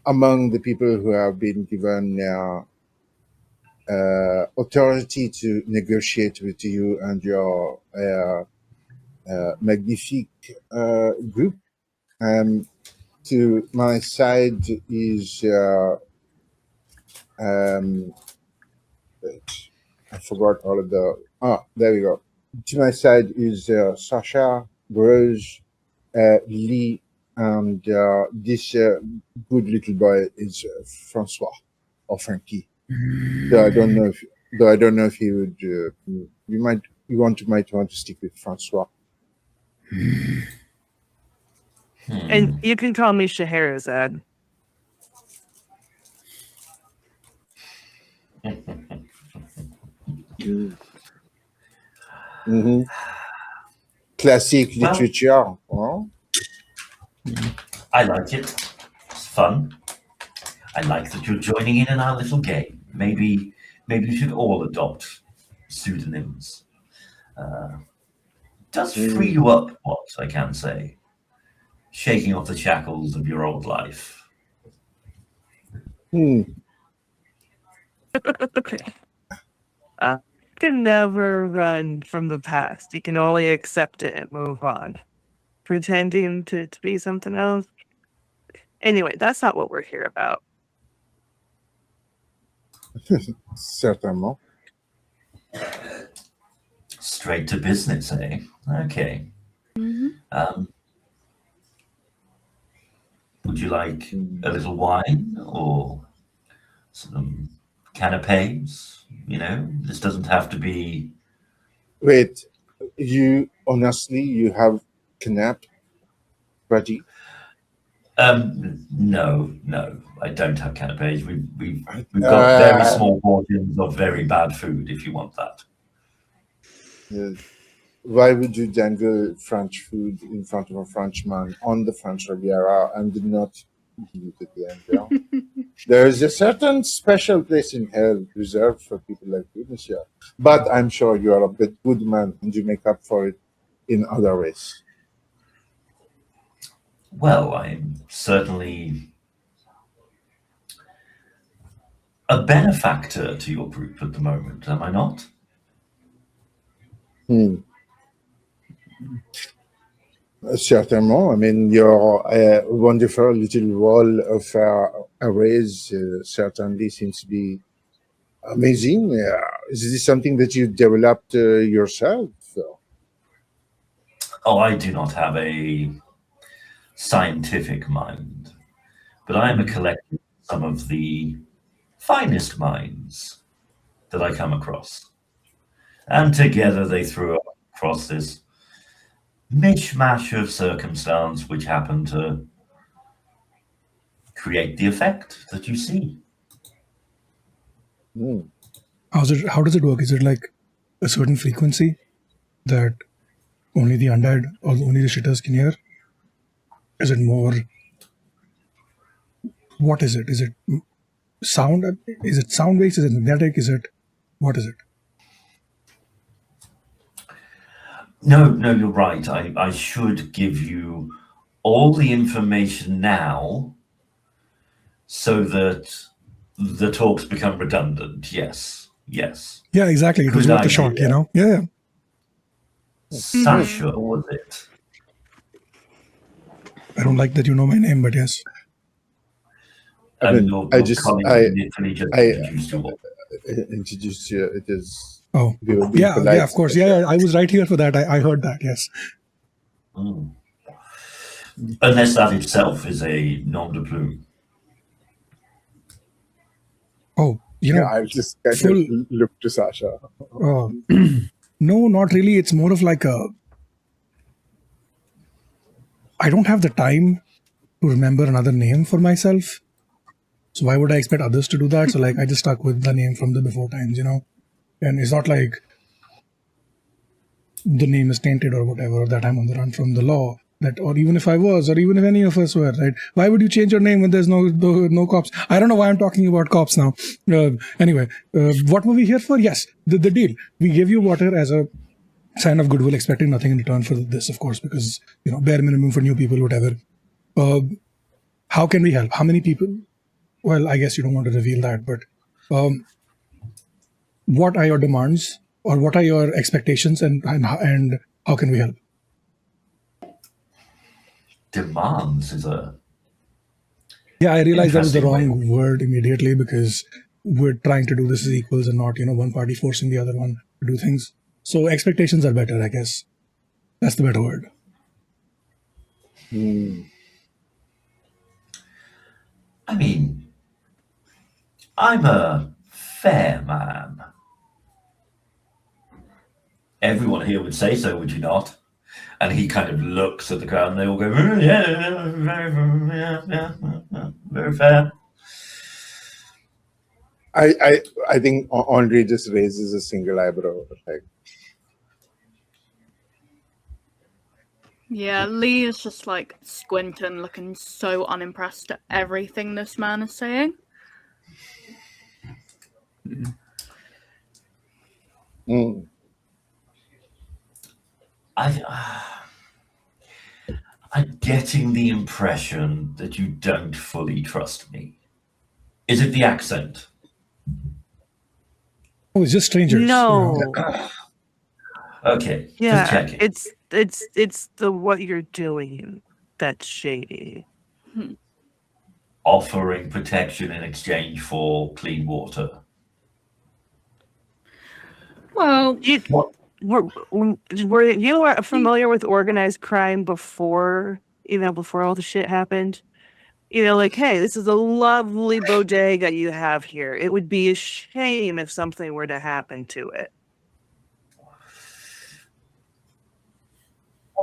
among the people who have been given authority to negotiate with you and your magnifique group. To my side is wait, I forgot all of the. There we go. To my side is Sasha, Rose, Lee, and this good little boy is Francois or Frankie. Though I don't know if he would. You might want to stick with Francois. And you can call me Scheherazade. Mm-hmm. Classic Well- literature. Huh? I like it. It's fun. I like that you're joining in our little game. Maybe we should all adopt pseudonyms. Does free you up, what I can say. Shaking off the shackles of your old life. You can never run from the past. You can only accept it and move on. Pretending to be something else. Anyway, that's not what we're here about. Certainement. Straight to business, eh? Okay. Would you like a little wine or some canapes? You know, this doesn't have to be. Wait, you have canap ready? No, I don't have canapes. We've got very small portions of very bad food. If you want that. Why would you dangle French food in front of a Frenchman on the French Riviera and did not give it at the end? Yeah? There is a certain special place in hell reserved for people like you, monsieur. But I'm sure you are a good man and you make up for it in other ways. Well, I'm certainly a benefactor to your group at the moment, am I not? Certainly. I mean, your wonderful little wall of arrays certainly seems to be amazing. Is this something that you developed yourself? Oh, I do not have a scientific mind, but I am a collector of some of the finest minds that I come across. And together they threw across this mishmash of circumstance which happened to create the effect that you see. How does it work? Is it like a certain frequency that only the undead or only the shitters can hear? Is it more? What is it? Is it sound? Is it sound based? Is it magnetic? What is it? No, you're right. I should give you all the information now so that the talks become redundant. Yes. Yeah, exactly. It was Good worth a idea. shot, you know? Yeah. Sasha, was it? I don't like that you know my name, but yes. I mean, Your I just- colleague I- literally just I- introduced you all. Introduced you. It is. Oh, we will be yeah, polite. of course. Yeah, I was right here for that. I heard that, yes. Unless that itself is a nom de plume. Oh, you know, I just kind full- of look to Sasha. no, not really. It's more of like I don't have the time to remember another name for myself. So why would I expect others to do that? So like I just stuck with the name from the before times, you know? And it's not like the name is tainted or whatever, or that I'm on the run from the law. That, or even if I was, or even if any of us were, right? Why would you change your name when there's no cops? I don't know why I'm talking about cops now. Anyway, what were we here for? Yes, the deal. We gave you water as a sign of goodwill, expecting nothing in return for this, of course, because, bare minimum for new people, whatever. How can we help? How many people? Well, I guess you don't want to reveal that, but what are your demands or what are your expectations, and how can we help? Demands is a... Yeah, I realized that was the Interesting wrong word immediately because we're trying to do this as equals and not, one party forcing the other one to do things. So expectations are better, I guess. That's the better word. I mean, I'm a fair man. Everyone here would say so, would you not? And he kind of looks at the crowd and they all go, yeah, very fair. I think Andre just raises a single eyebrow. Like, Yeah, Lee is just like squinting, looking so unimpressed at everything this man is saying. I'm getting the impression that you don't fully trust me. Is it the accent? Oh, it's just strangers. No. Okay, Yeah, just checking. it's the what you're doing that's shady. Offering protection in exchange for clean water. Well, Were you familiar with organized crime before all the shit happened? Like, hey, this is a lovely bodega you have here. It would be a shame if something were to happen to it.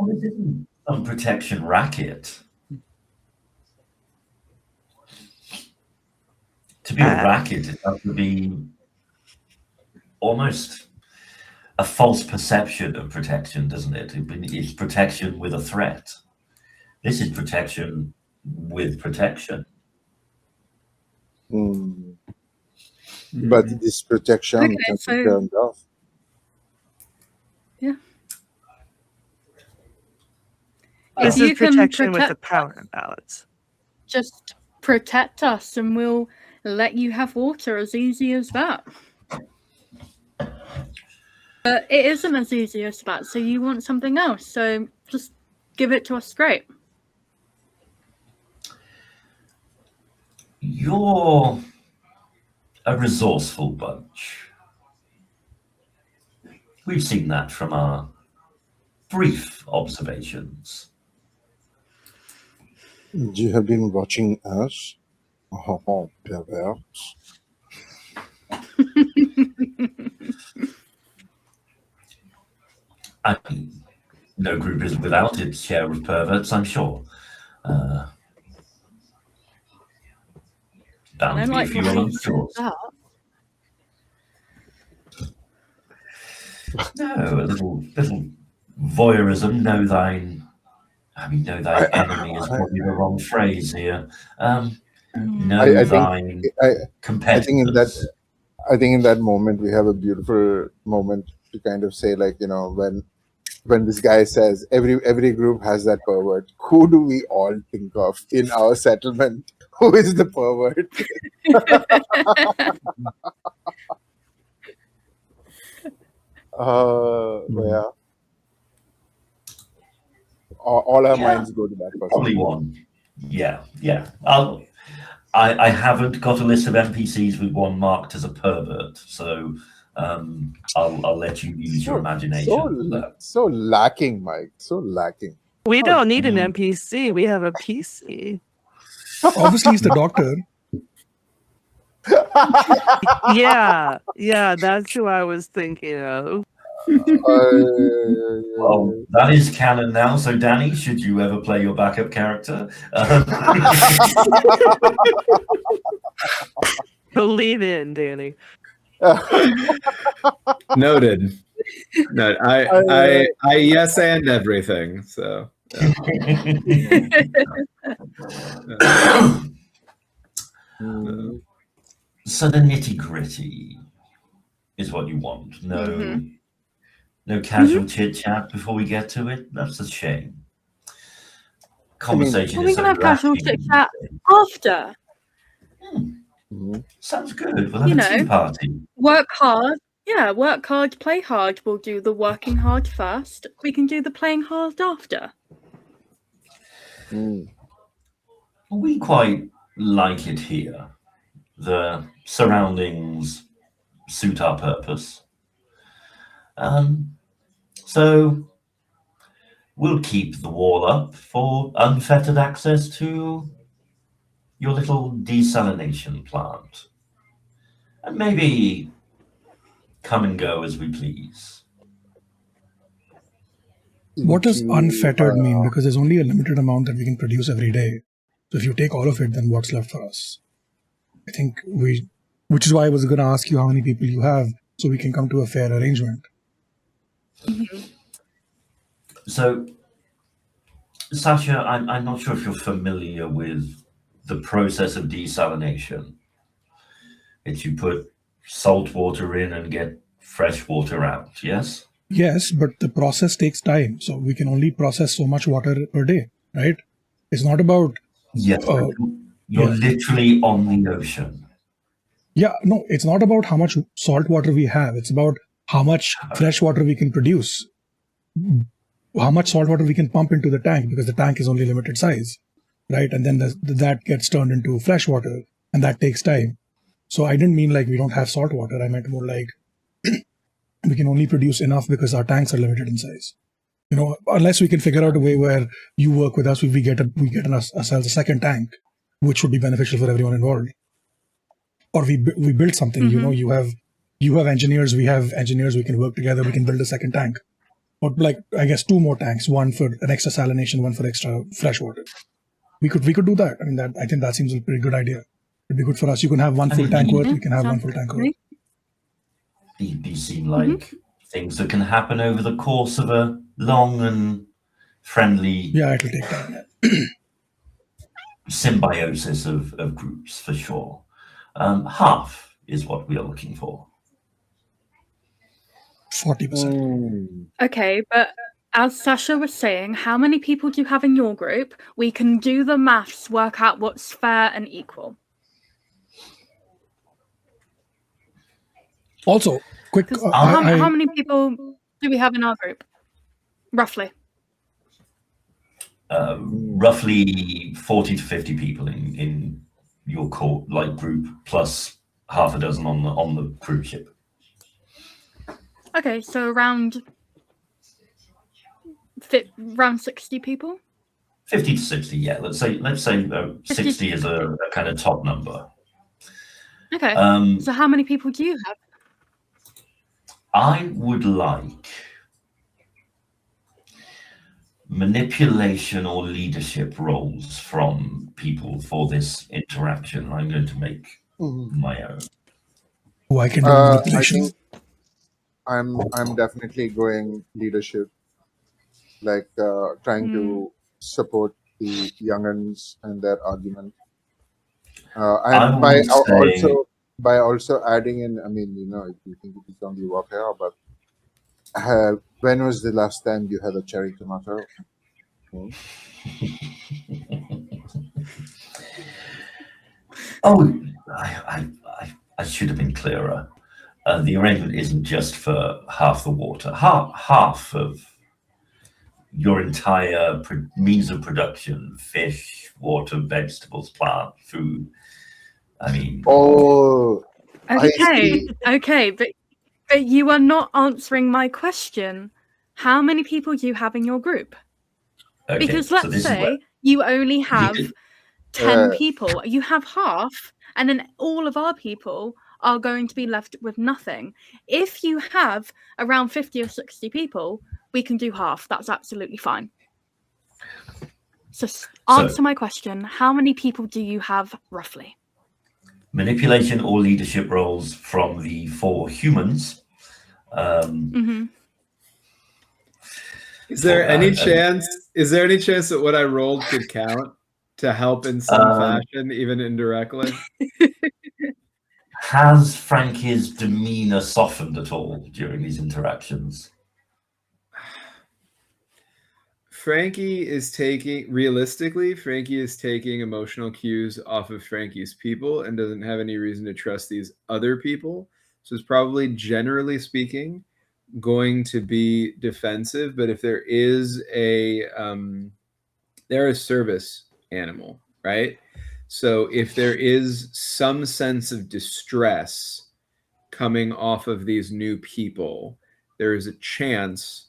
Oh, this isn't some protection racket. To be a racket, it has to be almost a false perception of protection, doesn't it? It's protection with a threat. This is protection with protection. But this protection can be turned off. Yeah. This is protection with the power imbalance. Just protect us and we'll let you have water, as easy as that. But it isn't as easy as that, so you want something else, so just give it to us straight. You're a resourceful bunch. We've seen that from our brief observations. You have been watching us? Oh, perverse. I mean, no group is without its share of perverts, I'm sure. Bound to be a few amongst yours. No, a little voyeurism. Know thine enemy is probably the wrong phrase here. Know thine competitors. I think in that moment we have a beautiful moment to kind of say, like, when this guy says every group has that pervert, who do we all think of in our settlement? Who is the pervert? Yeah. All our minds go to that person. Probably one. Yeah. I haven't got a list of NPCs with one marked as a pervert, so I'll let you use your imagination. So lacking, Mike. So lacking. We don't need an NPC. We have a PC. Obviously, he's the doctor. Yeah, that's who I was thinking of. Well, that is canon now. So, Danny, should you ever play your backup character? Believe in, Danny. Noted. No, I yes and everything. So. So the nitty-gritty is what you want. No casual chit chat before we get to it. That's a shame. Conversation Well, we is can so have casual lacking chit these chat days. after. Sounds good. We'll have You a tea know. party. Work hard. Yeah, work hard, play hard. We'll do the working hard first. We can do the playing hard after. We quite like it here. The surroundings suit our purpose. So we'll keep the wall up for unfettered access to your little desalination plant. And maybe come and go as we please. What does unfettered mean? Because there's only a limited amount that we can produce every day. So if you take all of it, then what's left for us? I think which is why I was going to ask you how many people you have so we can come to a fair arrangement. So, Sasha, I'm not sure if you're familiar with the process of desalination. It's you put salt water in and get fresh water out, yes? Yes, but the process takes time. So we can only process so much water per day, right? It's not about... Yes, you're literally on the ocean. Yeah, no, it's not about how much salt water we have. It's about how much fresh water we can produce. How much salt water we can pump into the tank, because the tank is only limited size, right? And then that gets turned into fresh water, and that takes time. So I didn't mean like we don't have salt water. I meant more like we can only produce enough because our tanks are limited in size. You know, unless we can figure out a way where you work with us, we get ourselves a second tank, which would be beneficial for everyone involved. Or we build something. You know, you have engineers, we have engineers. We can work together. We can build a second tank, or like I guess 2 more tanks, one for an extra salination, one for extra fresh water. We could do that. I mean, I think that seems a pretty good idea. It'd be good for us. You can have one full tank worth. We can have one full tank worth. These seem like things that can happen over the course of a long and friendly it'll take time. symbiosis of groups for sure. Half is what we are looking for. 40%. Okay, but as Sasha was saying, how many people do you have in your group? We can do the maths, work out what's fair and equal. Also, quick. How many people do we have in our group? Roughly. Roughly 40 to 50 people in your core group, plus half a dozen on the cruise ship. Okay, so around 60 people. 50 to 60, yeah. Let's say 60 is a kind of top number. Okay. So how many people do you have? I would like manipulation or leadership roles from people for this interaction. I'm going to make my own. Oh, I can do manipulation. I think I'm definitely going leadership, like trying to support the young'uns and their argument, and by also adding in. I mean, you know, if you think it is only walk here, but when was the last time you had a cherry tomato? Oh, I should have been clearer. The arrangement isn't just for half the water. Half of your entire means of production: fish, water, vegetables, plant, food. I mean. Oh. Okay, but you are not answering my question. How many people do you have in your group? Okay, because let's say you only have 10 people. You have half, and then all of our people are going to be left with nothing. If you have around 50 or 60 people, we can do half. That's absolutely fine. So answer my question. How many people do you have roughly? Manipulation or leadership roles from the 4 humans. Is there any chance that what I rolled could count to help in some fashion, even indirectly? Has Frankie's demeanor softened at all during these interactions? Frankie is taking emotional cues off of Frankie's people and doesn't have any reason to trust these other people. So it's probably, generally speaking, going to be defensive. But if there is they're a service animal, right? So if there is some sense of distress coming off of these new people, there is a chance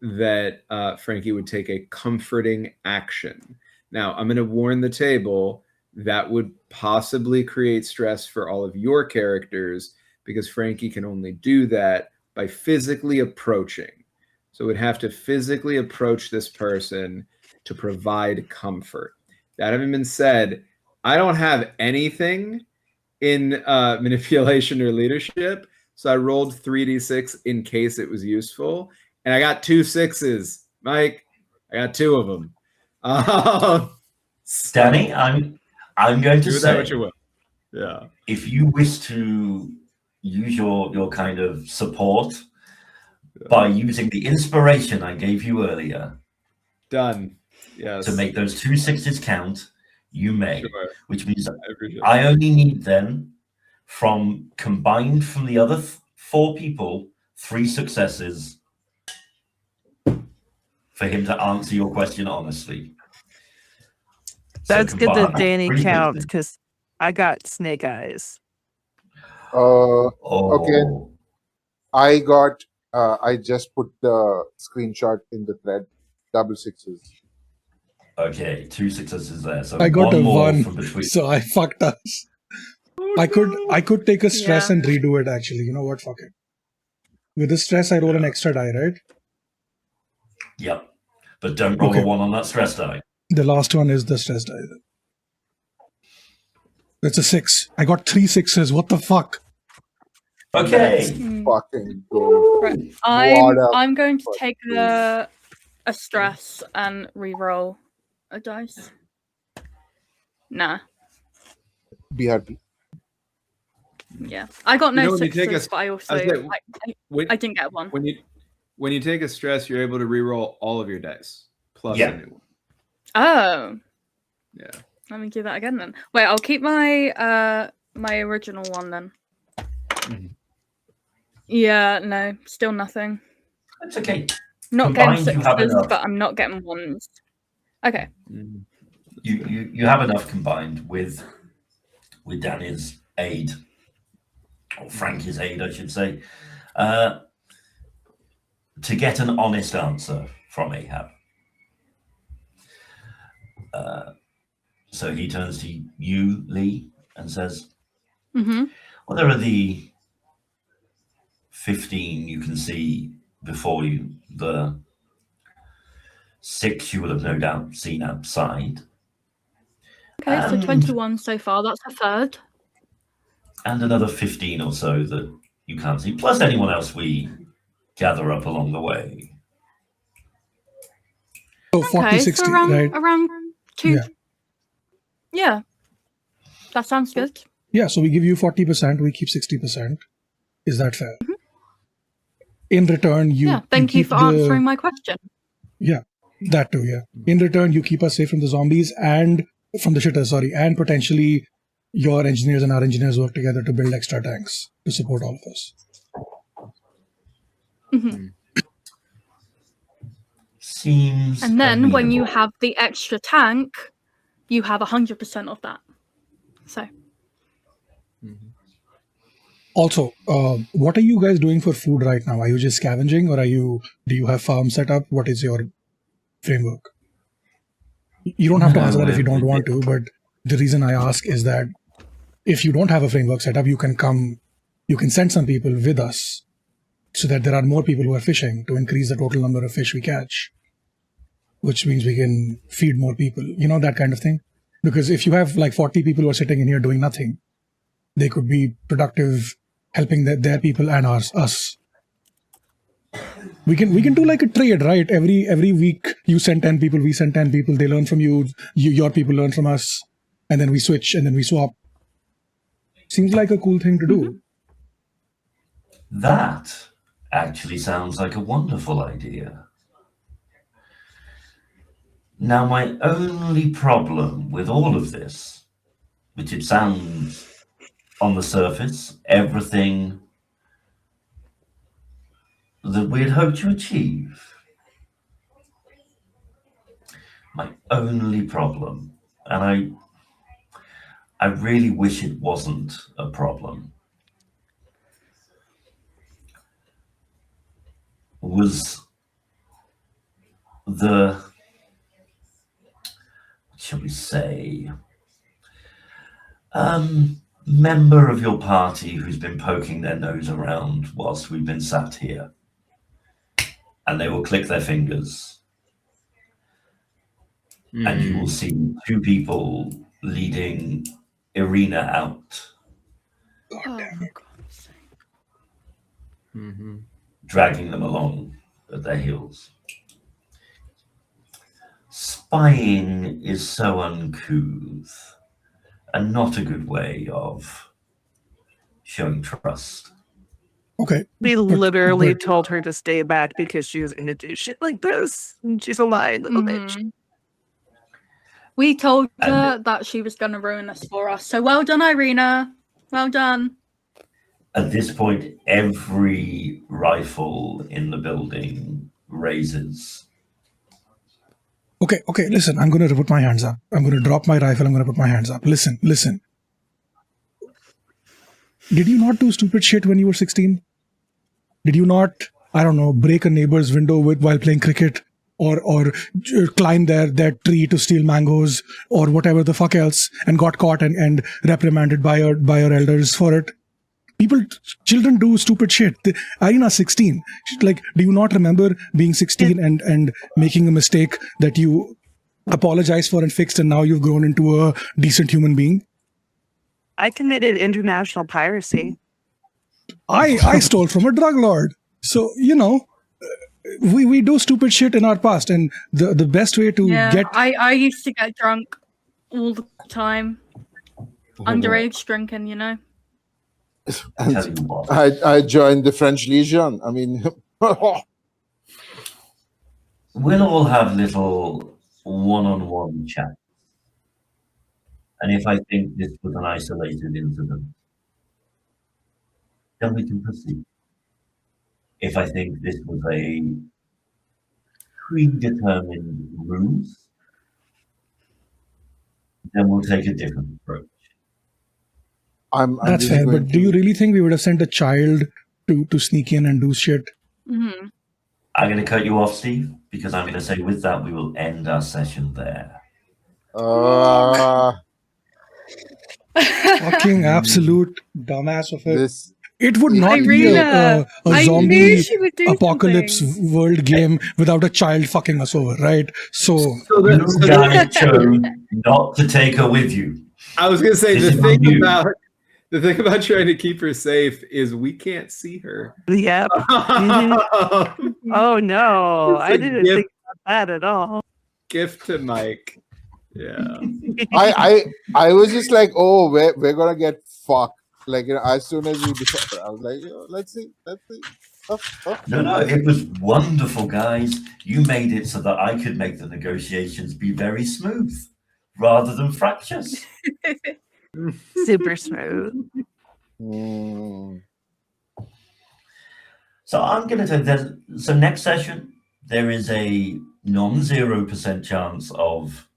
that Frankie would take a comforting action. Now, I'm going to warn the table that would possibly create stress for all of your characters, because Frankie can only do that by physically approaching. So we'd have to physically approach this person to provide comfort. That having been said, I don't have anything in manipulation or leadership, so I rolled 3d6 in case it was useful, and I got 2 6s. Mike, I got 2 of them. Danny, I'm going to do say, that what you will. Yeah. If you wish to use your kind of support by using the inspiration I gave you earlier, done. Yes. To make those 2 6s count, you may. Sure. Which means I only need then, combined from the other 4 people, 3 successes for him to answer your question honestly. That's good that Danny 3 counts, sixes. because I got snake eyes. Okay. I got. I just put the screenshot in the thread. Double 6s. Okay, 2 successes there. So I got one a more 1, from between. so I fucked us. I could take a stress and redo it, actually. You know what? Fuck it. With the stress, I roll an extra die, right? Yep. But don't roll a 1 on that stress die. The last one is the stress die. It's a 6. I got 3 6s. What the fuck? Okay. Fucking go. Right. I'm going to take a stress and re-roll a dice. Nah. Be happy. Yeah. I got no You know, when you take sixes, a- but I also I didn't get one. When you take a stress, you're able to re-roll all of your dice plus a new one. Oh. Yeah. Let me do that again then. Wait, I'll keep my my original one then. Mhm. Yeah, no, still nothing. That's okay. Not Combined, getting you have sixes, enough. but I'm not getting ones. Okay. Mhm. You have enough combined with Danny's aid, or Frankie's aid, I should say, to get an honest answer from Ahab. So he turns to you, Lee, and says, well, there are the 15 you can see before you, the 6 you will have no doubt seen outside. Okay, so 21 so far. That's a third. And another 15 or so that you can't see, plus anyone else we gather up along the way. So 40, 60, so around, right? around 2. Yeah. That sounds good. Yeah, so we give you 40%, we keep 60%. Is that fair? In return, thank you keep for answering my question. Yeah, that too, yeah. In return, you keep us safe from the zombies and from the shitters, and potentially your engineers and our engineers work together to build extra tanks to support all of us. Seems. And then when you amenable. have the extra tank, you have 100% of that. So. Also, what are you guys doing for food right now? Are you just scavenging, or do you have farm set up? What is your framework? You don't have to answer that if you don't want to, but the reason I ask is that if you don't have a framework set up, you can send some people with us so that there are more people who are fishing to increase the total number of fish we catch, which means we can feed more people, that kind of thing. Because if you have like 40 people who are sitting in here doing nothing, they could be productive helping their people and us. We can do like a trade, right? Every week you send 10 people, we send 10 people, they learn from you, your people learn from us, and then we switch and then we swap. Seems like a cool thing to do. That actually sounds like a wonderful idea. Now, my only problem with all of this, which it sounds on the surface, everything that we had hoped to achieve. My only problem, and I really wish it wasn't a problem, was the, shall we say, member of your party who's been poking their nose around whilst we've been sat here. And they will click their fingers. And you will see two people leading Irina out, Oh, for God's sake. dragging them along at their heels. Spying is so uncouth and not a good way of showing trust. Okay. We literally told her to stay back because she was going to do shit like this. And she's a lying little bitch. Mhm. We told her that she was going to ruin this for us. So well done, Irina. Well done. At this point, every rifle in the building raises. Okay, listen, I'm going to put my hands up. I'm going to drop my rifle. I'm going to put my hands up. Listen. Did you not do stupid shit when you were 16? Did you not, I don't know, break a neighbor's window while playing cricket? Or climb that tree to steal mangoes or whatever the fuck else and got caught and reprimanded by your elders for it? Children do stupid shit. Irina's 16. Like, do you not remember being 16 and making a mistake that you apologized for and fixed, and now you've grown into a decent human being? I committed international piracy. I stole from a drug lord. So, we do stupid shit in our past, and the best way to get... I used to get drunk all the time. Underage drinking, And Tell you what. I joined the French Legion. I mean, We'll all have little one-on-one chats. And if I think this was an isolated incident, then we can proceed. If I think this was a predetermined ruse, then we'll take a different approach. That's fair, but do you really think we would have sent a child to sneak in and do shit? Mm-hmm. I'm going to cut you off, Steve, because I'm going to say with that, we will end our session there. Fucking absolute dumbass of it. This It would not Irina, be a I zombie knew she would do apocalypse something. world game without a child fucking us over, right? So You guys chose not to take her with you. I was gonna say This the is on thing you. about trying to keep her safe is we can't see her. Yep. Oh no, It's I a didn't gift. think about that at all. Gift to Mike. Yeah. I was just like, oh, we're gonna get fucked. Like, as soon as we decided, I was like, let's see. No, it was wonderful, guys. You made it so that I could make the negotiations be very smooth rather than fractious. Super smooth. So I'm going to tell you, so next session, there is a non-0% chance of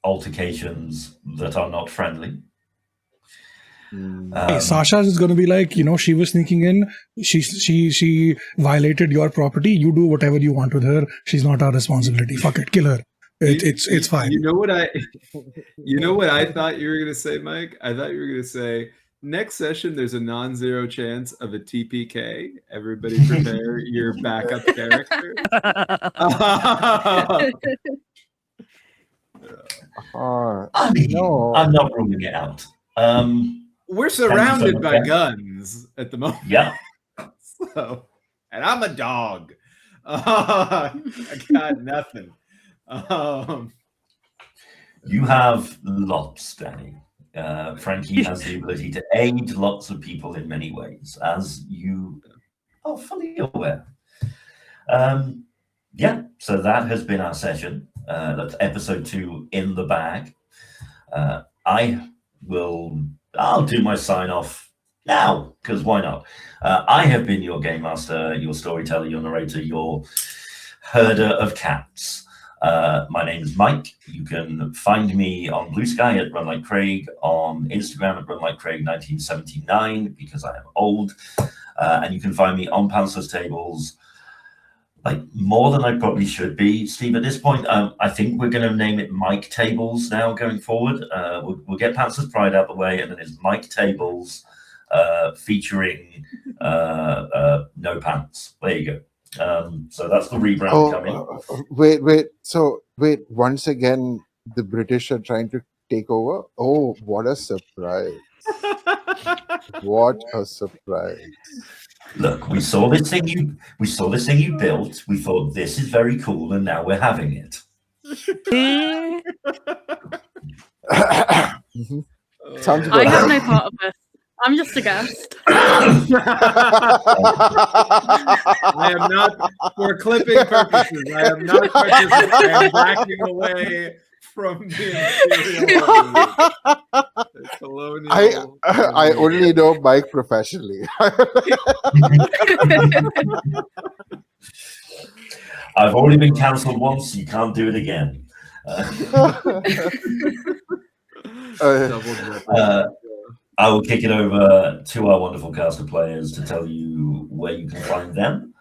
altercations that are not friendly. hey, Sasha is going to be like, she was sneaking in. She violated your property. You do whatever you want with her. She's not our responsibility. Fuck it, kill her. It's fine. You know what I thought you were gonna say, Mike? I thought you were gonna say next session there's a non-zero chance of a TPK. Everybody prepare your backup character. I mean, No. I'm not ruling it out. We're surrounded much, by guys. guns at the moment. Yeah. So, and I'm a dog. I got nothing. You have lots, Danny. Frankie has the ability to aid lots of people in many ways, as you are fully aware. Yeah, so that has been our session. That's episode 2 in the bag. I'll do my sign off now, because why not? I have been your game master, your storyteller, your narrator, your herder of cats. My name is Mike. You can find me on Blue Sky at Run Like Craig, on Instagram at Run Like Craig 1979, because I am old. And you can find me on Pantsless tables, like more than I probably should be, Steve. At this point, I think we're going to name it Mike Tables now going forward. We'll get Pantsless Pride out the way, and then it's Mike Tables featuring No Pants. There you go. So that's the rebrand coming. Wait. So, once again, the British are trying to take over? Oh, what a surprise. What a surprise. Look, we saw this thing you built. We thought this is very cool, and now we're having it. Sounds I good. have no part of this. I'm just a guest. I am not, for clipping purposes, I am not participating. I am backing away from the colonial. I only know Mike professionally. I've already been cancelled once. You can't do it again. I will kick it over to our wonderful cast of players to tell you where you can find them.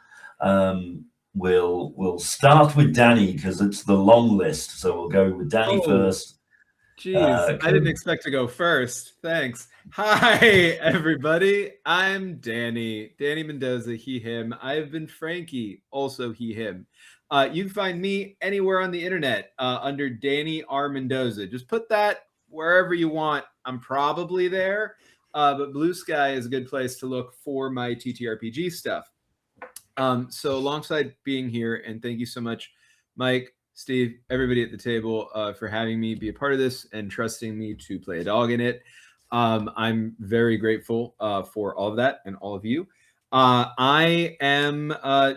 We'll start with Danny because it's the long list. So we'll go with Danny first. Jeez, I didn't expect to go first. Thanks. Hi, everybody. I'm Danny Mendoza, he, him. I've been Frankie, also he, him. You can find me anywhere on the internet under Danny R. Mendoza. Just put that wherever you want. I'm probably there, but Blue Sky is a good place to look for my TTRPG stuff. So alongside being here, and thank you so much, Mike, Steve, everybody at the table for having me be a part of this and trusting me to play a dog in it. I'm very grateful for all of that and all of you. I am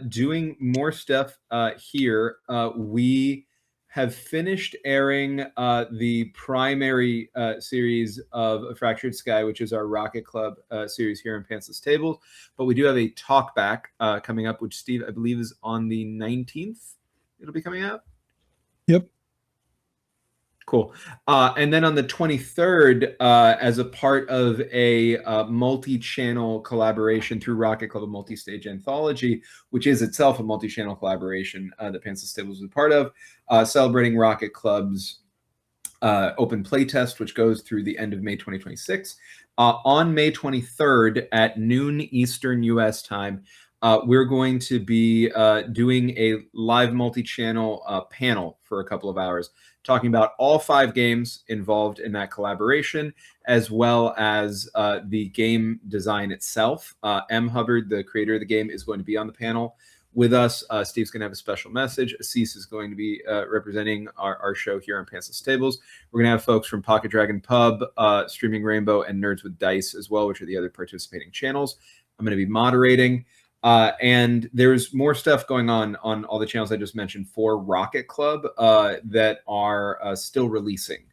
doing more stuff here. We have finished airing the primary series of A Fractured Sky, which is our Rocket Club series here in Pantsless Tables. But we do have a talk back coming up, which Steve, I believe, is on the 19th. It'll be coming out. Yep. Cool. And then on the 23rd, as a part of a multi-channel collaboration through Rocket Club, a multi-stage anthology, which is itself a multi-channel collaboration that Pantsless Tables is a part of, celebrating Rocket Club's open playtest, which goes through the end of May 2026. On May 23rd at noon Eastern U.S. time, we're going to be doing a live multi-channel panel for a couple of hours, talking about all 5 games involved in that collaboration, as well as the game design itself. M. Hubbard, the creator of the game, is going to be on the panel with us. Steve's going to have a special message. Assis is going to be representing our show here on Pantsless Tables. We're going to have folks from Pocket Dragon Pub, Streaming Rainbow, and Nerds with Dice as well, which are the other participating channels. I'm going to be moderating. And there's more stuff going on all the channels I just mentioned for Rocket Club that are still releasing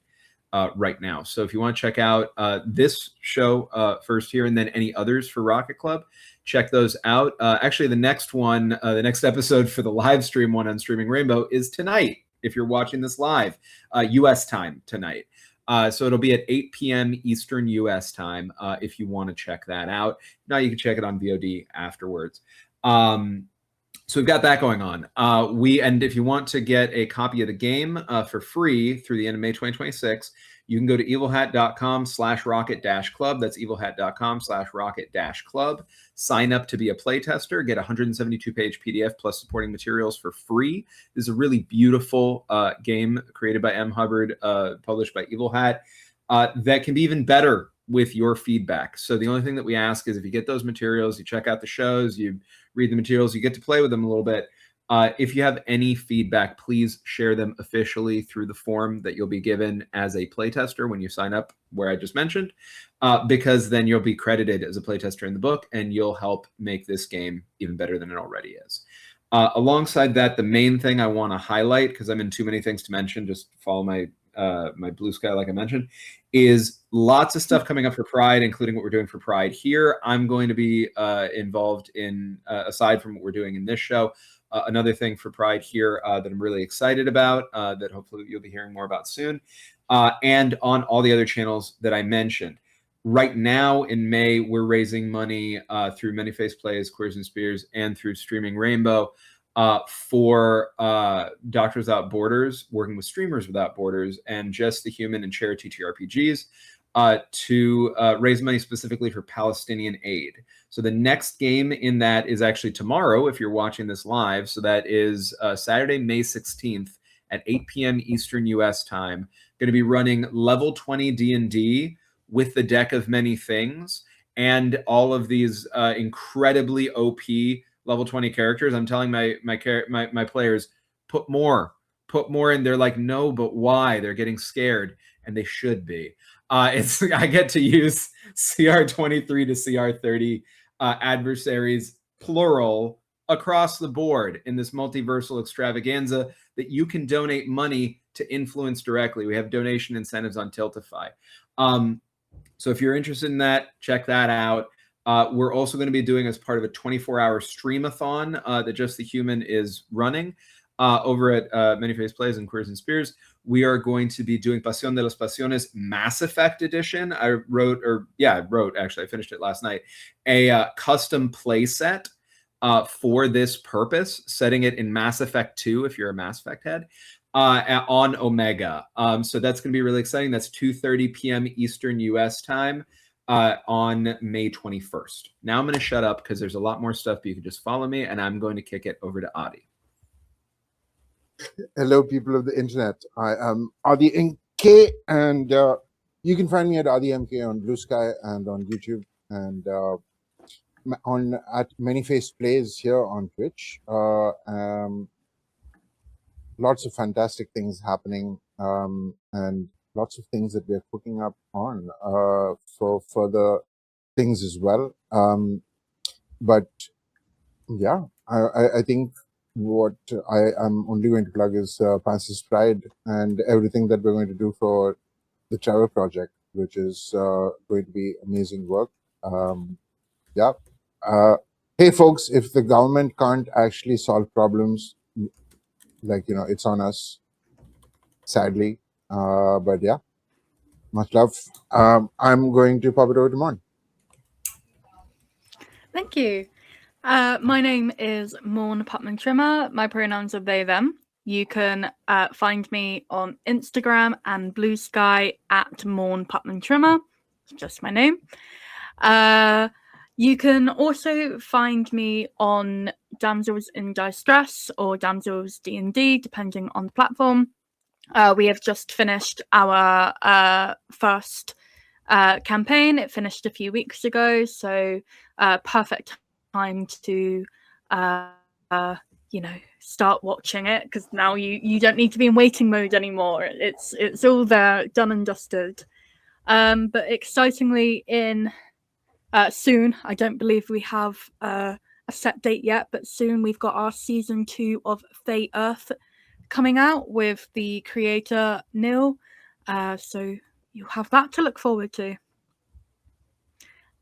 right now. So if you want to check out this show first here and then any others for Rocket Club, check those out. Actually, the next one, the next episode for the live stream one on Streaming Rainbow is tonight. If you're watching this live, US time tonight. So it'll be at 8 p.m. Eastern U.S. time if you want to check that out. Now you can check it on VOD afterwards. So we've got that going on. And if you want to get a copy of the game for free through the end of May 2026, you can go to evilhat.com/rocket-club. That's evilhat.com/rocket-club. Sign up to be a playtester. Get a 172-page PDF plus supporting materials for free. This is a really beautiful game created by M. Hubbard, published by Evil Hat, that can be even better with your feedback. So the only thing that we ask is if you get those materials, you check out the shows, you read the materials, you get to play with them a little bit. If you have any feedback, please share them officially through the form that you'll be given as a playtester when you sign up where I just mentioned, because then you'll be credited as a playtester in the book and you'll help make this game even better than it already is. Alongside that, the main thing I want to highlight, because I'm in too many things to mention, just follow my my Blue Sky, like I mentioned, is lots of stuff coming up for Pride, including what we're doing for Pride here. I'm going to be involved in, aside from what we're doing in this show, another thing for Pride here that I'm really excited about, that hopefully you'll be hearing more about soon, and on all the other channels that I mentioned. Right now in May, we're raising money through Many Face Plays, Queers and Spears, and through Streaming Rainbow for Doctors Without Borders, working with Streamers Without Borders, and Just the Human and Charity TRPGs to raise money specifically for Palestinian aid. So the next game in that is actually tomorrow, if you're watching this live. So that is Saturday, May 16th at 8 p.m. Eastern US time. Going to be running level 20 D&D with the deck of many things and all of these incredibly OP level 20 characters. I'm telling my players, put more in. They're like, no, but why? They're getting scared, and they should be. I get to use CR23 to CR30 adversaries, plural, across the board in this multiversal extravaganza that you can donate money to influence directly. We have donation incentives on Tiltify. So if you're interested in that, check that out. We're also going to be doing, as part of a 24-hour streamathon that Just the Human is running over at Many Face Plays and Queers and Spears. We are going to be doing Pasión de las Pasiones Mass Effect Edition. I finished it last night. A custom play set for this purpose, setting it in Mass Effect 2 if you're a Mass Effect head. On Omega. So that's going to be really exciting. That's 2:30 p.m. Eastern US time on May 21st. Now I'm going to shut up because there's a lot more stuff, but you can just follow me, and I'm going to kick it over to Adi. Hello, people of the internet. I am Adi MK, and you can find me at Adi MK on Blue Sky and on YouTube, and at Many Face Plays here on Twitch. Lots of fantastic things happening, and lots of things that we're cooking up on for further things as well. But yeah, I think what I am only going to plug is Pantsless Pride and everything that we're going to do for the Trevor Project, which is going to be amazing work. Hey folks, if the government can't actually solve problems, it's on us, sadly. But yeah, much love. I'm going to pop it over to Mon. Thank you. My name is Morn Putman Trimmer. My pronouns are they, them. You can find me on Instagram and Blue Sky at Morn Putman Trimmer. It's just my name. You can also find me on Damsels in Distress or Damsels D&D, depending on the platform. We have just finished our first campaign. It finished a few weeks ago, so perfect time to start watching it, because now you don't need to be in waiting mode anymore. It's all there, done and dusted. But excitingly, in soon, I don't believe we have a set date yet, but soon we've got our season 2 of Fey Earth coming out with the creator Neil. So you have that to look forward to.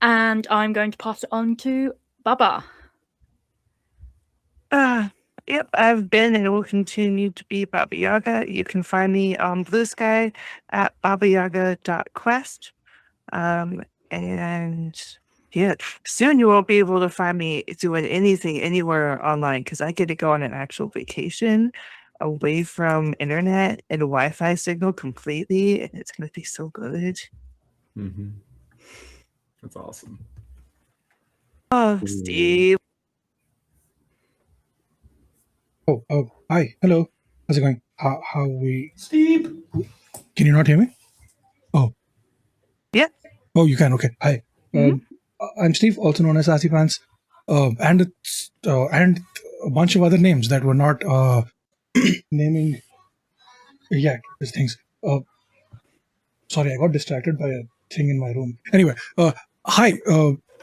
And I'm going to pass it on to Baba. Yep, I've been and will continue to be Baba Yaga. You can find me on Blue Sky at babayaga.quest. And yeah, soon you won't be able to find me doing anything anywhere online, because I get to go on an actual vacation away from internet and Wi-Fi signal completely, and it's going to be so good. Mm-hmm. That's awesome. Oh, Steve. Oh, hi, hello. How's it going? How we? Steve. Can you not hear me? Oh. Yeah. Oh, you can. Okay. Hi. I'm Steve, also known as Sassy Pants, and a bunch of other names that were not naming. Yeah, these things. Sorry, I got distracted by a thing in my room. Anyway, hi.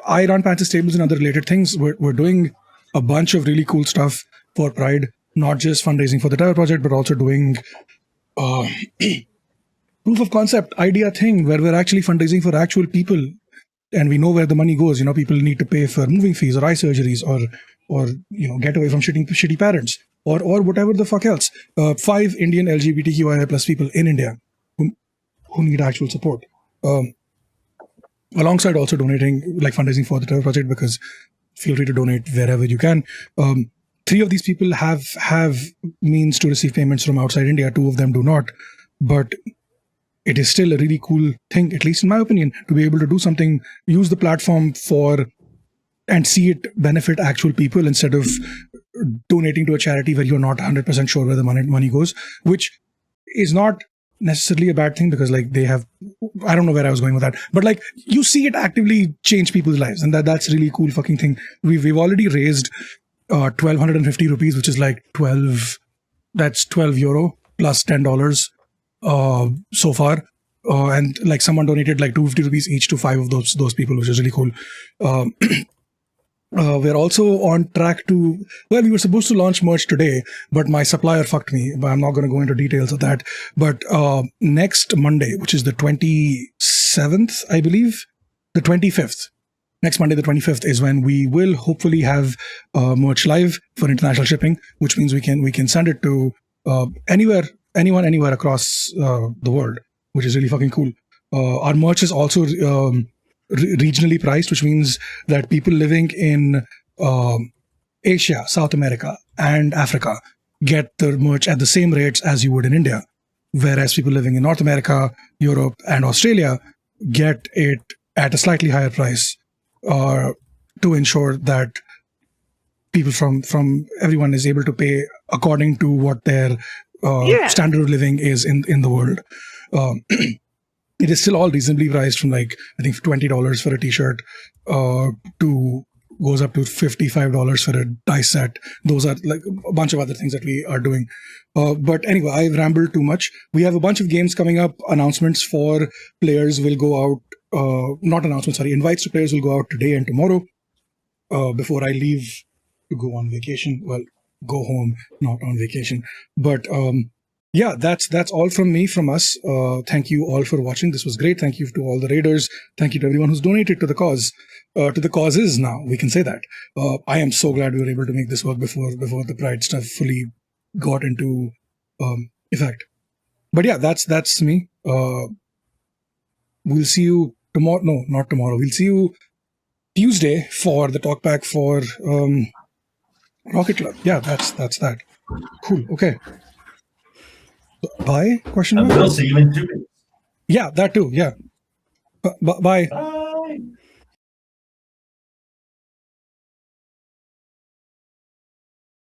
I run Pantsless tables and other related things. We're doing a bunch of really cool stuff for Pride, not just fundraising for the Tower Project, but also doing proof of concept idea thing where we're actually fundraising for actual people, and we know where the money goes. People need to pay for moving fees or eye surgeries or get away from shitty parents or whatever the fuck else. 5 Indian LGBTQIA plus people in India who need actual support. Alongside also donating, like fundraising for the Tower Project, because feel free to donate wherever you can. 3 of these people have means to receive payments from outside India. 2 of them do not, but it is still a really cool thing, at least in my opinion, to be able to do something, use the platform for and see it benefit actual people instead of donating to a charity where you're not 100% sure where the money goes, which is not necessarily a bad thing, because like they have, I don't know where I was going with that, but like you see it actively change people's lives, and that's really cool fucking thing. We've already raised 1,250 rupees, which is like 12 euro plus $10 so far, and like someone donated like 250 rupees each to 5 of those people, which is really cool. We're also on track to, well, we were supposed to launch merch today, but my supplier fucked me, but I'm not going to go into details of that. But next Monday, which is the 27th, I believe, the 25th, next Monday, the 25th, is when we will hopefully have merch live for international shipping, which means we can send it to anyone, anywhere across the world, which is really fucking cool. Our merch is also regionally priced, which means that people living in Asia, South America, and Africa get the merch at the same rates as you would in India, whereas people living in North America, Europe, and Australia get it at a slightly higher price to ensure that people from everyone is able to pay according to what their standard of living is in the world. It is still all reasonably priced, from like, I think $20 for a t-shirt to goes up to $55 for a dice set. Those are like a bunch of other things that we are doing. But anyway, I've rambled too much. We have a bunch of games coming up. Announcements for players will go out, not announcements, sorry, invites to players will go out today and tomorrow before I leave to go on vacation. Well, go home, not on vacation. But yeah, that's all from me, from us. Thank you all for watching. This was great. Thank you to all the raiders. Thank you to everyone who's donated to the cause, to the causes now. We can say that. I am so glad we were able to make this work before the Pride stuff fully got into effect. But yeah, that's me. We'll see you tomorrow. No, not tomorrow. We'll see you Tuesday for the talkback for Rocket Club. Yeah, that's that. Cool. Okay. Bye? Question mark? We'll see you in 2 weeks. Yeah, that too. Yeah. Bye. Bye.